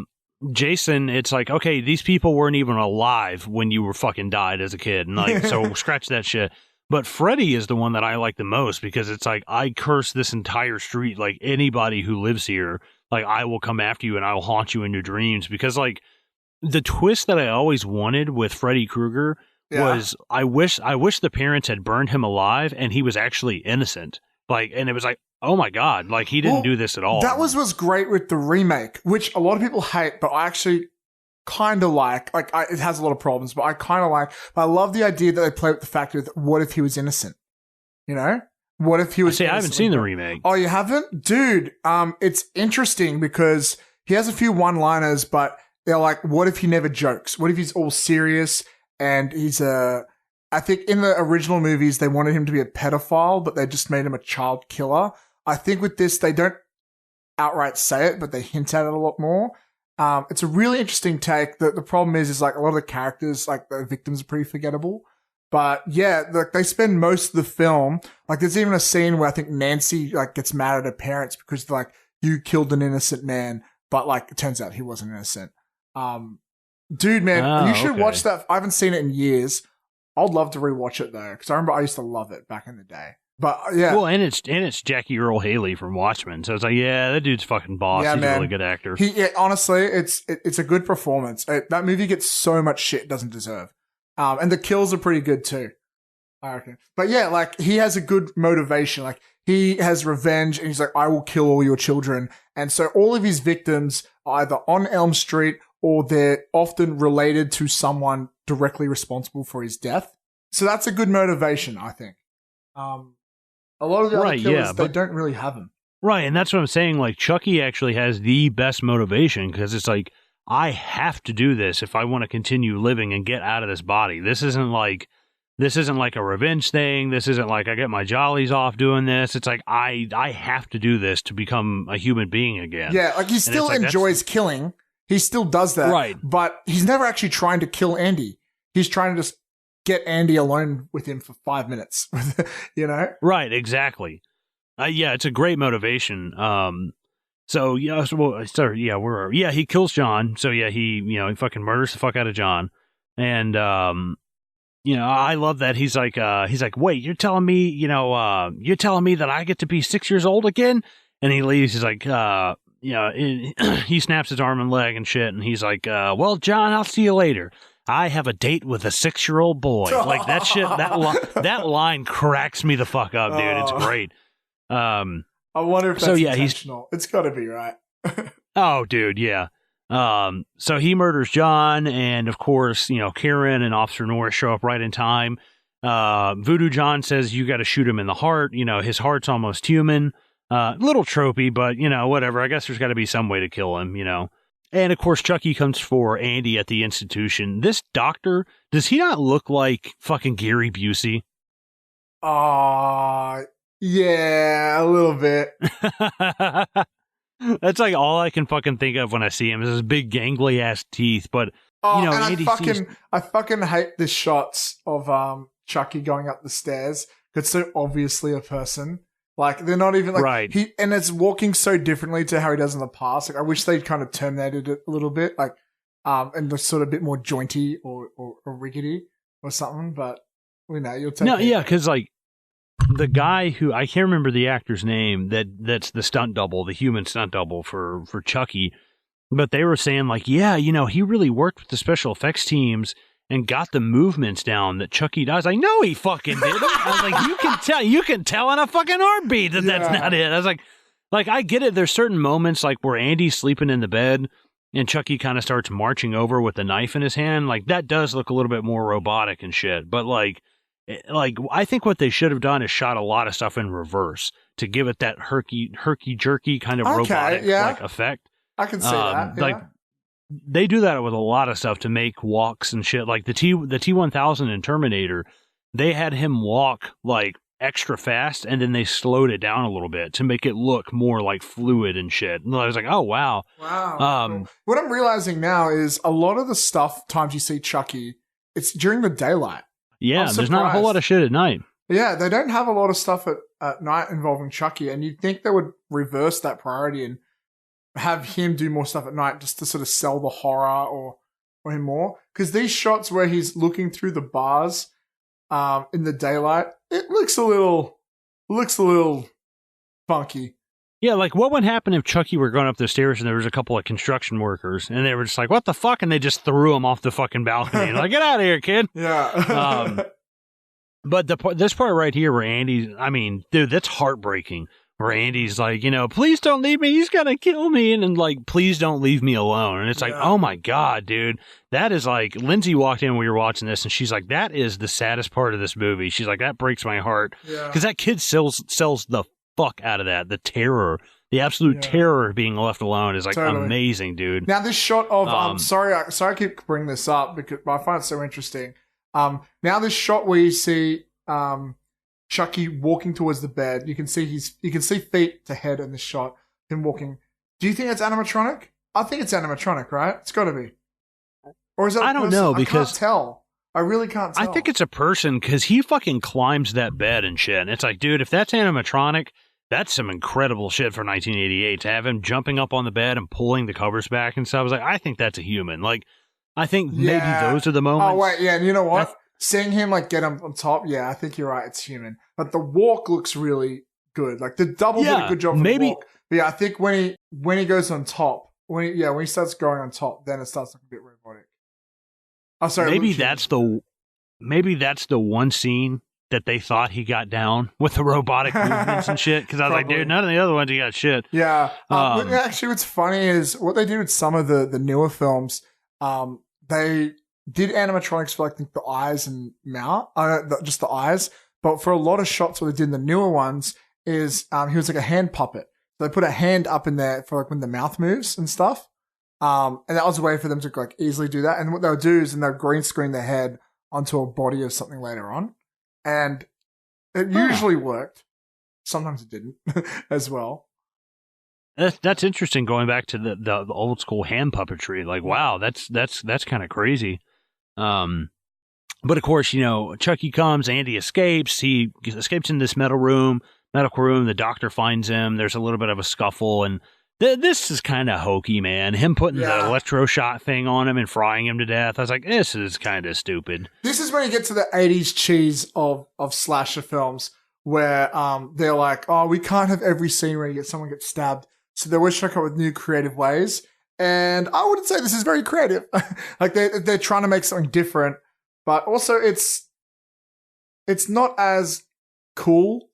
Jason, it's like, okay, these people weren't even alive when you were fucking died as a kid. And like, so scratch that shit. But Freddy is the one that I like the most because it's like, I curse this entire street. Like anybody who lives here, like I will come after you and I will haunt you in your dreams. Because like the twist that I always wanted with Freddy Krueger was I wish the parents had burned him alive and he was actually innocent. Like, and it was like, oh my God, like he didn't do this at all. That was what's great with the remake, which a lot of people hate, but I actually kind of like it has a lot of problems, but I kind of like, but I love the idea that they play with the fact of what if he was innocent? You know? What if he was I haven't seen the remake. Oh, you haven't? Dude, it's interesting because he has a few one-liners, but they're like, what if he never jokes? What if he's all serious? And he's I think in the original movies, they wanted him to be a pedophile, but they just made him a child killer. I think with this, they don't outright say it, but they hint at it a lot more. It's a really interesting take. The problem is like a lot of the characters, like the victims are pretty forgettable. But yeah, they spend most of the film, like there's even a scene where I think Nancy like gets mad at her parents because like, you killed an innocent man, but like it turns out he wasn't innocent. Dude, man, you should watch that. I haven't seen it in years. I'd love to rewatch it though, because I remember I used to love it back in the day. But yeah, well, and it's Jackie Earl Haley from Watchmen, so it's like, yeah, that dude's fucking boss. Yeah, He's man. a really good actor. Honestly, it's a good performance. That movie gets so much shit it doesn't deserve, and the kills are pretty good too, I reckon. But yeah, like he has a good motivation. Like he has revenge, and he's like, I will kill all your children. And so all of his victims are either on Elm Street or they're often related to someone directly responsible for his death. So that's a good motivation, I think. A lot of the other killers, they don't really have them. Right, and that's what I'm saying. Like, Chucky actually has the best motivation because it's like, I have to do this if I want to continue living and get out of this body. This isn't like a revenge thing. This isn't like I get my jollies off doing this. It's like, I have to do this to become a human being again. Yeah, like he still enjoys killing. He still does that. Right. But he's never actually trying to kill Andy. He's trying to just get Andy alone with him for 5 minutes, you know? Right, exactly. Yeah, it's a great motivation. So yeah, he kills John. So yeah, he fucking murders the fuck out of John. And, I love that he's like, wait, you're telling me that I get to be 6 years old again? And he leaves. He's like, he snaps his arm and leg and shit. And he's like, well, John, I'll see you later. I have a date with a 6-year-old boy. Like that shit, that line cracks me the fuck up, dude. It's great. I wonder if that's intentional. It's got to be, right? Oh, dude, yeah. So he murders John, and of course, Karen and Officer Norris show up right in time. Voodoo John says you got to shoot him in the heart. His heart's almost human. Little tropey, but whatever. I guess there's got to be some way to kill him. And of course, Chucky comes for Andy at the institution. This doctor, does he not look like fucking Gary Busey? Yeah, a little bit. That's like all I can fucking think of when I see him is his big gangly ass teeth. But Andy I fucking hate the shots of Chucky going up the stairs. It's so obviously a person. Like they're not even like right. And it's walking so differently to how he does in the past. Like I wish they'd kind of terminated it a little bit, like and the sort of bit more jointy or rickety or something. But We know you'll take. No, yeah, because like the guy who I can't remember the actor's name that's the stunt double, the human stunt double for Chucky, but they were saying like, yeah, he really worked with the special effects teams and got the movements down that Chucky does. Like, no, he fucking didn't. I was like, you can tell in a fucking heartbeat that that's not it. I was like, I get it. There's certain moments like where Andy's sleeping in the bed and Chucky kind of starts marching over with a knife in his hand. Like, that does look a little bit more robotic and shit. But like I think what they should have done is shot a lot of stuff in reverse to give it that herky-jerky kind of robotic like effect. I can see that. Yeah. Like, they do that with a lot of stuff to make walks and shit. Like the T-1000 in Terminator, they had him walk like extra fast and then they slowed it down a little bit to make it look more like fluid and shit. And I was like, oh, wow. Wow. What I'm realizing now is a lot of the times you see Chucky, it's during the daylight. Yeah, there's not a whole lot of shit at night. Yeah, they don't have a lot of stuff at night involving Chucky, and you'd think they would reverse that priority and have him do more stuff at night just to sort of sell the horror or him more. Because these shots where he's looking through the bars in the daylight, it looks a little funky. Yeah, like what would happen if Chucky were going up the stairs and there was a couple of construction workers and they were just like, what the fuck? And they just threw him off the fucking balcony. Like, get out of here, kid. Yeah. But this part right here where Andy's, I mean, dude, that's heartbreaking. Where Andy's like, please don't leave me. He's going to kill me. And then like, please don't leave me alone. And it's like, oh my God, dude. That is like, Lindsay walked in when we were watching this and she's like, that is the saddest part of this movie. She's like, that breaks my heart. Because that kid sells the fuck out of that. The terror, the absolute terror of being left alone is like amazing, dude. Now this shot of, sorry I keep bringing this up but I find it so interesting. Now this shot where you see, Chucky walking towards the bed. You can see feet to head in the shot. Him walking. Do you think it's animatronic? I think it's animatronic, right? It's got to be. Or is it? I don't know because I can't tell. I really can't tell. I think it's a person because he fucking climbs that bed and shit. And it's like, dude, if that's animatronic, that's some incredible shit for 1988 to have him jumping up on the bed and pulling the covers back and stuff. I was like, I think that's a human. Like, I think maybe those are the moments. Oh wait, yeah. And you know what? Seeing him like get him on top, yeah, I think you're right. It's human, but the walk looks really good. Like the double did a good job. For the walk. But yeah, I think when he goes on top, when he starts going on top, then it starts looking a bit robotic. Oh, sorry. Maybe that's the one scene that they thought he got down with the robotic movements and shit. Because I was like, dude, none of the other ones he got shit. Yeah. Actually, what's funny is what they did with some of the newer films. They did animatronics for, like, I think the eyes and mouth, just the eyes. But for a lot of shots, what they did in the newer ones is he was like a hand puppet. So they put a hand up in there for like when the mouth moves and stuff. And that was a way for them to like easily do that. And what they'll do is they'll green screen their head onto a body of something later on. And it usually worked. Sometimes it didn't as well. That's interesting. Going back to the old school hand puppetry, like wow, that's kind of crazy. But of course, Chucky comes, Andy escapes. He escapes in this medical room. The doctor finds him. There's a little bit of a scuffle, and this is kind of hokey, man. Him putting the electroshot thing on him and frying him to death. I was like, this is kind of stupid. This is when you get to the 80s cheese of slasher films, where they're like, oh, we can't have every scene where someone gets stabbed. So they always try to come up with new creative ways. And I wouldn't say this is very creative. Like they're trying to make something different, but also it's not as cool.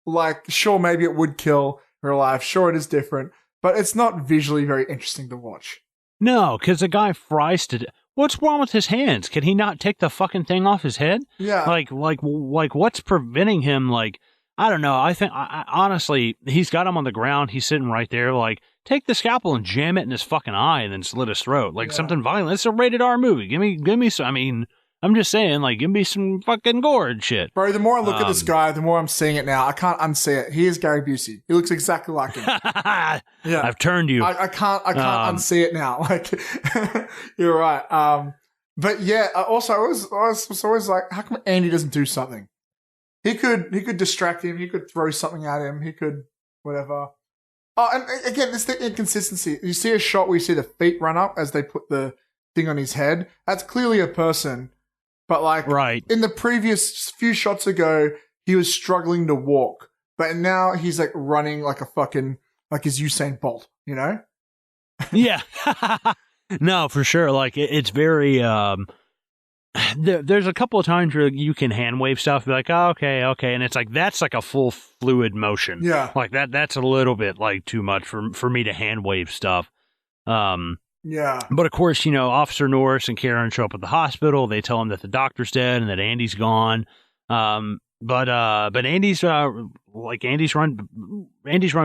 Like, sure, maybe it would kill in real life. Sure, it is different, but it's not visually very interesting to watch. No, because the guy fries to death. What's wrong with his hands? Can he not take the fucking thing off his head? Yeah. Like what's preventing him? Like, I don't know. I think, honestly, he's got him on the ground. He's sitting right there. Like, take the scalpel and jam it in his fucking eye and then slit his throat. Like, something violent. It's a rated R movie. Give me some, I mean, I'm just saying, like, give me some fucking gore and shit. Bro, the more I look at this guy, the more I'm seeing it now. I can't unsee it. He is Gary Busey. He looks exactly like him. Yeah. I've turned you. I can't unsee it now. Like, you're right. But yeah, also, I was always like, how come Andy doesn't do something? He could distract him. He could throw something at him. He could whatever. Oh, and again, this the inconsistency. You see a shot where you see the feet run up as they put the thing on his head. That's clearly a person. But like Right. in the previous few shots ago, he was struggling to walk. But now he's like running like a fucking, like his Usain Bolt, you know? Yeah. No, for sure. Like it's very, there's a couple of times where you can hand wave stuff, be like, oh, okay. And it's like, that's like a full fluid motion. Yeah. Like that's a little bit like too much for me to hand wave stuff. Yeah. But of course, Officer Norris and Karen show up at the hospital. They tell him that the doctor's dead and that Andy's gone. But Andy's run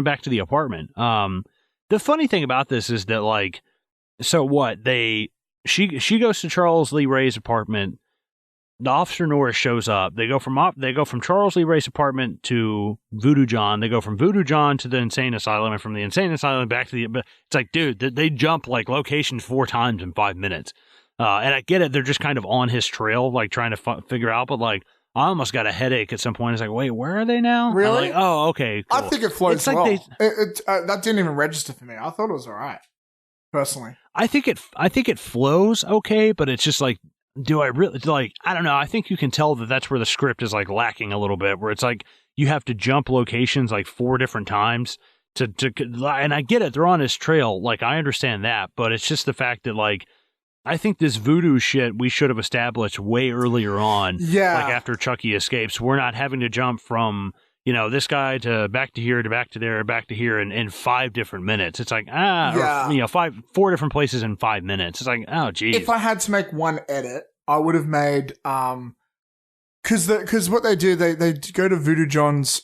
back to the apartment. The funny thing about this is that like, so what she goes to Charles Lee Ray's apartment. The Officer Norris shows up. They go from Charles Lee Ray's apartment to Voodoo John. They go from Voodoo John to the insane asylum, and from the insane asylum back to the. But it's like, dude, they jump like locations 4 times in 5 minutes. And I get it; they're just kind of on his trail, like trying to figure out. But like, I almost got a headache at some point. It's like, wait, where are they now? Really? I'm like, oh, okay. Cool. I think it flows it's like well. That didn't even register for me. I thought it was all right, personally. I think it flows okay, but it's just like, do I really like? I don't know. I think you can tell that that's where the script is like lacking a little bit, where it's like you have to jump locations like 4 different times to. And I get it; they're on his trail. Like I understand that, but it's just the fact that like I think this voodoo shit we should have established way earlier on. Yeah, like after Chucky escapes, we're not having to jump from this guy to back to here to back to there back to here in 5 different minutes. It's like or, 4 different places in 5 minutes. It's like, oh geez. If I had to make one edit, I would have made because what they do, they go to Voodoo John's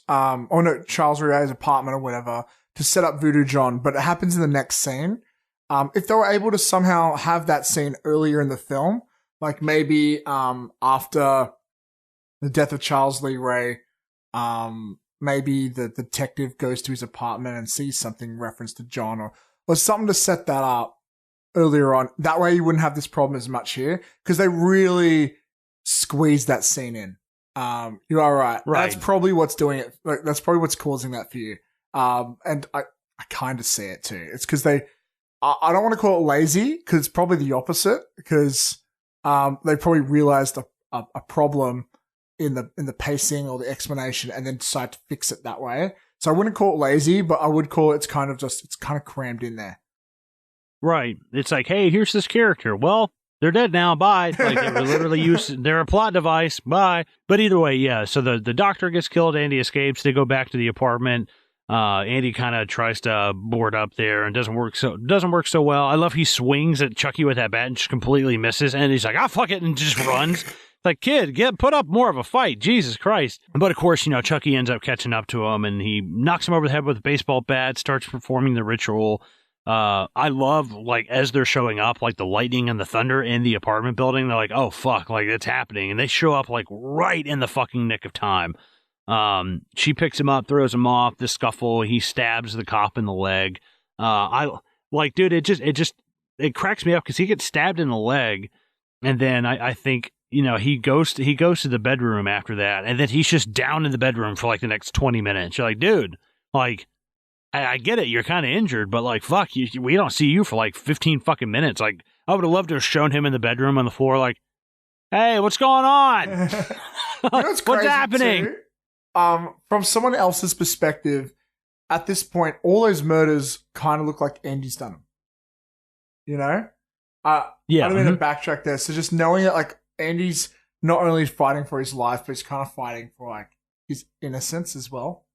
Charles Ray's apartment or whatever to set up Voodoo John, but it happens in the next scene. If they were able to somehow have that scene earlier in the film, like maybe after the death of Charles Lee Ray, maybe the detective goes to his apartment and sees something referenced to John or something to set that up earlier on. That way you wouldn't have this problem as much here because they really squeezed that scene in. You are right. That's probably what's doing it. Like, that's probably what's causing that for you. And I kind of see it too. It's because I don't want to call it lazy because it's probably the opposite because they probably realized a problem in the pacing or the explanation and then decide to fix it that way. So I wouldn't call it lazy, but I would call it's kind of crammed in there. Right. It's like, hey, here's this character. Well, they're dead now. Bye. Like they were literally they're a plot device. Bye. But either way, yeah. So the doctor gets killed. Andy escapes. They go back to the apartment. Andy kind of tries to board up there and doesn't work so well. I love he swings at Chucky with that bat and just completely misses. And he's like, fuck it, and just runs. Like, kid, put up more of a fight. Jesus Christ. But of course, Chucky ends up catching up to him and he knocks him over the head with a baseball bat, starts performing the ritual. I love, like, as they're showing up, like, the lightning and the thunder in the apartment building. They're like, oh, fuck, like, it's happening. And they show up, like, right in the fucking nick of time. She picks him up, throws him off, the scuffle, he stabs the cop in the leg. Dude, it cracks me up because he gets stabbed in the leg. And then I think, he goes to the bedroom after that. And then he's just down in the bedroom for, like, the next 20 minutes. You're like, dude, like, I get it. You're kind of injured, but like, fuck, we don't see you for like 15 fucking minutes. Like, I would have loved to have shown him in the bedroom on the floor, like, hey, what's going on? What's happening? Too? From someone else's perspective, at this point, all those murders kind of look like Andy's done them. Yeah. I don't mean to backtrack there. So just knowing that, like, Andy's not only fighting for his life, but he's kind of fighting for like his innocence as well.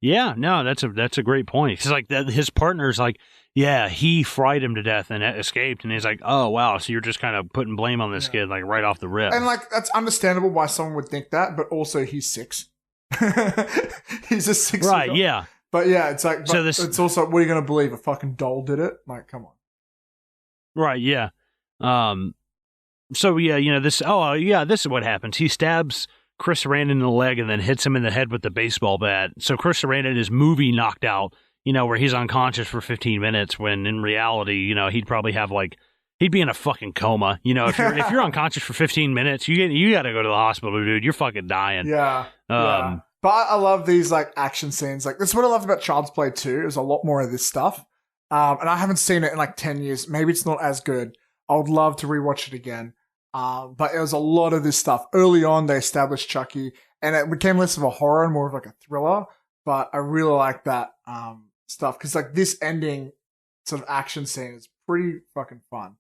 Yeah, no, that's a great point. It's like his partner's like, yeah, he fried him to death and escaped, and he's like, oh wow, so you're just kind of putting blame on this kid like right off the rip. And like that's understandable why someone would think that, but also he's 6. He's a 6. Right, yeah. But yeah, it's like it's also, what are you gonna believe? A fucking doll did it? Like, come on. Right, yeah. So yeah, this is what happens. He stabs Chris Sarandon in the leg and then hits him in the head with the baseball bat. So Chris Sarandon is movie knocked out, where he's unconscious for 15 minutes when in reality, he'd probably have he'd be in a fucking coma. If you're unconscious for 15 minutes, you got to go to the hospital, dude. You're fucking dying. Yeah. Yeah. But I love these like action scenes. Like, this is what I loved about Child's Play 2. There's a lot more of this stuff. And I haven't seen it in like 10 years. Maybe it's not as good. I would love to rewatch it again. But it was a lot of this stuff. Early on, they established Chucky, and it became less of a horror and more of like a thriller. But I really like that stuff because like this ending sort of action scene is pretty fucking fun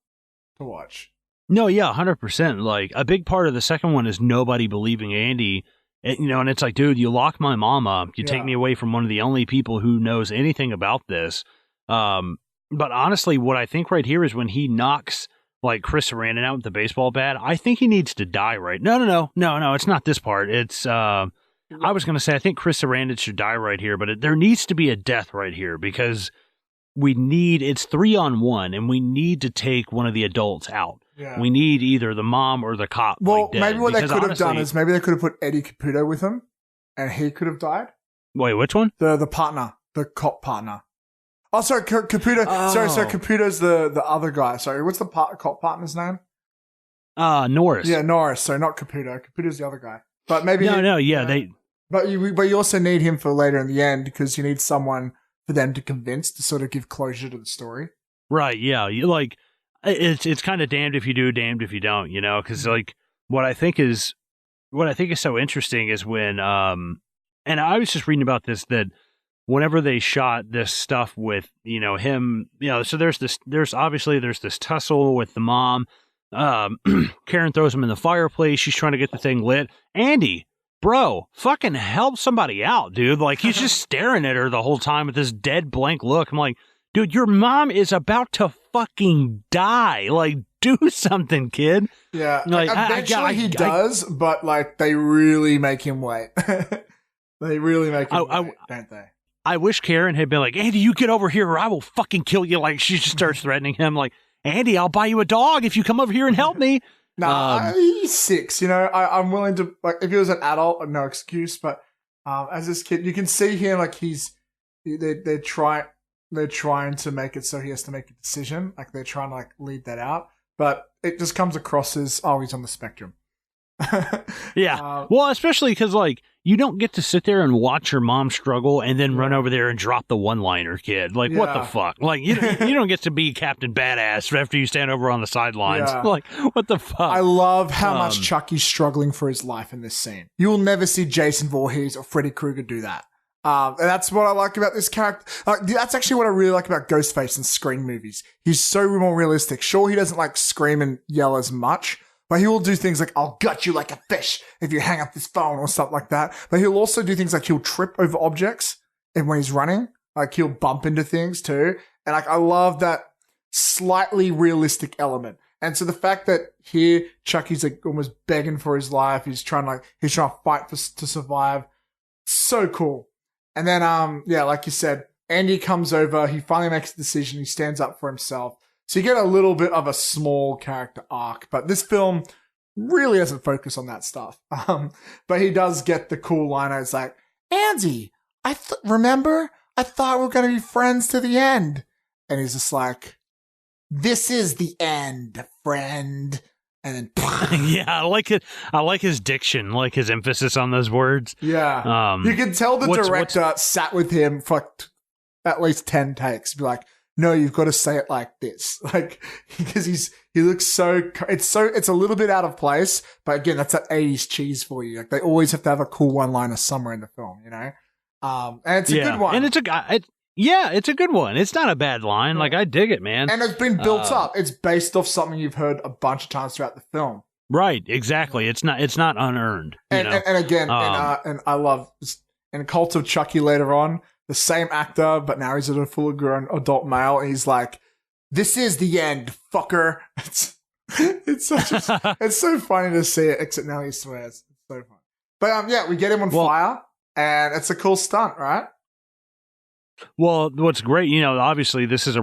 to watch. No, yeah, 100%. Like, a big part of the second one is nobody believing Andy. And it's like, dude, you lock my mom up. You take me away from one of the only people who knows anything about this. But honestly, what I think right here is when he knocks, like, Chris Sarandon out with the baseball bat, I think he needs to die right. No, it's not this part. It's, I was going to say, I think Chris Sarandon should die right here, but there needs to be a death right here because it's 3-on-1, and we need to take one of the adults out. Yeah. We need either the mom or the cop. Well, maybe what they could have done is maybe they could have put Eddie Caputo with him, and he could have died. Wait, which one? The partner, the cop partner. Oh, sorry, Caputo. Oh. Sorry, Caputo's the other guy. Sorry, what's the cop partner's name? Norris. Yeah, Norris. So not Caputo. Caputo's the other guy. But maybe But you also need him for later in the end because you need someone for them to convince to sort of give closure to the story. Right. Yeah. It's kind of damned if you do, damned if you don't, because like what I think is so interesting is when, and I was just reading about this, that whenever they shot this stuff with, him, so there's this tussle with the mom, Karen throws him in the fireplace. She's trying to get the thing lit. Andy, bro, fucking help somebody out, dude. Like he's just staring at her the whole time with this dead blank look. I'm like, dude, your mom is about to fucking die. Like, do something, kid. Yeah. Like, eventually he does, but, like, they really make him wait. They really make him wait, don't they? I wish Karen had been like, Andy, you get over here or I will fucking kill you. Like, she just starts threatening him. Like, Andy, I'll buy you a dog if you come over here and help me. Nah, he's 6, I'm willing to, like, if he was an adult, no excuse, but as this kid, you can see him, like, they're trying to make it so he has to make a decision. Like, they're trying to, like, lead that out. But it just comes across as, he's on the spectrum. Yeah. Well, especially because, like, you don't get to sit there and watch your mom struggle and then run over there and drop the one-liner, kid. Like, what the fuck? Like, you don't get to be Captain Badass after you stand over on the sidelines. Yeah. Like, what the fuck? I love how much Chucky's struggling for his life in this scene. You will never see Jason Voorhees or Freddy Krueger do that. And that's what I like about this character. That's actually what I really like about Ghostface in Scream movies. He's so more realistic. Sure, he doesn't like scream and yell as much, but he will do things like, I'll gut you like a fish if you hang up this phone or stuff like that. But he'll also do things like he'll trip over objects and when he's running, like he'll bump into things too. And like, I love that slightly realistic element. And so the fact that here Chucky's like almost begging for his life. He's trying to fight to survive. So cool. And then, like you said, Andy comes over. He finally makes a decision. He stands up for himself. So you get a little bit of a small character arc. But this film really doesn't focus on that stuff. But he does get the cool line. It's like, Andy, remember? I thought we were going to be friends to the end. And he's just like, this is the end, friend. And then, yeah, I like it. I like his diction, like his emphasis on those words. Yeah, you can tell the director sat with him for at least 10 takes. Be like, no, you've got to say it like this, like because he looks so. It's a little bit out of place, but again, that's that 80s cheese for you. Like they always have to have a cool one-liner somewhere in the film, And it's a good one, and it's a good one. It's not a bad line. Like, I dig it, man. And it's been built up. It's based off something you've heard a bunch of times throughout the film. Right, exactly. It's not unearned. And again, and I love in Cult of Chucky later on, the same actor, but now he's a full grown adult male, and he's like, this is the end, fucker. It's so funny to see it, except now he swears. It's so funny. But we get him on fire, and it's a cool stunt, right? Well, what's great, obviously this is the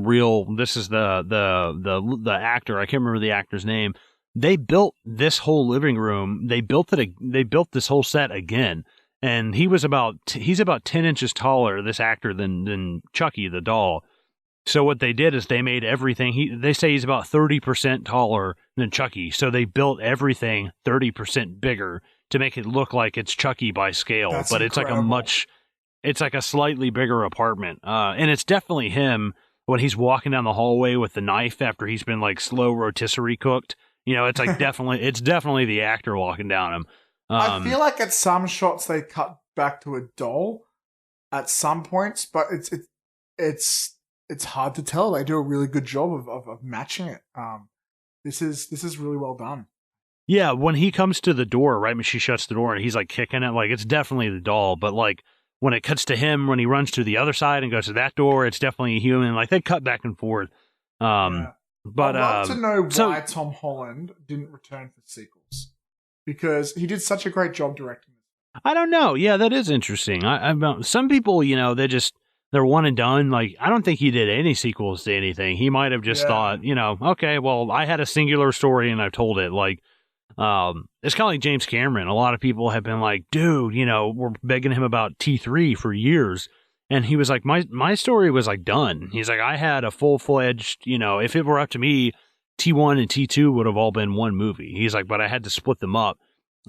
actor. I can't remember the actor's name. They built this whole living room. They built this whole set again. And he's about 10 inches taller, this actor, than Chucky, the doll. So what they did is they made everything, they say he's about 30% taller than Chucky. So they built everything 30% bigger to make it look like it's Chucky by scale. That's but incredible. It's like a slightly bigger apartment. And it's definitely him when he's walking down the hallway with the knife after he's been like slow rotisserie cooked. It's like it's definitely the actor walking down him. I feel like at some shots they cut back to a doll at some points, but it's hard to tell. They do a really good job of matching it. This is really well done. Yeah, when he comes to the door, right when she shuts the door and he's like kicking it, like it's definitely the doll. But like when it cuts to him, when he runs to the other side and goes to that door, it's definitely a human. Like they cut back and forth. Yeah. But I'd love to know why Tom Holland didn't return for sequels, because he did such a great job directing this. I don't know. Yeah, that is interesting. Some people, they're one and done. Like I don't think he did any sequels to anything. He might have just thought, okay, well, I had a singular story and I've told it. Like, it's kind of like James Cameron. A lot of people have been like, dude, we're begging him about T3 for years. And he was like, my story was like done. He's like, I had a full-fledged, if it were up to me, T1 and T2 would have all been one movie. He's like, but I had to split them up.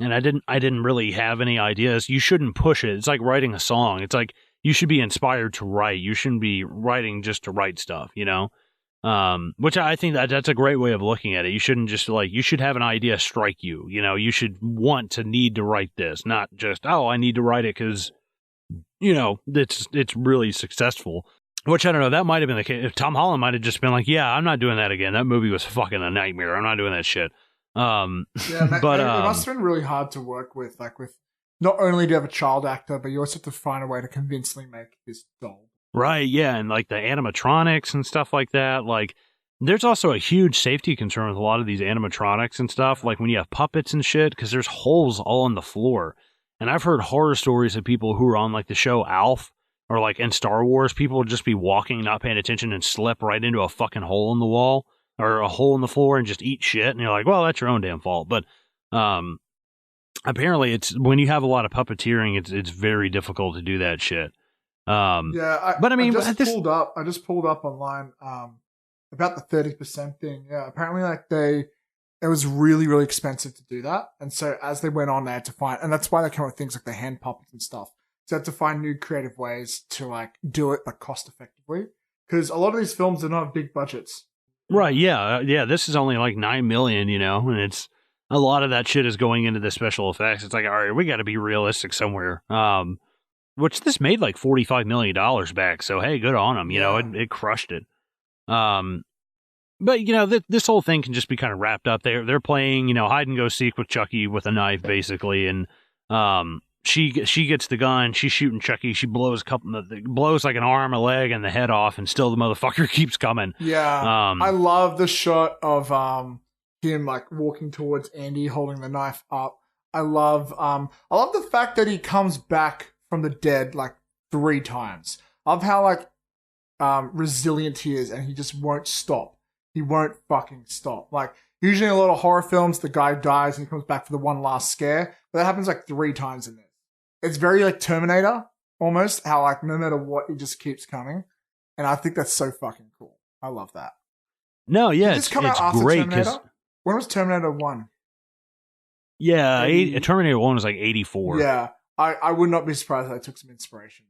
And I didn't really have any ideas. You shouldn't push it. It's like writing a song. It's like, you should be inspired to write. You shouldn't be writing just to write stuff, which I think that's a great way of looking at it. You shouldn't just you should have an idea strike you, you should need to write this, not just, I need to write it because, it's really successful, which I don't know. That might have been the case. If Tom Holland might have just been like, yeah, I'm not doing that again. That movie was fucking a nightmare. I'm not doing that shit. But it must have been really hard to work with, with not only do you have a child actor, but you also have to find a way to convincingly make this doll. Right, yeah, and like the animatronics and stuff like that. Like, there's also a huge safety concern with a lot of these animatronics and stuff, like when you have puppets and shit, because there's holes all on the floor. And I've heard horror stories of people who are on like the show Alf, or like in Star Wars, people would just be walking, not paying attention, and slip right into a fucking hole in the wall, or a hole in the floor and just eat shit. And you're like, well, that's your own damn fault. But apparently it's when you have a lot of puppeteering, it's very difficult to do that shit. I just pulled up online about the 30% thing. Yeah, apparently it was really, really expensive to do that. And so as they went on, they had to find, and that's why they come up with things like the hand puppets and stuff. So they had to find new creative ways to do it, but cost effectively. Because a lot of these films do not have big budgets. Right. Yeah. Yeah. This is only like $9 million, and it's a lot of that shit is going into the special effects. It's like, all right, we got to be realistic somewhere. Which this made like $45 million back. So, hey, good on them. It crushed it. But, this whole thing can just be kind of wrapped up. They're playing, hide and go seek with Chucky with a knife, basically. And she gets the gun. She's shooting Chucky. She blows like an arm, a leg, and the head off. And still the motherfucker keeps coming. Yeah. I love the shot of him walking towards Andy holding the knife up. I love the fact that he comes back from the dead 3 times. I love how resilient he is, and he just won't stop. He won't fucking stop. Usually in a lot of horror films, the guy dies and he comes back for the one last scare. But that happens 3 times in this. It's very Terminator, almost. How no matter what, he just keeps coming. And I think that's so fucking cool. I love that. No, yeah, it's great. When was Terminator 1? Yeah, Terminator 1 was 84. Yeah, I would not be surprised if I took some inspiration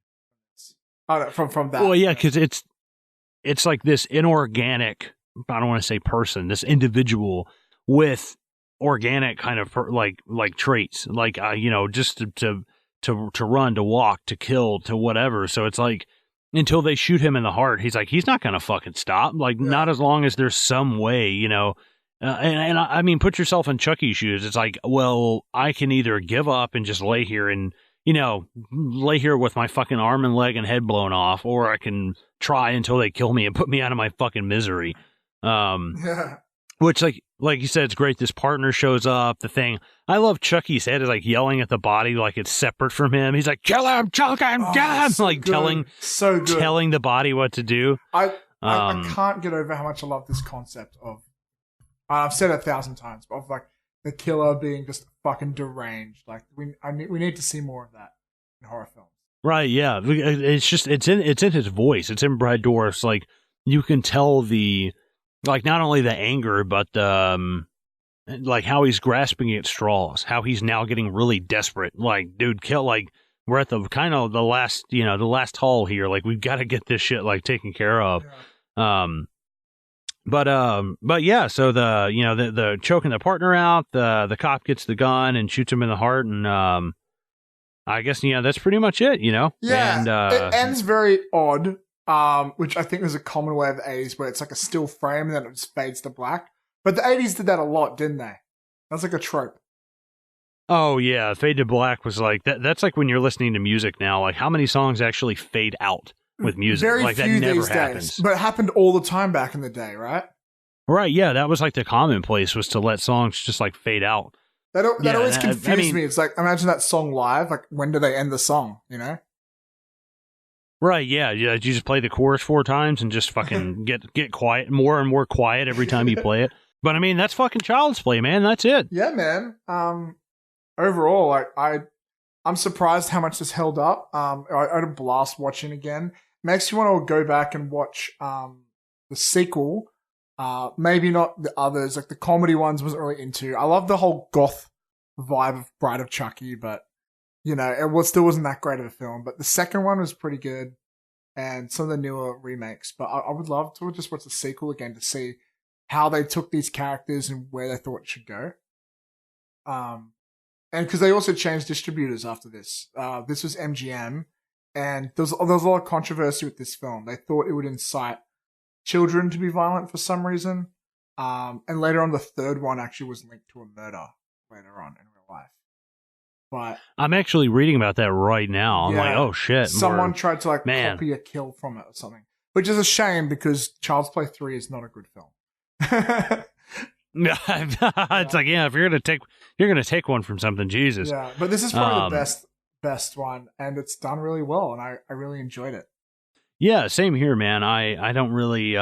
from that. Well, yeah, because it's like this inorganic, I don't want to say person, this individual with organic kind of traits, just to run, to walk, to kill, to whatever. So it's until they shoot him in the heart, he's not going to fucking stop. Not as long as there's some way, and I mean, put yourself in Chucky's shoes. It's well, I can either give up and just lay here and, lay here with my fucking arm and leg and head blown off, or I can try until they kill me and put me out of my fucking misery. Which, like you said, it's great. This partner shows up. The thing I love, Chucky's head is yelling at the body like it's separate from him. He's like, kill him, choke him, get him. So good. telling the body what to do. I can't get over how much I love this concept of. I've said it 1,000 times, but of the killer being just fucking deranged. We need to see more of that in horror films. Right? Yeah. It's in his voice. It's in Brad Dourif's. You can tell the not only the anger, but how he's grasping at straws. How he's now getting really desperate. Dude, kill. We're at the kind of the last the last haul here. We've got to get this shit taken care of. Yeah. But yeah, so the choking the partner out, the cop gets the gun and shoots him in the heart, and I guess that's pretty much it, Yeah, And it ends very odd, which I think was a common way of the 80s, where it's like a still frame and then it just fades to black. But the 80s did that a lot, didn't they? That's like a trope. oh yeah, fade to black was like that. That's like when you're listening to music now. Like how many songs actually fade out with music? Very like few that never these happens. days, but it happened all the time back in the day, right? Right? Yeah, that was like the commonplace was to let songs just like fade out. That always I confused mean- me. It's like, imagine that song live. Like, when do they end the song? Right? Yeah. You just play the chorus 4 times and just fucking get quiet, more and more quiet every time you play it. But I mean, that's fucking child's play, man. That's it. Yeah, man. Overall, like I'm surprised how much this held up. I had a blast watching again. Makes you want to go back and watch the sequel. Maybe not the others, like the comedy ones wasn't really into. I love the whole goth vibe of Bride of Chucky, but it still wasn't that great of a film. But the second one was pretty good, and some of the newer remakes. But I would love to just watch the sequel again to see how they took these characters and where they thought it should go. And because they also changed distributors after this. This was MGM, and there was a lot of controversy with this film. They thought it would incite children to be violent for some reason. And later on, the third one actually was linked to a murder later on in real life. But I'm actually reading about that right now. I'm like, oh shit. Someone tried to copy a kill from it or something, which is a shame because Child's Play 3 is not a good film. It's like, yeah, if you're gonna take one from something, Jesus. Yeah, but this is probably the best one, and it's done really well, and I really enjoyed it. Yeah, same here, man. I don't really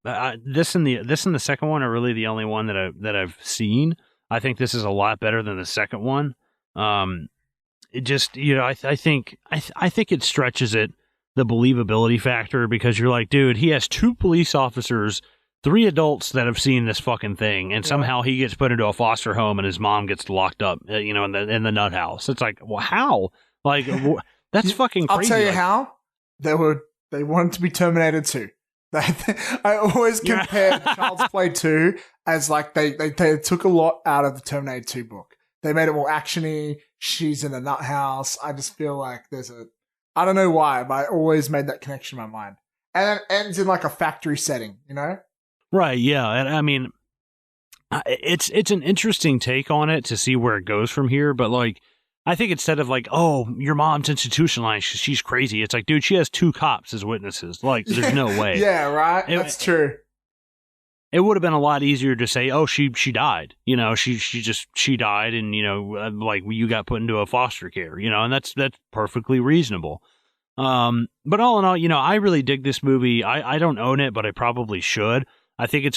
this and the second one are really the only one that I've seen. I think this is a lot better than the second one. It just I think it stretches it, the believability factor, because you're like, dude, he has 2 police officers, 3 adults that have seen this fucking thing, and somehow he gets put into a foster home and his mom gets locked up, in the nut house. It's like, well, how? Like, that's fucking crazy. I'll tell you how. They wanted to be Terminator 2. I always compare Child's Play 2 as like they took a lot out of the Terminator 2 book. They made it more actiony. She's in a nut house. I just feel like I don't know why, but I always made that connection in my mind. And then it ends in like a factory setting, Right, yeah. And I mean, it's an interesting take on it to see where it goes from here, but like, I think instead of like, oh, your mom's institutionalized, she's crazy. It's like, dude, she has 2 cops as witnesses. Like, there's no way. Yeah, right? That's true. It would have been a lot easier to say, oh, she died. She died, and like you got put into a foster care. And that's perfectly reasonable. But all in all, I really dig this movie. I don't own it, but I probably should. I think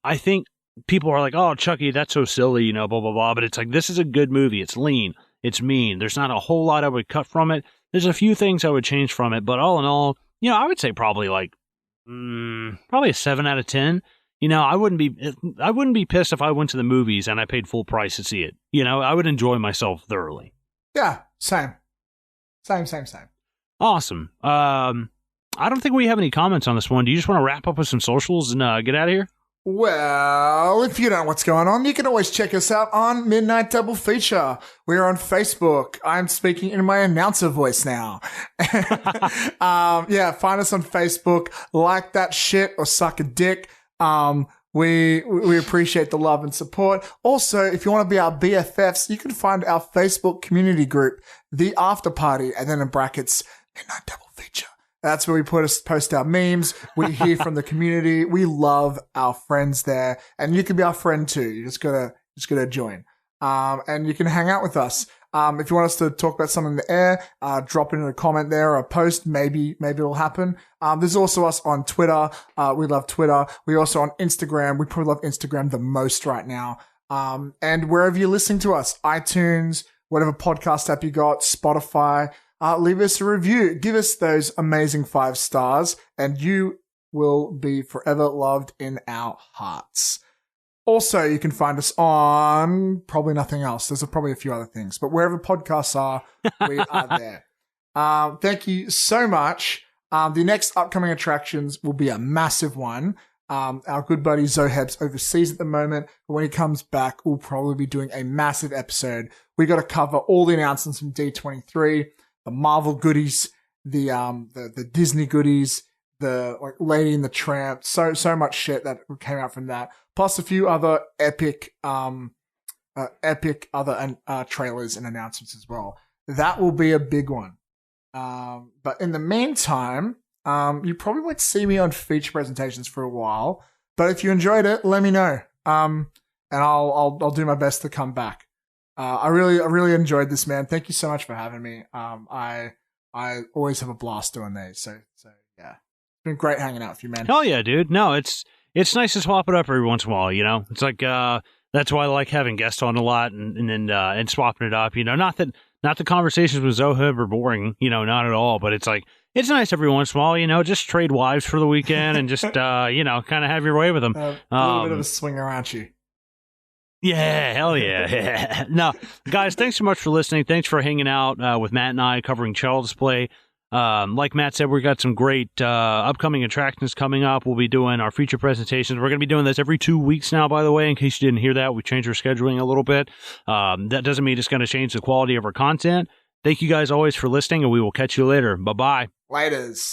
I think people are like, oh, Chucky, that's so silly, blah blah blah. But it's like, this is a good movie. It's lean. It's mean. There's not a whole lot I would cut from it. There's a few things I would change from it, but all in all, I would say probably like probably a 7 out of 10. I wouldn't be pissed if I went to the movies and I paid full price to see it. I would enjoy myself thoroughly. Yeah, same. Awesome. I don't think we have any comments on this one. Do you just want to wrap up with some socials and get out of here? Well, if you don't know what's going on, you can always check us out on Midnight Double Feature. We're on Facebook. I'm speaking in my announcer voice now. Yeah, find us on Facebook. Like that shit or suck a dick. We appreciate the love and support. Also, if you want to be our BFFs, you can find our Facebook community group, The After Party, and then in brackets, Midnight Double Feature. That's where we post our memes. We hear from the community. We love our friends there, and you can be our friend too. You just gotta join, and you can hang out with us. If you want us to talk about something in the air, drop it in a comment there or a post. Maybe it'll happen. There's also us on Twitter. We love Twitter. We're also on Instagram. We probably love Instagram the most right now. And wherever you're listening to us, iTunes, whatever podcast app you got, Spotify. Leave us a review. Give us those amazing 5 stars, and you will be forever loved in our hearts. Also, you can find us on probably nothing else. There's probably a few other things, but wherever podcasts are, we are there. Thank you so much. The next upcoming attractions will be a massive one. Our good buddy Zoheb's overseas at the moment, but when he comes back, we'll probably be doing a massive episode. We got to cover all the announcements from D23, the Marvel goodies, the Disney goodies, the like Lady and the Tramp, so much shit that came out from that, plus a few other epic other trailers and announcements as well. That will be a big one. But in the meantime, you probably won't see me on feature presentations for a while. But if you enjoyed it, let me know. And I'll do my best to come back. I really enjoyed this, man. Thank you so much for having me. I always have a blast doing these. So yeah, it's been great hanging out with you, man. Hell yeah, dude. No, it's nice to swap it up every once in a while. You know, it's like that's why I like having guests on a lot and swapping it up. You know, not the conversations with Zoheb are boring. You know, not at all. But it's like it's nice every once in a while. You know, just trade wives for the weekend and just kind of have your way with them. A little bit of a swing around you. Yeah, hell yeah. No, guys, thanks so much for listening. Thanks for hanging out with Matt and I covering Child's Play. Like Matt said, we've got some great upcoming attractions coming up. We'll be doing our feature presentations. We're going to be doing this every 2 weeks now, by the way, in case you didn't hear that. We changed our scheduling a little bit. That doesn't mean it's going to change the quality of our content. Thank you guys always for listening, and we will catch you later. Bye-bye. Laters.